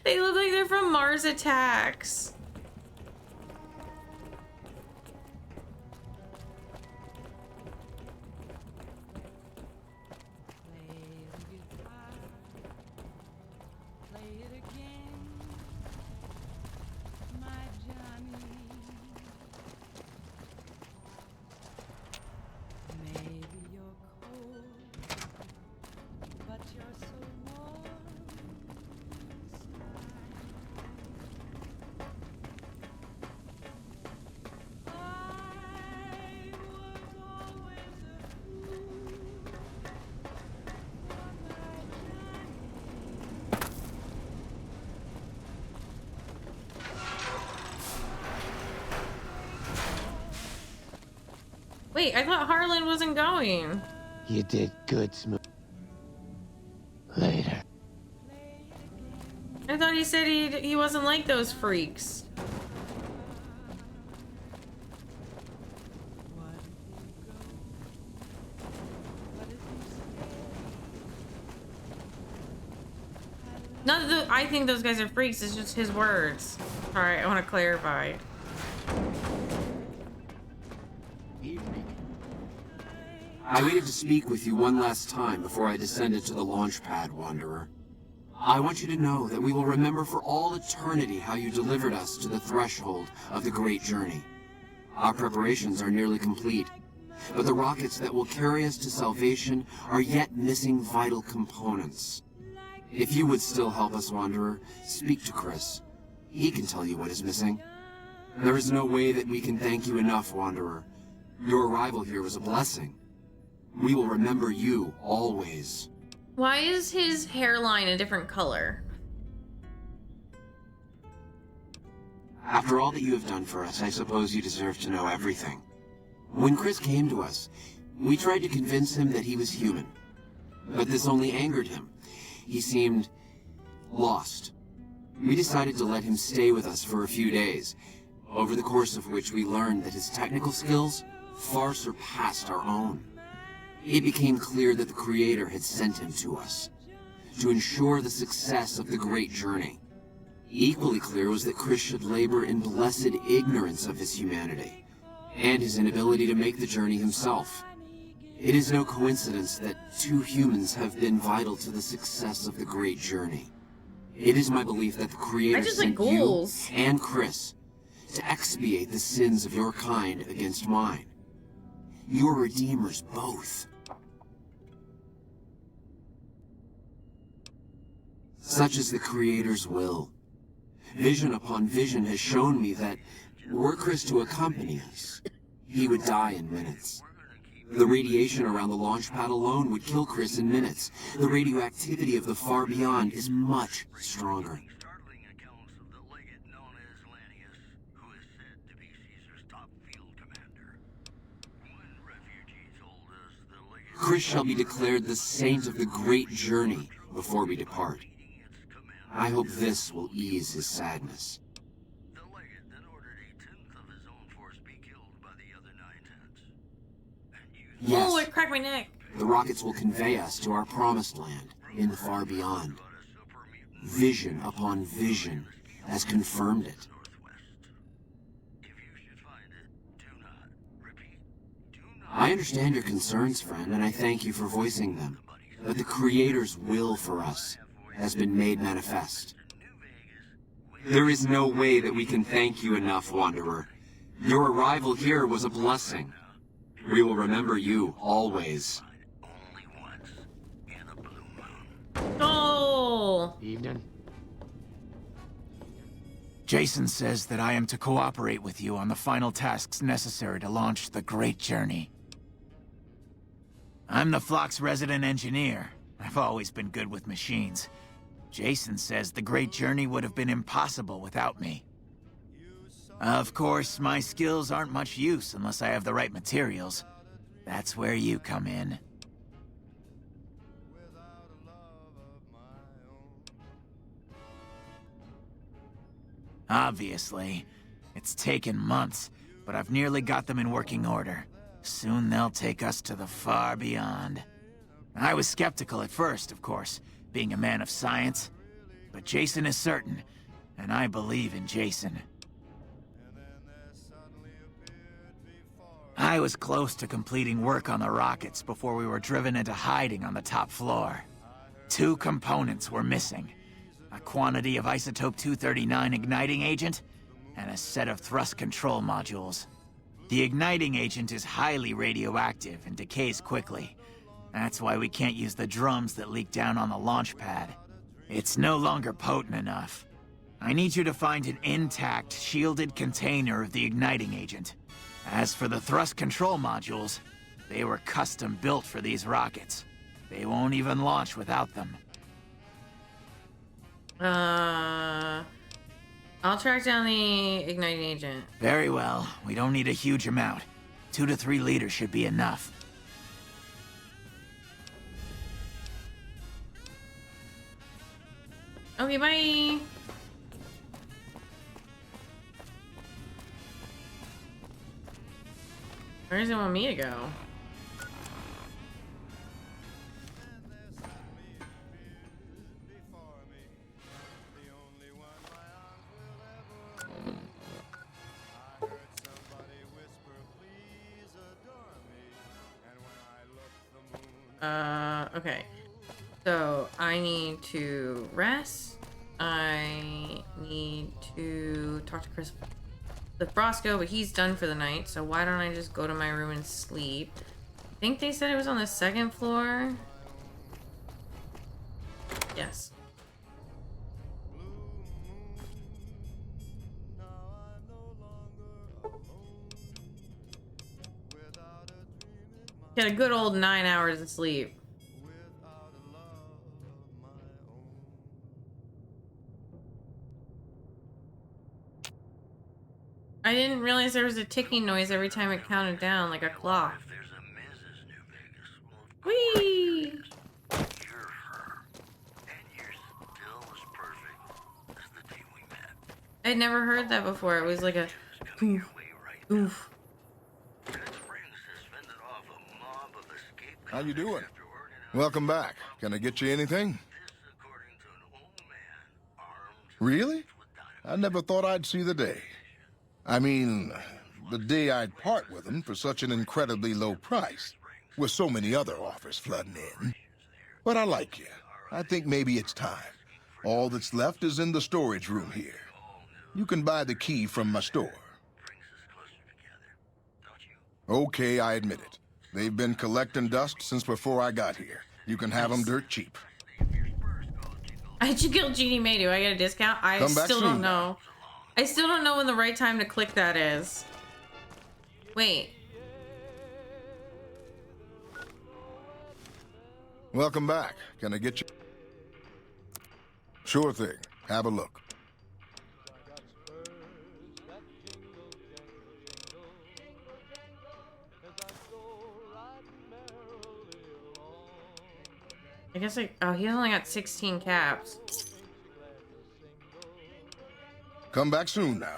They look like they're from Mars Attacks. Wait, I thought Harlan wasn't going. You did good, Smooth. Later. I thought he said he wasn't like those freaks. Not that I think those guys are freaks, it's just his words. Alright, I want to clarify. I waited to speak with you one last time before I descended to the launch pad, Wanderer. I want you to know that we will remember for all eternity how you delivered us to the threshold of the great journey. Our preparations are nearly complete, but the rockets that will carry us to salvation are yet missing vital components. If you would still help us, Wanderer, speak to Chris. He can tell you what is missing. There is no way that we can thank you enough, Wanderer. Your arrival here was a blessing. We will remember you always. Why is his hairline a different color? After all that you have done for us, I suppose you deserve to know everything. When Chris came to us, we tried to convince him that he was human. But this only angered him. He seemed lost. We decided to let him stay with us for a few days, over the course of which we learned that his technical skills far surpassed our own. It became clear that the Creator had sent him to us, to ensure the success of the great journey. Equally clear was that Chris should labor in blessed ignorance of his humanity, and his inability to make the journey himself. It is no coincidence that two humans have been vital to the success of the great journey. It is my belief that the Creator sent you and Chris to expiate the sins of your kind against mine. You are redeemers both. Such is the Creator's will. Vision upon vision has shown me that, were Chris to accompany us, he would die in minutes. The radiation around the launch pad alone would kill Chris in minutes. The radioactivity of the far beyond is much stronger. Chris shall be declared the saint of the great journey before we depart. I hope this will ease his sadness. Yes, Oh, it cracked my neck. the rockets will convey us to our promised land in the far beyond. Vision upon vision has confirmed it. I understand your concerns, friend, and I thank you for voicing them. But the Creator's will for us has been made manifest. There is no way that we can thank you enough, Wanderer. Your arrival here was a blessing. We will remember you always. Oh. Evening. Jason says that I am to cooperate with you on the final tasks necessary to launch the Great Journey. I'm the Flock's resident engineer. I've always been good with machines. Jason says the Great Journey would have been impossible without me. Of course, my skills aren't much use unless I have the right materials. That's where you come in. Obviously, it's taken months, but I've nearly got them in working order. Soon they'll take us to the far beyond. I was skeptical at first, of course, being a man of science. But Jason is certain, and I believe in Jason. I was close to completing work on the rockets before we were driven into hiding on the top floor. 2 components were missing. A quantity of isotope 239 igniting agent, and a set of thrust control modules. The igniting agent is highly radioactive and decays quickly. That's why we can't use the drums that leak down on the launch pad. It's no longer potent enough. I need you to find an intact, shielded container of the igniting agent. As for the thrust control modules, they were custom built for these rockets. They won't even launch without them. I'll track down the igniting agent. Very well. We don't need a huge amount. 2 to 3 liters should be enough. Okay, bye. Where does it want me to go? Okay. So I need to rest. I need to talk to Chris with Brosco, but he's done for the night, so why don't I just go to my room and sleep? I think they said it was on the 2nd floor. Yes. Get a good old 9 hours of sleep. I didn't realize there was a ticking noise every time it counted down, like a clock. Whee! I'd never heard that before. It was like a oof, oof. How you doing? Welcome back. Can I get you anything? Really? I never thought I'd see the day. I mean, the day I'd part with him for such an incredibly low price, with so many other offers flooding in. But I like you. I think maybe it's time. All that's left is in the storage room here. You can buy the key from my store. Okay, I admit it. They've been collecting dust since before I got here. You can have them dirt cheap. How'd you kill Jeannie May? Do I get a discount? I still don't know. I still don't know when the right time to click that is. Wait. Welcome back. Can I get you? Sure thing. Have a look. I guess oh, he's only got 16 caps. Come back soon now.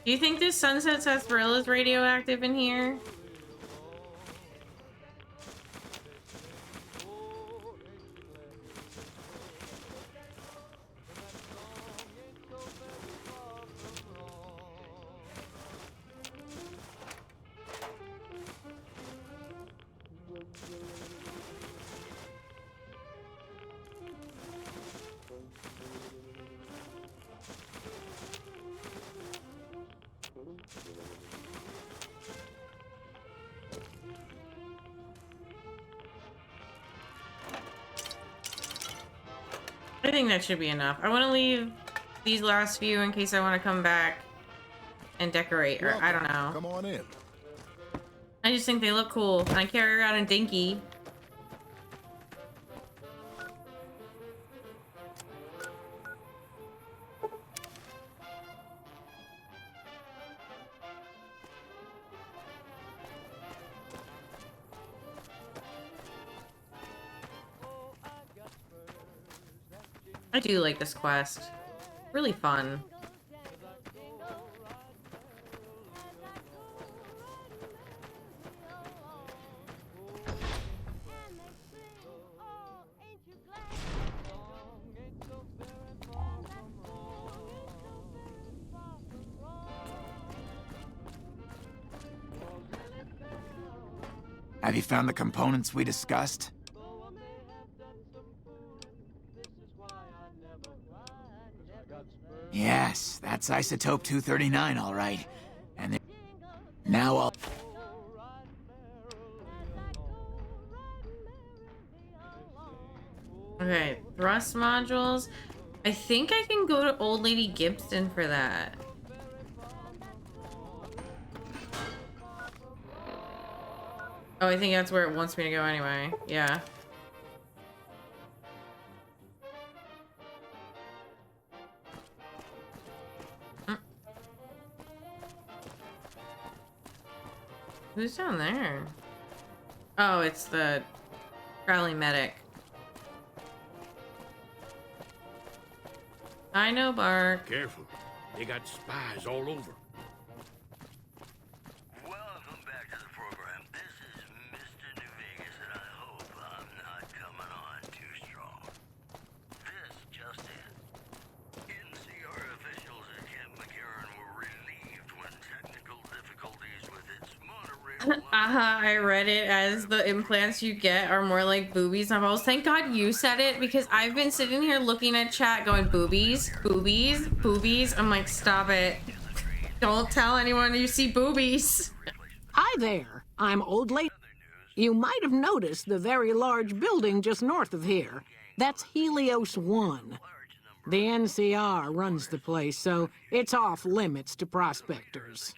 Do you think this Sunset Sarsaparilla is radioactive in here? I think that should be enough. I want to leave these last few in case I want to come back and decorate, or I don't know. Come on in. I just think they look cool. And I carry around a dinky. I do like this quest. Really fun. Have you found the components we discussed? Yes, that's isotope 239, all right. And now I'll... Okay, thrust modules. I think I can go to Old Lady Gibson for that. Oh, I think that's where it wants me to go anyway. Yeah. Who's down there? Oh, it's the Crowley medic. I know, Bark. Careful. They got spies all over. Welcome back to the program. This is Mr. New Vegas, and I hope I'm not coming on too strong. This just in. NCR officials at Camp McCarran were relieved when technical difficulties with its monorail... I read it as the implants you get are more like boobies and balls. Thank God you said it, because I've been sitting here looking at chat going, boobies, boobies, boobies. I'm like, stop it. Don't tell anyone you see boobies. Hi there, I'm Old Lady. You might have noticed the very large building just north of here. That's Helios 1. The NCR runs the place, so it's off limits to prospectors.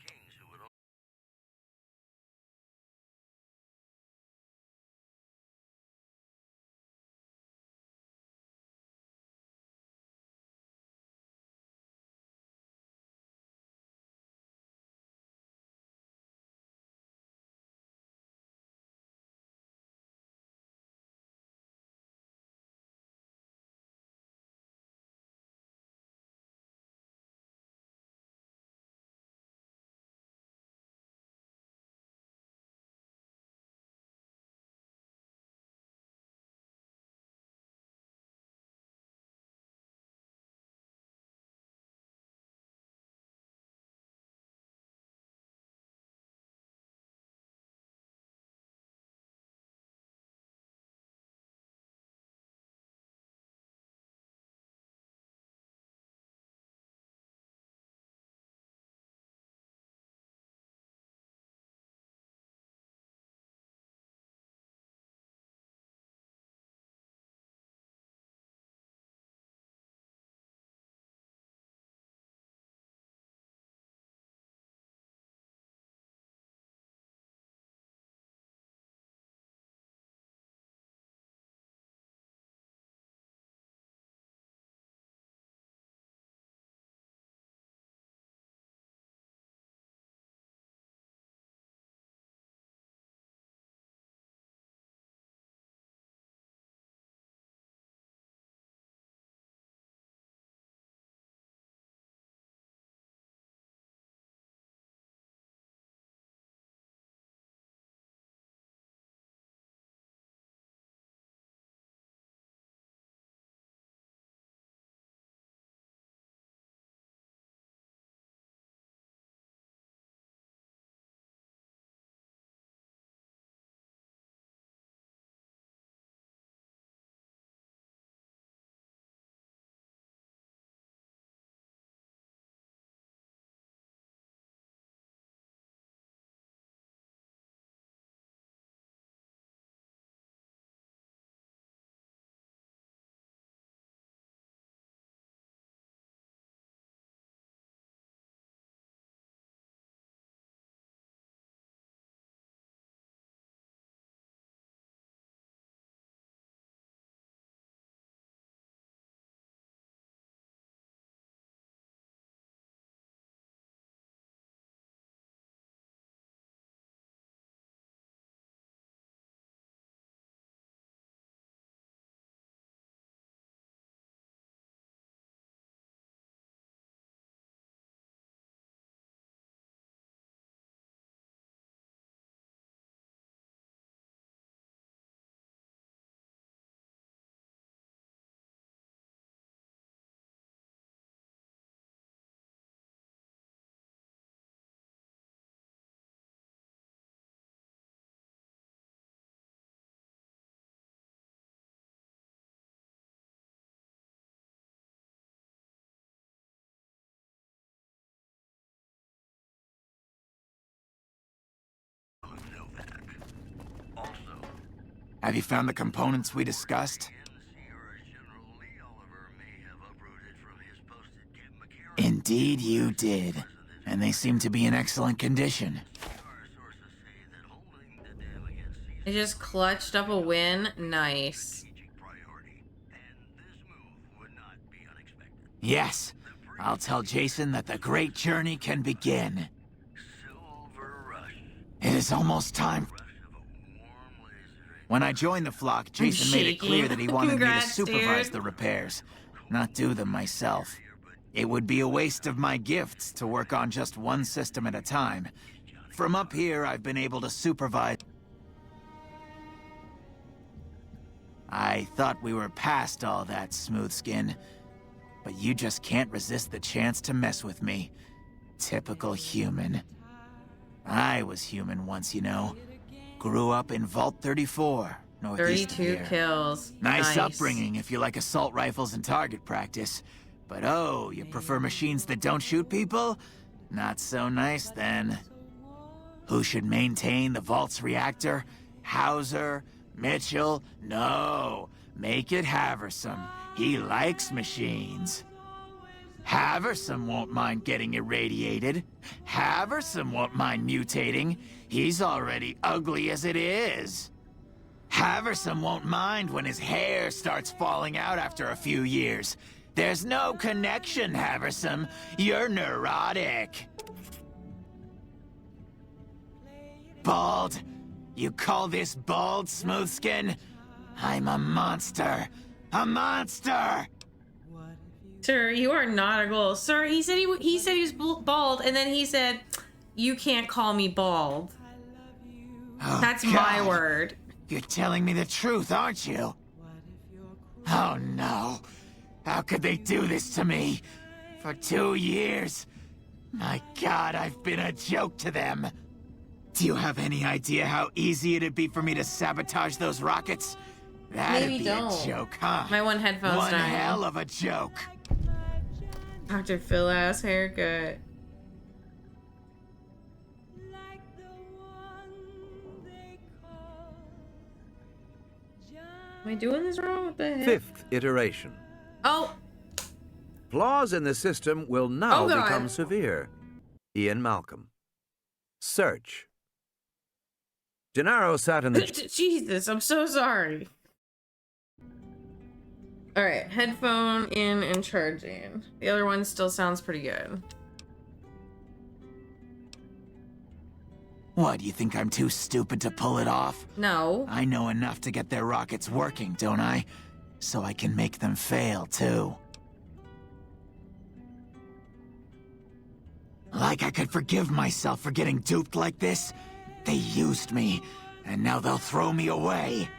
Have you found the components we discussed? Indeed you did. And they seem to be in excellent condition. It just clutched up a win. Nice. Yes, I'll tell Jason that the great journey can begin. It is almost time. When I joined the flock, Jason made it clear that he wanted me to supervise the repairs, not do them myself. It would be a waste of my gifts to work on just one system at a time. From up here, I've been able to supervise. I thought we were past all that, Smoothskin. But you just can't resist the chance to mess with me. Typical human. I was human once, you know. Grew up in Vault 34, northeast of 32 here. kills. Nice upbringing if you like assault rifles and target practice. But oh, you prefer machines that don't shoot people? Not so nice then. Who should maintain the Vault's reactor? Hauser? Mitchell? No. Make it Haversam. He likes machines. Haversam won't mind getting irradiated. Haversam won't mind mutating. He's already ugly as it is. Haversam won't mind when his hair starts falling out after a few years. There's no connection, Haversam. You're neurotic. Bald? You call this bald, Smoothskin? I'm a monster. A monster! Sir, you are not a ghoul. Sir, he said he was bald, and then he said, "You can't call me bald." Oh, That's God. my word. You're telling me the truth, aren't you? Oh no. How could they do this to me? For 2 years. My God, I've been a joke to them. Do you have any idea how easy it'd be for me to sabotage those rockets? That'd Maybe be don't. a joke, huh? My one headphone's One dying. hell of a joke. Dr. Phil ass haircut. Am I doing this wrong? What the heck? 5th iteration. Oh! Flaws in the system will now Oh, God. become severe. Ian Malcolm. Search. Gennaro sat in the... Jesus, I'm so sorry. Alright, headphone in and charging. The other one still sounds pretty good. What, you think I'm too stupid to pull it off? No. I know enough to get their rockets working, don't I? So I can make them fail, too. Like I could forgive myself for getting duped like this? They used me, and now they'll throw me away.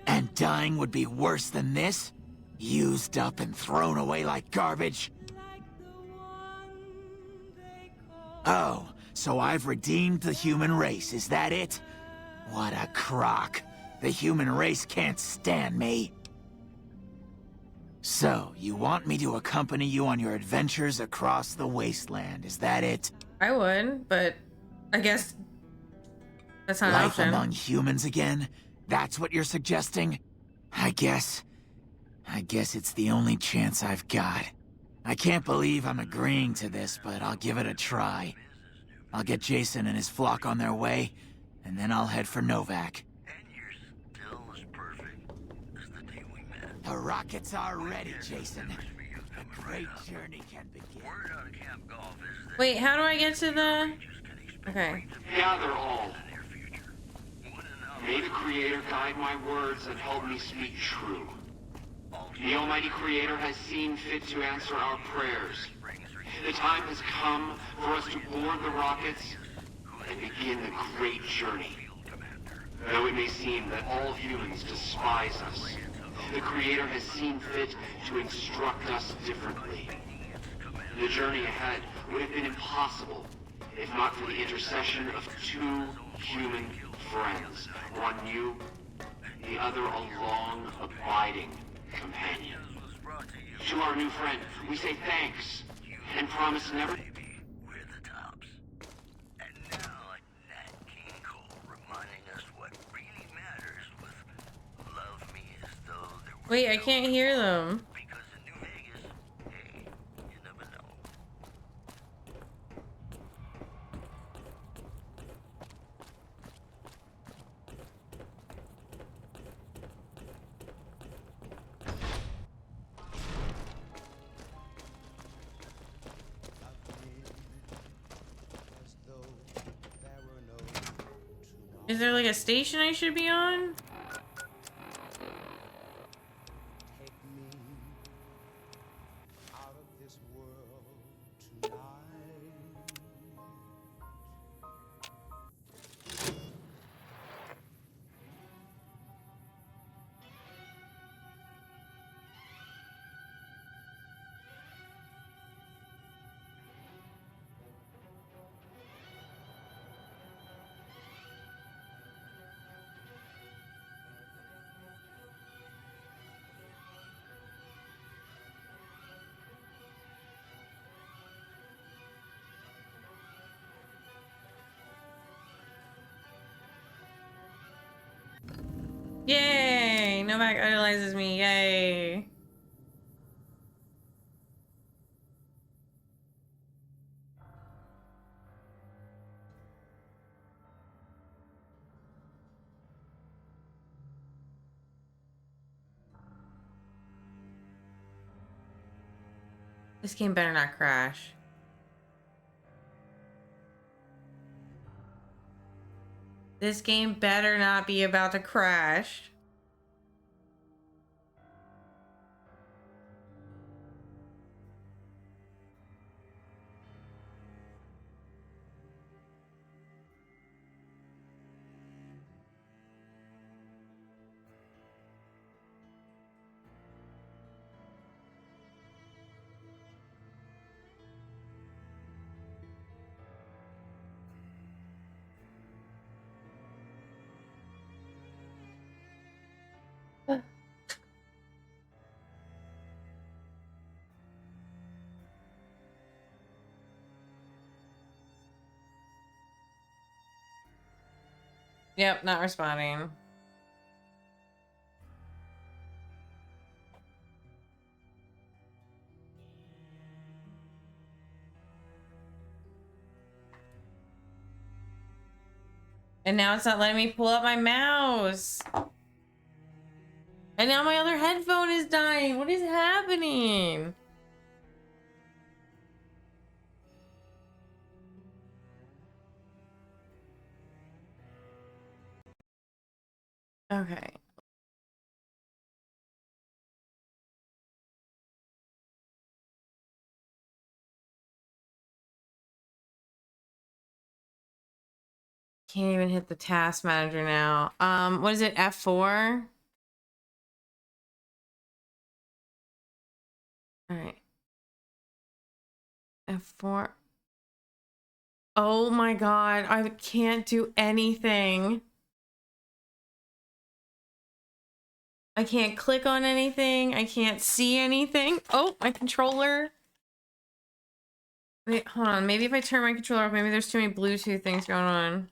And dying would be worse than this? Used up and thrown away like garbage? Oh, so I've redeemed the human race, is that it? What a crock. The human race can't stand me. So, you want me to accompany you on your adventures across the wasteland, is that it? I would, but I guess that's not an Life option. among humans again? That's what you're suggesting? I guess it's the only chance I've got. I can't believe I'm agreeing to this, but I'll give it a try. I'll get Jason and his flock on their way, and then I'll head for Novak. The rockets are ready, Jason. The great journey can begin. Wait, how do I get to the... Okay. Gather all. May the Creator guide my words and help me speak true. The Almighty Creator has seen fit to answer our prayers. The time has come for us to board the rockets and begin the great journey. Though it may seem that all humans despise us, the Creator has seen fit to instruct us differently. The journey ahead would have been impossible if not for the intercession of two human friends, one new, the other a long, abiding companion. To our new friend, we say thanks and promise never... Wait, I can't hear them. Is there like a station I should be on? Yay! Novak idolizes me. Yay! This game better not crash. This game better not be about to crash. Yep, not responding. And now it's not letting me pull up my mouse. And now my other headphone is dying. What is happening? Okay. Can't even hit the task manager now. What is it? F4? All right. F4. Oh my God. I can't do anything. I can't click on anything. I can't see anything. Oh, my controller. Wait, hold on. Maybe if I turn my controller off, maybe there's too many Bluetooth things going on.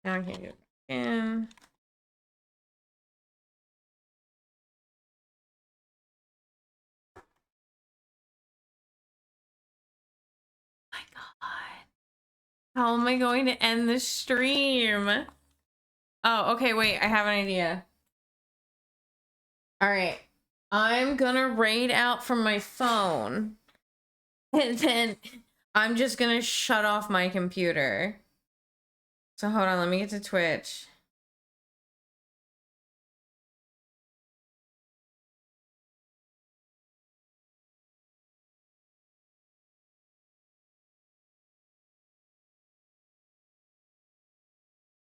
Now I can't do it again. My God. How am I going to end this stream? Oh, okay, wait. I have an idea. All right. I'm gonna raid out from my phone. And then I'm just gonna shut off my computer. So hold on, let me get to Twitch.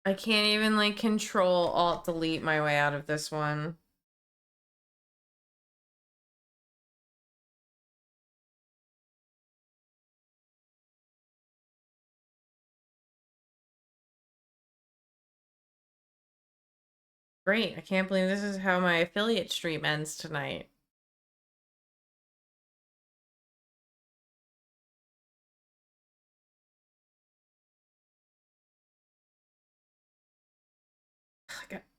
I can't even like control alt delete my way out of this one. Great, I can't believe this is how my affiliate stream ends tonight.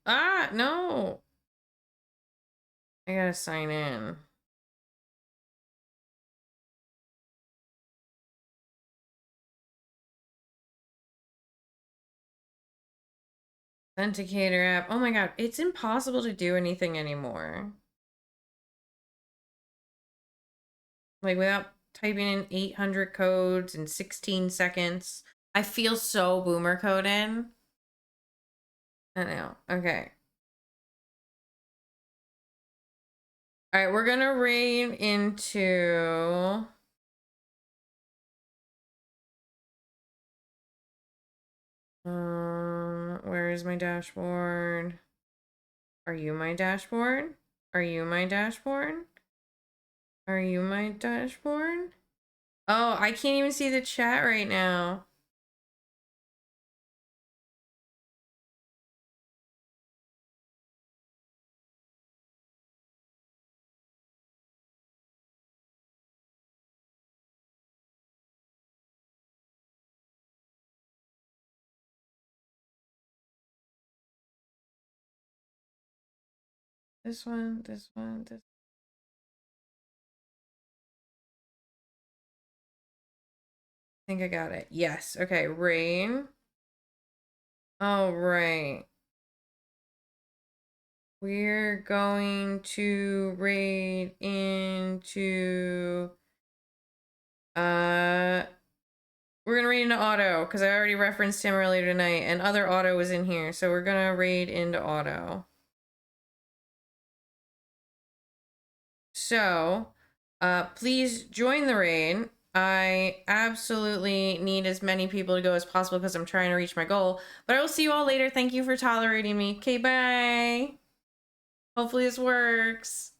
Ah, no. I gotta sign in. Authenticator app. Oh my God, it's impossible to do anything anymore. Like without typing in 800 codes in 16 seconds. I feel so boomer coded. I know. Okay. All right, we're gonna raid into... where is my dashboard? Are you my dashboard? Are you my dashboard? Are you my dashboard? Oh, I can't even see the chat right now. This one, this one, this. I think I got it. Yes. Okay. Rain. All right. We're going to raid into we're gonna raid into Auto because I already referenced him earlier tonight, and other Auto was in here, so we're gonna raid into Auto. So, please join the raid. I absolutely need as many people to go as possible because I'm trying to reach my goal. But I will see you all later. Thank you for tolerating me. Okay, bye. Hopefully this works.